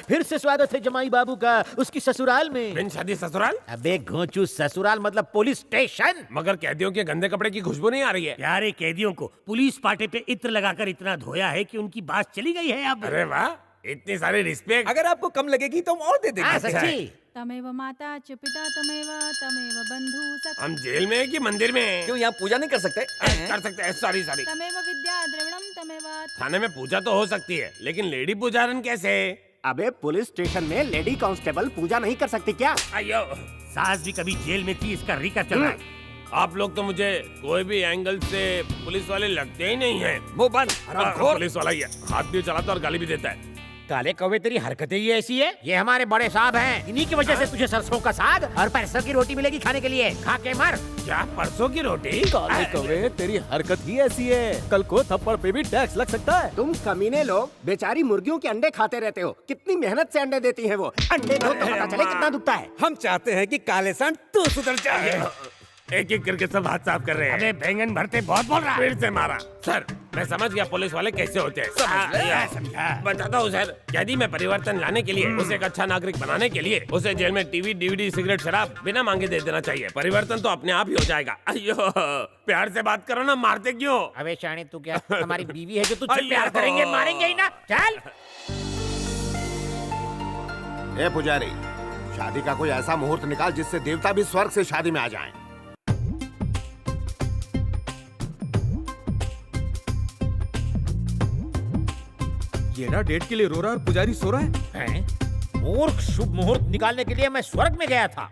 S4: फिर से स्वागत है जमाई बाबू का उसकी ससुराल में।
S18: बिन शादी ससुराल?
S4: अबे घोंचू, ससुराल मतलब पुलिस स्टेशन।
S18: मगर कैदियों के गंदे कपड़े की खुशबू नहीं आ रही है।
S6: प्यारे कैदियों को पुलिस पाटे पे इत्र लगाकर इतना धोया है कि उनकी बात चली गई है अब।
S18: अरे वाह, इतनी सारी रिस्पेक्ट।
S8: अगर आपको कम लगेगी तो हम और दे देंगे।
S4: सच्ची?
S16: तमेव माता च पिता तमेव तमेव बंधु सखा
S18: हम जेल में है कि मंदिर में है?
S8: क्यों यहाँ पूजा नहीं कर सकते?
S18: कर सकते हैं। Sorry sorry.
S16: तमेव विद्या द्रविणम तमेव।
S18: थाने में पूजा तो हो सकती है, लेकिन लेडी पुजारन कैसे?
S3: अबे पुलिस स्टेशन में लेडी कांस्टेबल पूजा नहीं कर सकती क्या?
S6: अयो, सास भी कभी जेल में थी, इसका रिका चल रहा है।
S18: आप लोग तो मुझे कोई भी एंगल से पुलिस वाले लगते ही नहीं हैं।
S8: मुंह बंद।
S18: पुलिस वाला ही है, हाथ भी चलाता और गाली भी देता है।
S4: काले कौवे, तेरी हरकतें ही ऐसी है। ये हमारे बड़े साहब हैं, इन्हीं की वजह से तुझे सरसों का साग और पैसों की रोटी मिलेगी खाने के लिए। खा के मर।
S18: क्या परसों की रोटी?
S9: काले कौवे, तेरी हरकत ही ऐसी है, कल को थप्पड़ पे भी टैक्स लग सकता है।
S3: तुम कमीने लोग बेचारी मुर्गियों के अंडे खाते रहते हो। कितनी मेहनत से अंडे देती है वो। अंडे दो तो पता चले कितना दुखता है।
S8: हम चाहते हैं कि काले सांड तू सुधर जाए।
S18: एक एक करके सब हाथ साफ कर रहे हैं।
S6: अबे बैंगन भरते बहुत बोल रहा है।
S18: फिर से मारा। सर मैं समझ गया पुलिस वाले कैसे होते हैं।
S6: समझा।
S18: बताता हूँ सर। कैदी में परिवर्तन लाने के लिए, उसे एक अच्छा नागरिक बनाने के लिए, उसे जेल में टीवी, डीवीडी, सिगरेट, शराब बिना मांगे दे देना चाहिए। परिवर्तन तो अपने आप ही हो जाएगा। अयो, प्यार से बात करो ना, मारते क्यों?
S4: अबे शाणे, तू क्या हमारी बीवी है जो तुझसे प्यार करेंगे? मारेंगे ही ना। चल।
S2: ए पुजारी, शादी का कोई ऐसा मुहूर्त निकाल जिससे देवता भी स्वर्ग से शादी में आ जाएं।
S12: ये ना डेट के लिए रो रहा और पुजारी सो रहा है।
S4: मूर्ख, शुभ मुहूर्त निकालने के लिए मैं स्वर्ग में गया था।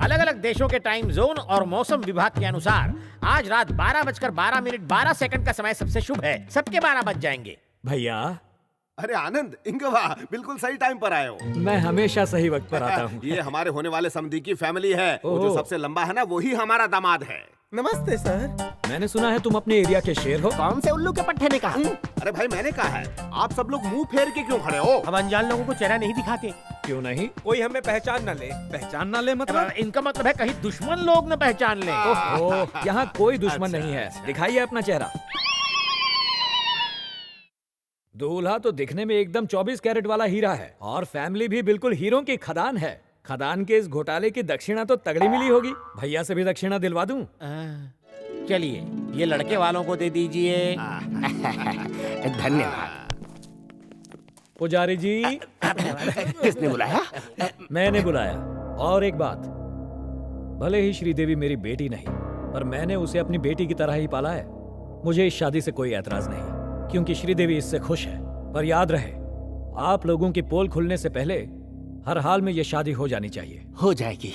S4: अलग अलग देशों के टाइम जोन और मौसम विभाग के अनुसार आज रात 12:12 का समय सबसे शुभ है। सबके 12 बज जाएंगे।
S10: भैया,
S2: अरे आनंद, इंगवा, बिल्कुल सही टाइम पर आए हो।
S10: मैं हमेशा सही वक्त पर आता हूँ।
S2: ये हमारे होने वाले समधी की फैमिली है। वो जो सबसे लंबा है ना, वही हमारा दामाद है।
S9: नमस्ते सर।
S10: मैंने सुना है तुम अपने एरिया के शेर हो।
S3: कौन से उल्लू के पट्टे ने कहा?
S2: अरे भाई मैंने कहा है, आप सब लोग मुंह फेर के क्यों खड़े हो?
S6: हम अनजान लोगों को चेहरा नहीं दिखाते।
S10: क्यों नहीं?
S8: कोई हमें पहचान न ले।
S12: पहचान ना ले मतलब?
S4: इनका मतलब है कहीं दुश्मन लोग न पहचान ले।
S10: ओहो, यहाँ कोई दुश्मन नहीं है। दिखाइए अपना चेहरा। दूल्हा तो दिखने में एकदम 24 कैरेट वाला हीरा है और फैमिली भी बिल्कुल हीरों की खदान है। खदान के इस घोटाले की दक्षिणा तो तगड़ी मिली होगी। भैया से भी दक्षिणा दिलवा दूं?
S4: चलिए, ये लड़के वालों को दे दीजिए।
S3: धन्यवाद।
S10: पुजारी जी।
S3: किसने बुलाया?
S10: मैंने बुलाया। और एक बात, भले ही श्रीदेवी मेरी बेटी नहीं, पर मैंने उसे अपनी बेटी की तरह ही पाला है। मुझे इस शादी से कोई एतराज नहीं, क्योंकि श्रीदेवी इससे खुश है। पर याद रहे, आप लोगों की पोल खुलने से पहले हर हाल में यह शादी हो जानी चाहिए।
S3: हो जाएगी।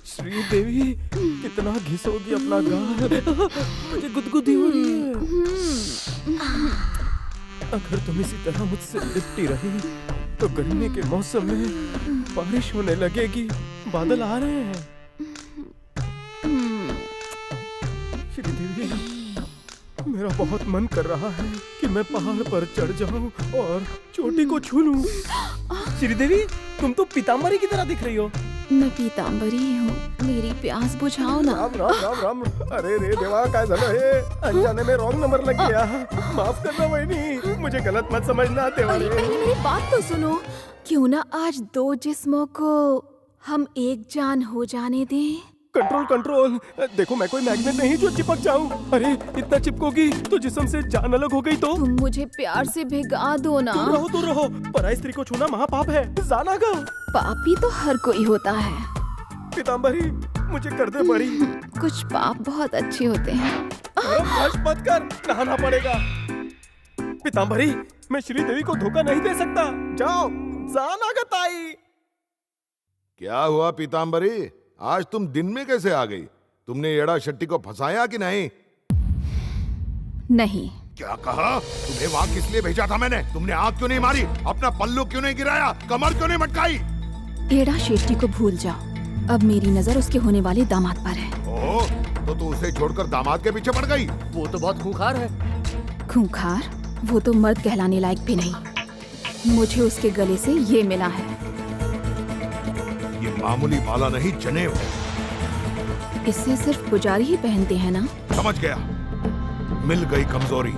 S9: श्रीदेवी, कितना घिसोगी अपना गाल? मुझे गुदगुदी हो रही है। अगर तुम इसी तरह मुझसे लिपटी रही तो गर्मी के मौसम में बारिश होने लगेगी। बादल आ रहे हैं। श्रीदेवी, मेरा बहुत मन कर रहा है कि मैं पहाड़ पर चढ़ जाऊं और चोटी को छू लूं। श्रीदेवी, तुम तो पीताम्बरी की तरह दिख रही हो।
S16: मैं पीताम्बरी हूँ, मेरी प्यास बुझाओ ना।
S9: राम राम राम राम। अरे रे देवा, काय झालं हे? अनजाने में रॉन्ग नंबर लग गया। माफ करना वहिनी, मुझे गलत मत समझना।
S16: पहले मेरी बात तो सुनो। क्यों ना आज दो जिस्मों को
S1: हम एक जान हो जाने दें।
S9: कंट्रोल कंट्रोल, देखो मैं कोई मैग्नेट नहीं जो चिपक जाऊं। अरे इतना चिपकोगी तो जिस्म से जान अलग हो गई तो।
S1: तुम मुझे प्यार से भिगा दो ना।
S9: दूर रहो, पराई स्त्री को छूना महापाप है। जानागा।
S1: पापी तो हर कोई होता है।
S9: पीताम्बरी मुझे कर दे बड़ी।
S1: कुछ पाप बहुत अच्छे होते हैं।
S9: मत कर, नहाना पड़ेगा। पीताम्बरी मैं श्रीदेवी को धोखा नहीं दे सकता। जाओ जानागा ताई।
S17: क्या हुआ पीताम्बरी, आज तुम दिन में कैसे आ गई? तुमने येड़ा शेट्टी को फंसाया कि नहीं?
S1: नहीं।
S17: क्या कहा? तुम्हें वहाँ किस लिए भेजा था मैंने? तुमने आग क्यों नहीं मारी? अपना पल्लू क्यों नहीं गिराया? कमर क्यों नहीं मटकाई?
S1: येड़ा शेट्टी को भूल जाओ, अब मेरी नजर उसके होने वाले दामाद पर है।
S17: ओह, तो तू उसे छोड़कर दामाद के पीछे पड़ गई?
S3: वो तो बहुत खूंखार है।
S1: खूंखार? वो तो मर्द कहलाने लायक भी नहीं। मुझे उसके गले से ये मिला है।
S17: ये मामूली माला नहीं, जनेऊ है।
S1: इसे सिर्फ पुजारी ही पहनते हैं ना?
S17: समझ गया, मिल गई कमजोरी।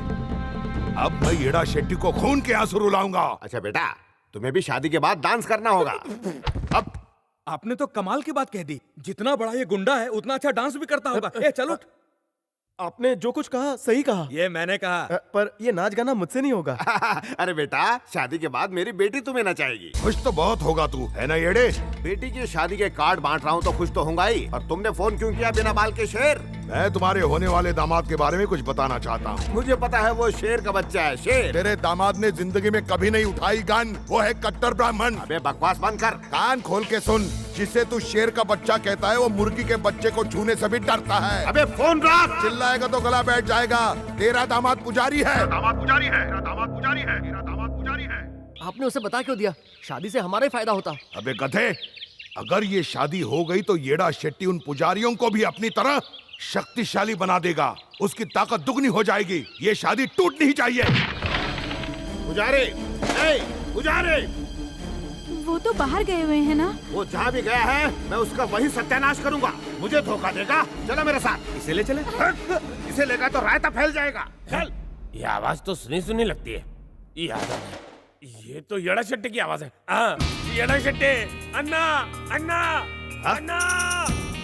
S17: अब मैं येड़ा शेट्टी को खून के आंसू रुलाऊंगा।
S2: अच्छा बेटा, तुम्हें भी शादी के बाद डांस करना होगा।
S10: अब आपने तो कमाल की बात कह दी। जितना बड़ा ये गुंडा है उतना अच्छा डांस भी करता होगा। ए चलो।
S9: आपने जो कुछ कहा सही कहा।
S10: ये मैंने कहा।
S9: पर ये नाच गाना मुझसे नहीं होगा।
S2: अरे बेटा, शादी के बाद मेरी बेटी तुम्हें नचाएगी।
S17: खुश तो बहुत होगा तू, है ना येड़े?
S2: बेटी की शादी के कार्ड बांट रहा हूँ तो खुश तो होऊंगा ही। और तुमने फोन क्यों किया बिना बाल के शेर?
S17: मैं तुम्हारे होने वाले दामाद के बारे में कुछ बताना चाहता हूँ।
S2: मुझे पता है वो शेर का बच्चा है, शेर।
S17: तेरे दामाद ने जिंदगी में कभी नहीं उठाई गन। वो है कट्टर ब्राह्मण।
S2: अबे बकवास बंद कर।
S17: कान खोल के सुन, जिसे तू शेर का बच्चा कहता है वो मुर्गी के बच्चे को छूने से भी डरता है।
S2: अबे फोन रख।
S17: चिल्लाएगा तो गला बैठ जाएगा। तेरा दामाद पुजारी है। दामाद पुजारी है। दामाद पुजारी है। दामाद पुजारी है।
S3: आपने उसे बता क्यों दिया? शादी से हमारा ही फायदा होता।
S17: अबे गधे, अगर ये शादी हो गई तो येड़ा शेट्टी उन पुजारियों को भी अपनी तरह शक्तिशाली बना देगा। उसकी ताकत दुगनी हो जाएगी। ये शादी टूटनी ही चाहिए।
S2: पुजारी, पुजारी,
S1: वो तो बाहर गए हुए हैं ना?
S2: वो जहाँ भी गया है मैं उसका वही सत्यानाश करूंगा। मुझे धोखा देगा? चलो मेरे साथ।
S9: इसे ले चले।
S2: इसे लेगा तो रायता फैल जाएगा। चल।
S18: ये आवाज तो सुनी सुनी लगती है। ये तो येड़ा शेट्टी की आवाज है। येड़ा शेट्टी, अन्ना अन्ना अन्ना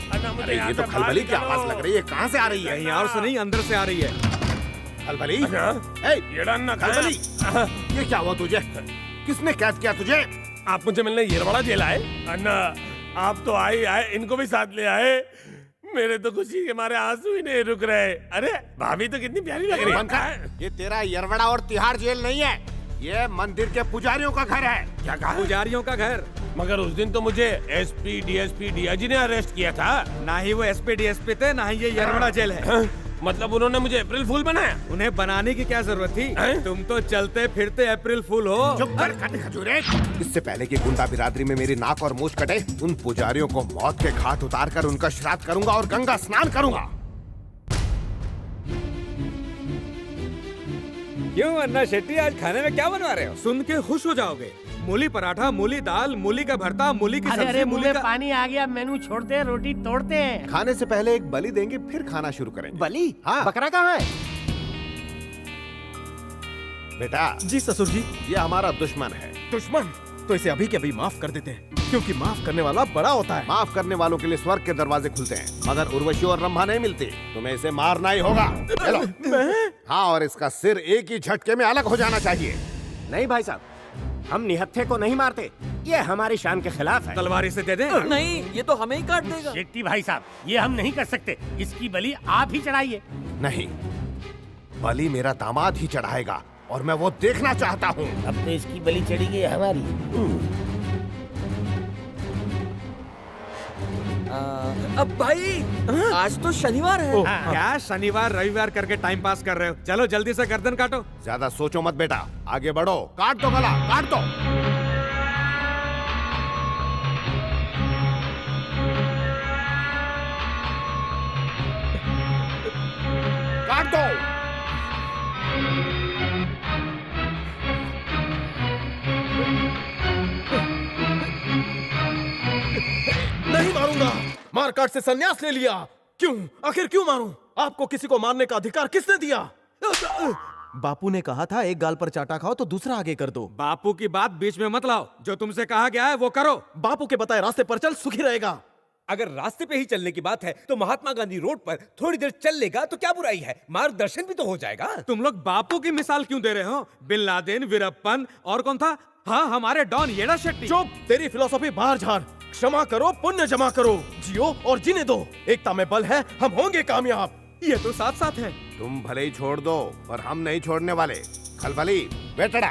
S18: अन्ना, मुझे
S2: ये तो खलबली की आवाज लग रही है। कहाँ से आ रही है?
S10: यहाँ से नहीं, अंदर से आ रही है।
S2: खलबली?
S18: येड़ा अन्ना,
S2: खलबली, ये क्या हुआ तुझे? किसने कैद किया तुझे?
S18: आप मुझे मिलने येरवाड़ा जेल आए? अन्ना, आप तो आए इनको भी साथ ले आए। मेरे तो खुशी के मारे आंसू ही नहीं रुक रहे। अरे भाभी तो कितनी प्यारी लग रही है।
S2: ये तेरा येरवाड़ा और तिहाड़ जेल नहीं है, ये मंदिर के पुजारियों का घर है।
S18: क्या कहा?
S10: पुजारियों का घर?
S18: मगर उस दिन तो मुझे एसपी डीएसपी डीआईजी ने अरेस्ट किया था।
S10: ना ही वो एसपी डीएसपी थे, ना ही ये येरवाड़ा जेल है।
S18: मतलब उन्होंने मुझे अप्रैल फूल बनाया?
S10: उन्हें बनाने की क्या जरूरत थी? तुम तो चलते फिरते अप्रैल फूल हो।
S2: चुप कर खजूरे। इससे पहले कि गुंडा बिरादरी में मेरी नाक और मूछ कटे, उन पुजारियों को मौत के घाट उतार कर उनका श्राद्ध करूंगा और गंगा स्नान करूंगा।
S10: क्यों अन्ना शेट्टी, आज खाने में क्या बनवा रहे हो? सुन के खुश हो जाओगे। मूली पराठा, मूली दाल, मूली का भरता, मूली की सब्जी, मूली का
S6: पानी आ गया। मेनू छोड़ते हैं, रोटी तोड़ते हैं।
S2: खाने से पहले एक बलि देंगे, फिर खाना शुरू करेंगे।
S3: बलि?
S2: हाँ।
S3: बकरा कहाँ है?
S2: बेटा।
S9: जी ससुर जी।
S2: ये हमारा दुश्मन है।
S9: दुश्मन? तो इसे अभी के अभी माफ कर देते हैं, क्योंकि माफ करने वाला बड़ा होता है।
S2: माफ करने वालों के लिए स्वर्ग के दरवाजे खुलते हैं, मगर उर्वशी और रंभा नहीं मिलती। तुम्हें इसे मारना ही होगा। चलो। हाँ, और इसका सिर एक ही झटके में अलग हो जाना चाहिए।
S13: नहीं भाई साहब, हम निहत्थे को नहीं मारते। ये हमारी शान के खिलाफ है।
S10: तलवारी से दे दे।
S3: नहीं, ये तो हमें ही काट देगा।
S6: शेट्टी भाई साहब, ये हम नहीं कर सकते। इसकी बलि आप ही चढ़ाइए।
S2: नहीं, बलि मेरा दामाद ही चढ़ाएगा और मैं वो देखना चाहता हूँ।
S6: अब तो इसकी बलि चढ़ी गई हमारी।
S3: अब भाई, आज तो शनिवार है।
S10: क्या शनिवार रविवार करके टाइम पास कर रहे हो? चलो जल्दी से गर्दन काटो।
S2: ज्यादा सोचो मत बेटा, आगे बढ़ो। काट दो गला, काट दो। काट दो।
S9: नहीं मारूंगा। मारकाट से संन्यास ले लिया। क्यों? आखिर क्यों मारूं? आपको किसी को मारने का अधिकार किसने दिया? बापू ने कहा था एक गाल पर चाटा खाओ तो दूसरा आगे कर दो।
S10: बापू की बात बीच में मत लाओ, जो तुमसे कहा गया है वो करो।
S9: बापू के बताए रास्ते पर चल, सुखी रहेगा।
S5: अगर रास्ते पे ही चलने की बात है तो महात्मा गांधी रोड पर थोड़ी देर चल लेगा तो क्या बुराई है, मार्गदर्शन भी तो हो जाएगा।
S10: तुम लोग बापू की मिसाल क्यों दे रहे हो? बिन लादेन, वीरप्पन और कौन था? हाँ, हमारे डॉन येड़ा शेट्टी।
S9: चुप, तेरी फिलोसॉफी बाहर झाड़। क्षमा करो, पुण्य जमा करो, जियो और जीने दो। एकता में बल है, हम होंगे कामयाब।
S10: ये तो साथ साथ है।
S2: तुम भले ही छोड़ दो पर हम नहीं छोड़ने वाले। खलबली बेटड़ा।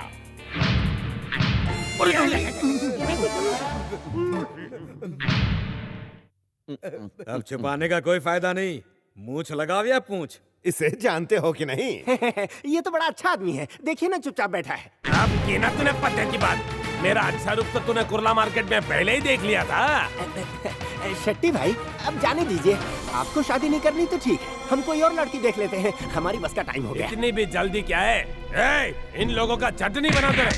S10: अब छुपाने का कोई फायदा नहीं, मूंछ लगाओ या पूंछ।
S2: इसे जानते हो कि नहीं?
S13: ये तो बड़ा अच्छा आदमी है, देखिए ना चुपचाप बैठा है।
S18: अब की ना तूने पत्ते की बात। मेरा अच्छा रूप तो तूने कुर्ला मार्केट में पहले ही देख लिया था।
S13: शेट्टी भाई अब जाने दीजिए, आपको शादी नहीं करनी तो ठीक है, हम कोई और लड़की देख लेते हैं, हमारी बस का टाइम हो गया।
S18: इतनी भी जल्दी क्या है? इन लोगों का चटनी बनाते रहे।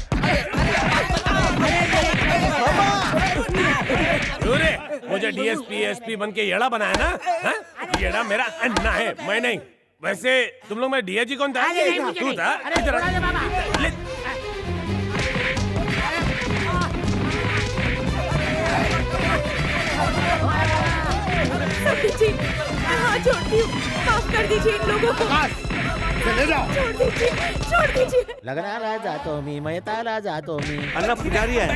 S18: मुझे डीएसपी एसपी बन के येड़ा बनाया ना? येड़ा मेरा अन्ना है, मैं नहीं। वैसे तुम लोग में डीएजी कौन था? तू था?
S15: हाथ छोड़ती हूँ, माफ कर दीजिए इन लोगों को।
S2: ले जाओ।
S15: छोड़ दीजिए।
S4: लगना जातो मी, मैं ताला जातो मी।
S2: अन्ना पुजारी है।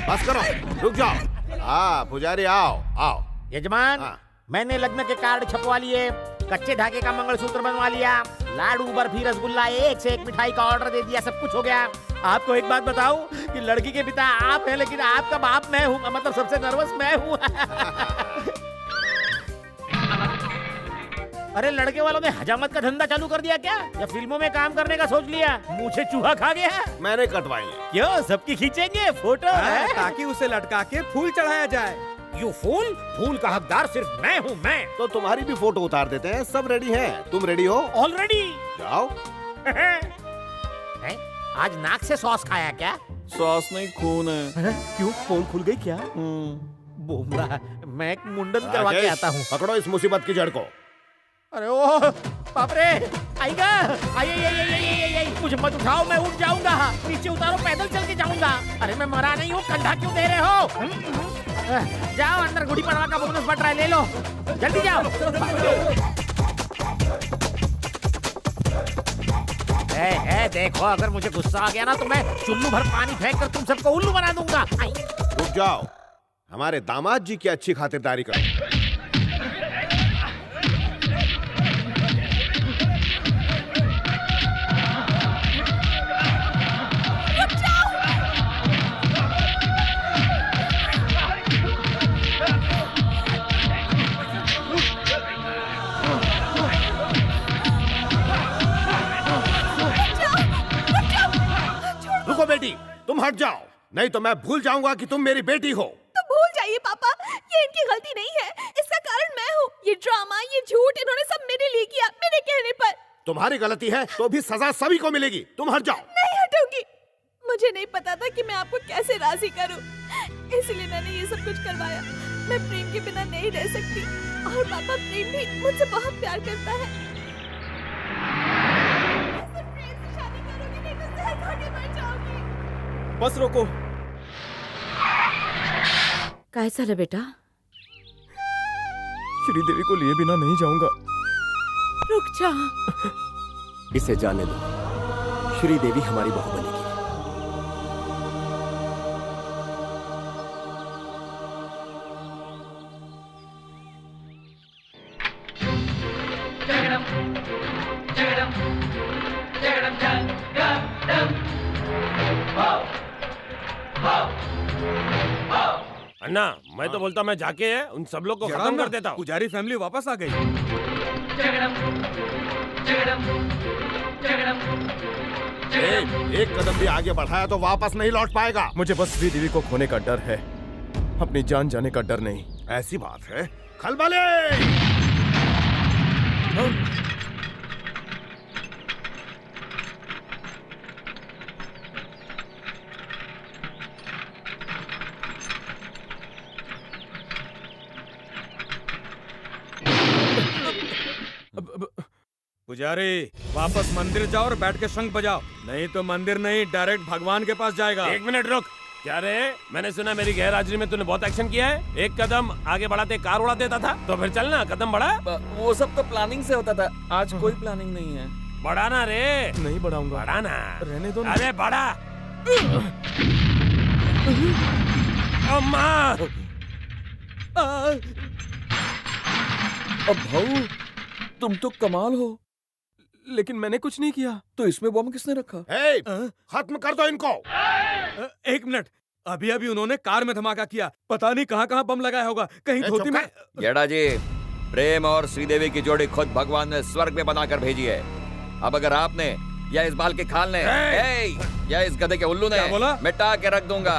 S2: बस करो, रुक जाओ। हाँ पुजारी आओ आओ।
S4: यजमान, मैंने लग्न के कार्ड छपवा लिए, कच्चे धागे का मंगलसूत्र बनवा लिया, लाडू बर्फी रसगुल्ला एक से एक मिठाई का ऑर्डर दे दिया, सब कुछ हो गया। आपको एक बात बताऊं कि लड़की के पिता आप हैं लेकिन आपका बाप मैं हूँ, मतलब सबसे नर्वस मैं हूँ। अरे लड़के वालों ने हजामत का धंधा चालू कर दिया क्या, या फिल्मों में काम करने का सोच लिया? मुझे चूहा खा गया।
S2: मैंने कटवाई।
S4: क्यों, सबकी खींचेंगे फोटो?
S10: ताकि उसे लटका के फूल चढ़ाया जाए।
S4: You fool? फूल का हकदार सिर्फ मैं हूँ, मैं।
S2: तो तुम्हारी भी फोटो उतार देते हैं, सब रेडी है। तुम रेडी हो?
S4: ऑलरेडी।
S2: जाओ।
S4: आज नाक से सॉस खाया क्या?
S8: सॉस नहीं, खून है।
S9: क्यों, फोन खुल गई क्या?
S4: बोमला, मैं एक मुंडन करवा के आता हूँ।
S2: पकड़ो इस मुसीबत की जड़ को।
S4: अरे ओ बाप रे, आएगा। आई, मुझे मत उठाओ, मैं उठ जाऊंगा। नीचे उतारो, पैदल चल के जाऊंगा। अरे मैं मरा नहीं हूँ, कंधा क्यों दे रहे हो? जाओ अंदर, गुड़ी पड़वा का बोनस बट रहा है, ले लो, जल्दी जाओ। देखो, अगर मुझे गुस्सा आ गया ना तो मैं चुल्लू भर पानी फेंक कर तुम सबको उल्लू बना दूंगा।
S2: रुक जाओ, हमारे दामाद जी की अच्छी खातिरदारी करो। बेटी तुम हट जाओ, नहीं तो मैं भूल जाऊंगा कि तुम मेरी बेटी हो।
S16: तो भूल जाइए पापा, ये इनकी गलती नहीं है, इसका कारण मैं हूँ। ये ड्रामा, ये झूठ इन्होंने सब मेरे लिए किया, मेरे कहने पर।
S2: तुम्हारी गलती है तो भी सजा सभी को मिलेगी, तुम हट जाओ।
S16: नहीं हटूंगी, मुझे नहीं पता था कि मैं आपको कैसे राजी करूं, इसलिए मैंने ये सब कुछ करवाया। मैं प्रेम के बिना नहीं रह सकती, और पापा प्रेम भी मुझसे बहुत प्यार करता है।
S9: बस रोको।
S15: कैसा है बेटा?
S9: श्रीदेवी को लिए बिना नहीं जाऊंगा।
S15: रुक जा।
S13: इसे जाने दो, श्रीदेवी हमारी बहू बनेगी।
S18: अन्ना, मैं तो बोलता मैं जाके है उन सब लोग को खत्म कर देता हूँ।
S10: पुजारी फैमिली वापस आ गई।
S2: एक कदम भी आगे बढ़ाया तो वापस नहीं लौट पाएगा।
S9: मुझे बस श्रीदेवी को खोने का डर है, अपनी जान जाने का डर नहीं।
S2: ऐसी बात है? खलबले!
S10: पुजारी, वापस मंदिर जाओ और बैठ के शंख बजाओ, नहीं तो मंदिर नहीं डायरेक्ट भगवान के पास जाएगा।
S18: एक मिनट रुक। क्या रे, मैंने सुना मेरी गैर हाजिरी में तूने बहुत एक्शन किया है। एक कदम आगे बढ़ाते कार उड़ा देता था, तो फिर चलना कदम बढ़ा।
S8: वो सब तो प्लानिंग से होता था, आज कोई प्लानिंग नहीं है।
S18: बढ़ाना रे।
S9: नहीं बढ़ाऊंगा।
S18: बढ़ाना।
S9: रहने दो ना।
S18: अरे बढ़ा। अम्मा।
S8: अब भाऊ तुम तो कमाल हो।
S9: लेकिन मैंने कुछ नहीं किया।
S8: तो इसमें बम किसने रखा?
S2: खत्म कर दो इनको।
S10: एक मिनट, अभी अभी उन्होंने कार में धमाका किया, पता नहीं कहाँ कहाँ बम लगाया होगा, कहीं धोती में।
S19: गेड़ा जी, प्रेम और श्रीदेवी की जोड़ी खुद भगवान ने स्वर्ग में बनाकर भेजी है। अब अगर आपने या इस बाल के खाल ने या इस गधे के उल्लू ने मिटा के रख दूंगा।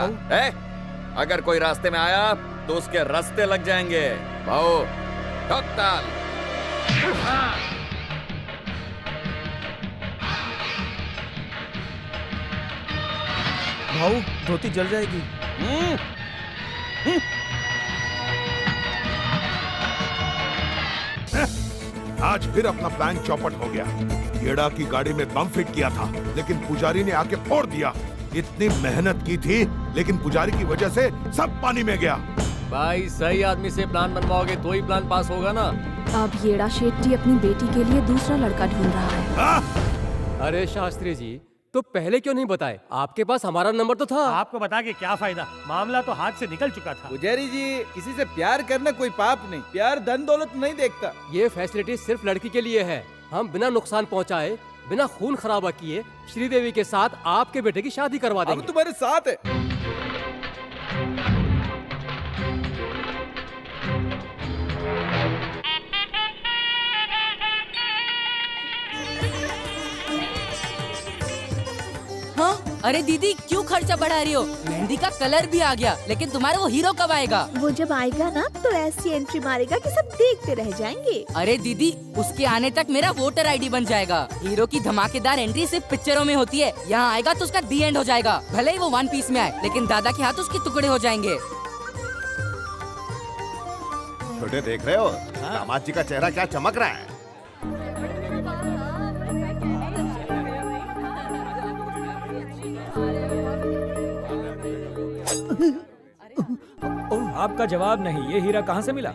S19: अगर कोई रास्ते में आया तो उसके रास्ते लग जाएंगे। भाऊ ठोक ताल।
S9: भाऊ धोती जल जाएगी।
S17: आज फिर अपना प्लान चौपट हो गया। गेड़ा की गाड़ी में बम फिट किया था, लेकिन पुजारी ने आके फोड़ दिया। इतनी मेहनत की थी, लेकिन पुजारी की वजह से सब पानी में गया।
S20: भाई सही आदमी से प्लान बनवाओगे तो ही प्लान पास होगा ना।
S1: अब येड़ा शेट्टी अपनी बेटी के लिए दूसरा लड़का ढूंढ रहा है।
S20: अरे शास्त्री जी, तो पहले क्यों नहीं बताए? आपके पास हमारा नंबर तो था।
S6: आपको बता के क्या फायदा, मामला तो हाथ से निकल चुका था।
S21: पुजारी जी, किसी से प्यार करना कोई पाप नहीं, प्यार धन दौलत नहीं देखता।
S20: ये फैसिलिटी सिर्फ लड़की के लिए है। हम बिना नुकसान पहुंचाए, बिना खून खराबा किए श्रीदेवी के साथ आपके बेटे की शादी करवा देंगे।
S21: हम तुम्हारे साथ है।
S11: हाँ? अरे दीदी क्यों खर्चा बढ़ा रही हो? मेहंदी का कलर भी आ गया, लेकिन तुम्हारा वो हीरो कब आएगा?
S16: वो जब आएगा ना तो ऐसी एंट्री मारेगा कि सब देखते रह जाएंगे।
S11: अरे दीदी, उसके आने तक मेरा वोटर आईडी बन जाएगा। हीरो की धमाकेदार एंट्री सिर्फ पिक्चरों में होती है, यहाँ आएगा तो उसका दी एंड हो जाएगा। भले ही वो वन पीस में आए, लेकिन दादा के हाथ उसके टुकड़े हो जाएंगे।
S2: छोटे देख रहे हो, दामाद जी का चेहरा क्या चमक रहा है।
S10: आपका जवाब नहीं, ये हीरा कहाँ से मिला?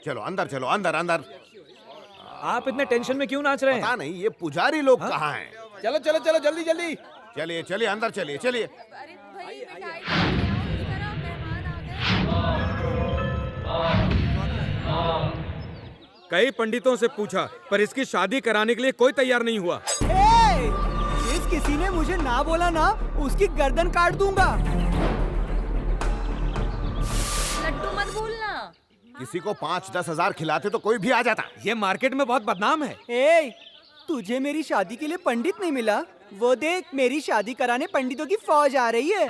S2: चलो अंदर, चलो अंदर अंदर।
S10: आप इतने टेंशन में क्यों नाच रहे हैं?
S2: पता नहीं ये पुजारी लोग कहाँ हैं।
S21: चलो चलो चलो जल्दी जल्दी।
S2: चलिए चलिए अंदर चलिए चलिए।
S10: कई पंडितों से पूछा, पर इसकी शादी कराने के लिए कोई तैयार नहीं हुआ।
S21: जिस किसी ने मुझे ना बोला ना, उसकी गर्दन काट दूंगा।
S7: लड्डू मत भूलना।
S2: किसी को 5-10 हजार खिलाते तो कोई भी आ जाता।
S10: ये मार्केट में बहुत बदनाम है।
S21: ए, तुझे मेरी शादी के लिए पंडित नहीं मिला? वो देख, मेरी शादी कराने पंडितों की फौज आ रही है।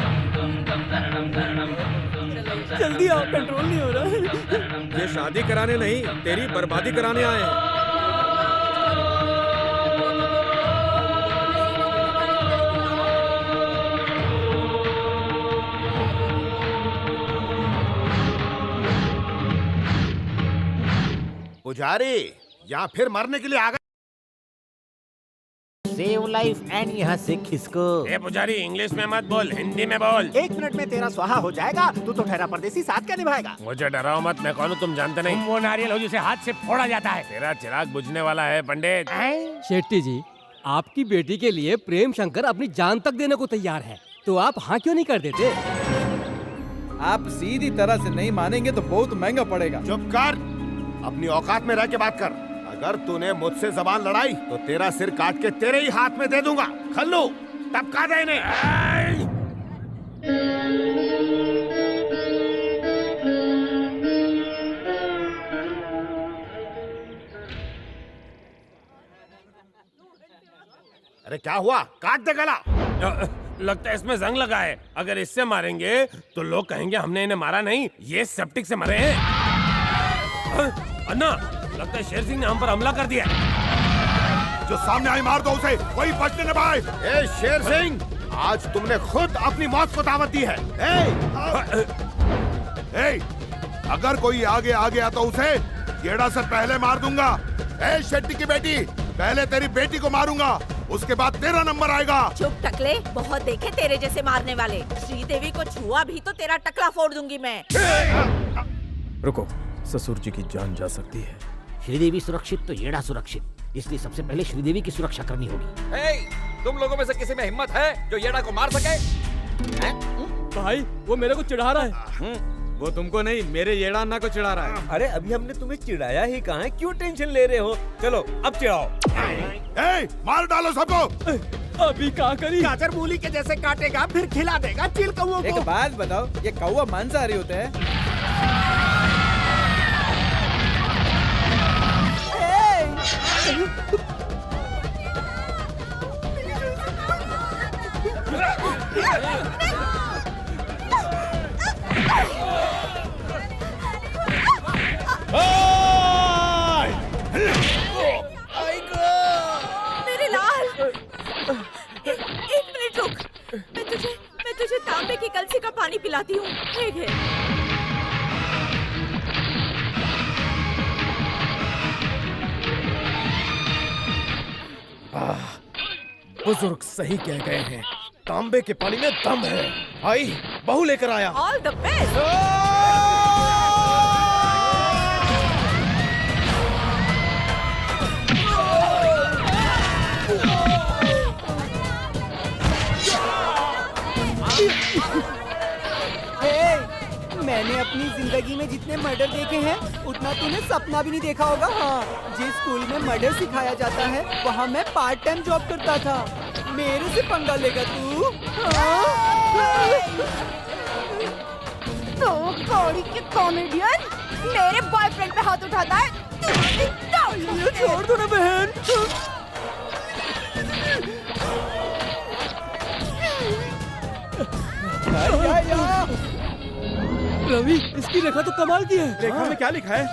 S21: जल्दी आओ, कंट्रोल नहीं हो रहा।
S10: ये शादी कराने नहीं, तेरी बर्बादी कराने आए हैं।
S2: पुजारी, यहाँ फिर मरने के लिए आ गए।
S4: सेव लाइफ एंड यहाँ से खिसको।
S18: ए पुजारी, इंग्लिश में मत बोल, हिंदी में बोल।
S13: 1 मिनट में तेरा स्वाहा हो जाएगा। तू तो ठहरा परदेसी, साथ क्या निभाएगा?
S18: मुझे डराओ मत, मैं कौन हूँ तुम जानते नहीं।
S6: वो नारियल हो जिसे हाथ से फोड़ा जाता है।
S18: तेरा चिराग बुझने वाला है पंडित।
S20: शेट्टी जी, आपकी बेटी के लिए प्रेम शंकर अपनी जान तक देने को तैयार है, तो आप हाँ क्यों नहीं कर देते?
S21: आप सीधी तरह से नहीं मानेंगे तो बहुत महंगा पड़ेगा।
S2: चुप कर, अपनी औकात में रह के बात कर। अगर तूने मुझसे जबान लड़ाई तो तेरा सिर काट के तेरे ही हाथ में दे दूंगा। खल्लू, टपका दे इन्हें। अरे क्या हुआ? काट दे गला।
S18: लगता है इसमें जंग लगा है। अगर इससे मारेंगे तो लोग कहेंगे हमने इन्हें मारा नहीं, ये सेप्टिक से मरे हैं। अन्ना, लगता है शेर सिंह ने हम पर हमला कर दिया।
S17: जो सामने आई मार दो उसे, वही बचने न पाए।
S2: ए शेर सिंह, आज तुमने खुद अपनी मौत को दावत दी है।
S17: अगर कोई आगे आ गया तो उसे येड़ा से पहले मार दूंगा। ए शेट्टी की बेटी, पहले तेरी बेटी को मारूंगा, उसके बाद तेरा नंबर आएगा।
S15: चुप टकले, बहुत देखे तेरे जैसे मारने वाले। श्रीदेवी को छुआ भी तो तेरा टकला फोड़ दूंगी मैं।
S3: रुको, ससुर जी की जान जा सकती है।
S4: श्रीदेवी सुरक्षित तो येड़ा सुरक्षित, इसलिए सबसे पहले श्रीदेवी की सुरक्षा करनी होगी।
S19: तुम लोगों में से किसी में हिम्मत है जो येड़ा को मार सके?
S20: भाई वो मेरे को चिढ़ा रहा है।
S9: वो तुमको नहीं, मेरे येड़ा अन्ना को चिढ़ा रहा है।
S3: अरे अभी हमने तुम्हें चिढ़ाया ही कहाँ है, क्यों टेंशन ले रहे हो? चलो अब चिढ़ाओ।
S17: मार डालो सबको।
S20: अभी क्या करी?
S13: गाजर मूली के जैसे काटेगा, फिर खिला देगा चील कौओं को।
S21: एक बात बताओ, ये कौवा मांसाहारी होता है?
S15: मेरे लाल, एक मिनट रुक। मैं तुझे तांबे की कलसी का पानी पिलाती हूँ। ठीक है।
S3: बुजुर्ग सही कह गए हैं, तांबे के पानी में दम है। आई बहू लेकर आया।
S15: All the best.
S21: मैंने अपनी जिंदगी में जितने मर्डर देखे हैं उतना तूने सपना भी नहीं देखा होगा। हाँ, जिस स्कूल में मर्डर सिखाया जाता है वहाँ मैं पार्ट टाइम जॉब करता था। मेरे से पंगा लेगा तू?
S15: तो कौड़ी के कॉमेडियन मेरे बॉयफ्रेंड पे हाथ उठाता है।
S21: छोड़ दो ना बहन। रवि, इसकी रेखा तो कमाल की है।
S3: रेखा में क्या लिखा है?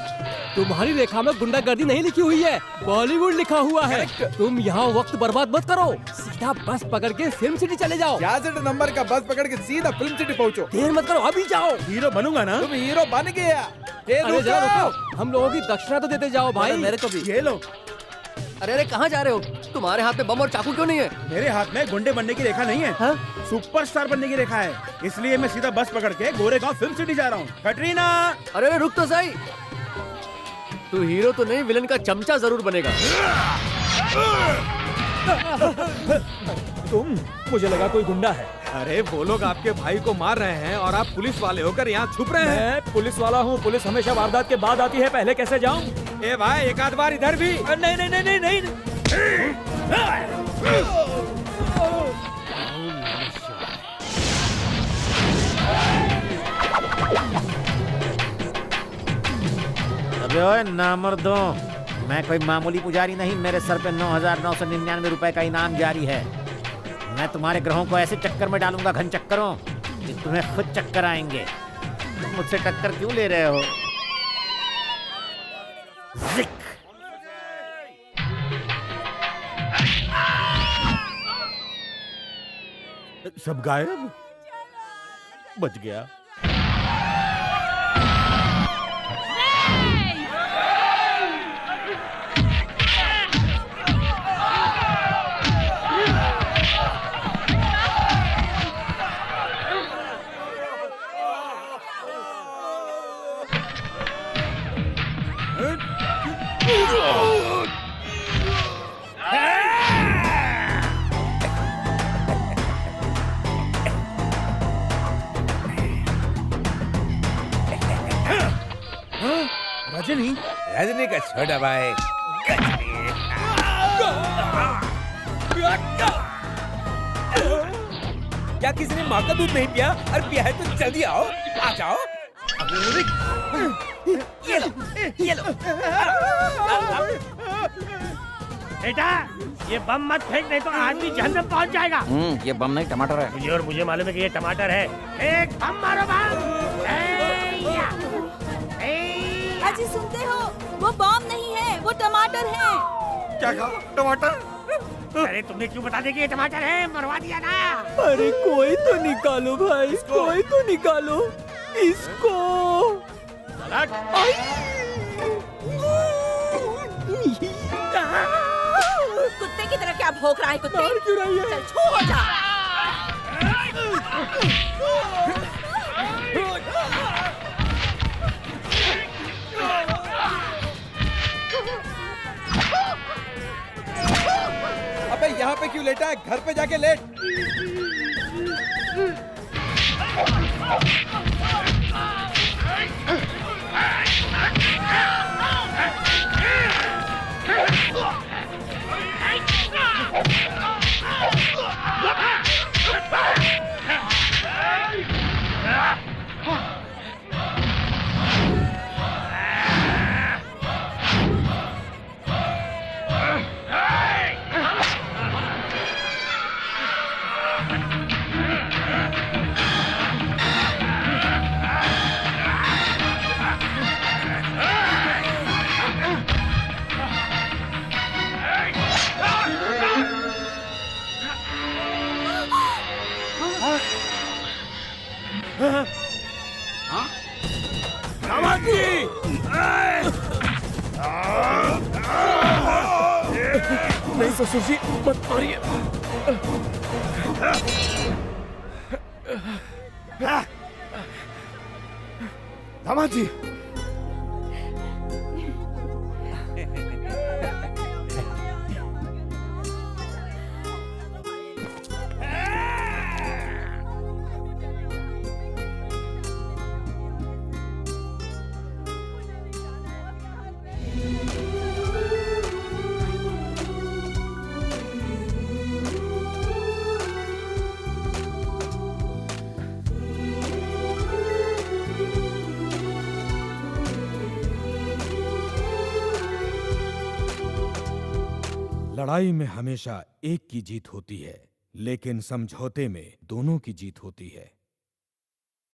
S21: तुम्हारी रेखा में गुंडागर्दी नहीं लिखी हुई है, बॉलीवुड लिखा हुआ है। तुम यहाँ वक्त बर्बाद मत करो, सीधा बस पकड़ के फिल्म सिटी चले जाओ। 66 नंबर का बस पकड़ के सीधा फिल्म सिटी पहुँचो। देर मत करो, अभी जाओ।
S3: हीरो बनूंगा ना?
S21: तुम हीरो बन गया। अरे जरा रुको, हम लोगों की दक्षिणा तो देते जाओ भाई।
S3: मेरे को भी। ये लो।
S21: अरे कहाँ जा रहे हो? तुम्हारे हाथ में बम और चाकू क्यों नहीं है?
S3: मेरे हाथ में गुंडे बनने की रेखा नहीं है, सुपरस्टार बनने की रेखा है। इसलिए मैं सीधा बस पकड़ के गोरेगांव फिल्म सिटी जा रहा हूँ। कटरीना!
S21: अरे रुक तो सही, तू हीरो तो नहीं, विलन का चमचा जरूर बनेगा।
S10: तुम, मुझे लगा कोई गुंडा है।
S9: अरे वो लोग आपके भाई को मार रहे हैं और आप पुलिस वाले होकर यहाँ छुप रहे हैं।
S10: मैं पुलिस वाला हूँ, पुलिस हमेशा वारदात के बाद आती है, पहले कैसे जाऊँ?
S9: ए भाई, एक आध बार इधर भी।
S10: नहीं नहीं नहीं नहीं नहीं।
S4: अबे ओए नामर्दों, मैं कोई मामूली पुजारी नहीं। मेरे सर पे 9,999 रुपए का इनाम जारी है। मैं तुम्हारे ग्रहों को ऐसे चक्कर में डालूंगा, घन चक्करों, कि तुम्हें खुद चक्कर आएंगे। तुम मुझसे टक्कर क्यों ले रहे हो? जिक।
S3: सब गायब। बच गया।
S5: रजनी, रजनी का छोटा भाई। क्या किसी ने माँ का दूध नहीं पिया? और पिया है तो जल्दी आओ, आ जाओ। ये लो, ये लो।
S6: बेटा, ये बम मत फेंक, नहीं तो आदमी जहन्नम पहुंच जाएगा।
S4: ये बम नहीं, टमाटर है।
S6: मुझे और मुझे मालूम है कि ये टमाटर है। एक बम मारो, बम।
S16: अजी सुनते हो? वो बम नहीं है, वो टमाटर है।
S6: क्या कहा? टमाटर? अरे तुमने क्यों बता दिया कि ये टमाटर है? मरवा दिया ना।
S21: अरे कोई तो निकालो भाई, कोई तो निकालो इसको।
S15: कुत्ते की तरह क्या भौंक रहा है कुत्ते?
S3: मार क्यों रही है?
S15: चल छू हो जा।
S21: अबे यहाँ पे क्यों लेटा है? घर पे जाके लेट।
S3: नहीं ससुर जी, मत मारिए।
S17: दामाद जी,
S12: लड़ाई में हमेशा एक की जीत होती है, लेकिन समझौते में दोनों की जीत होती है।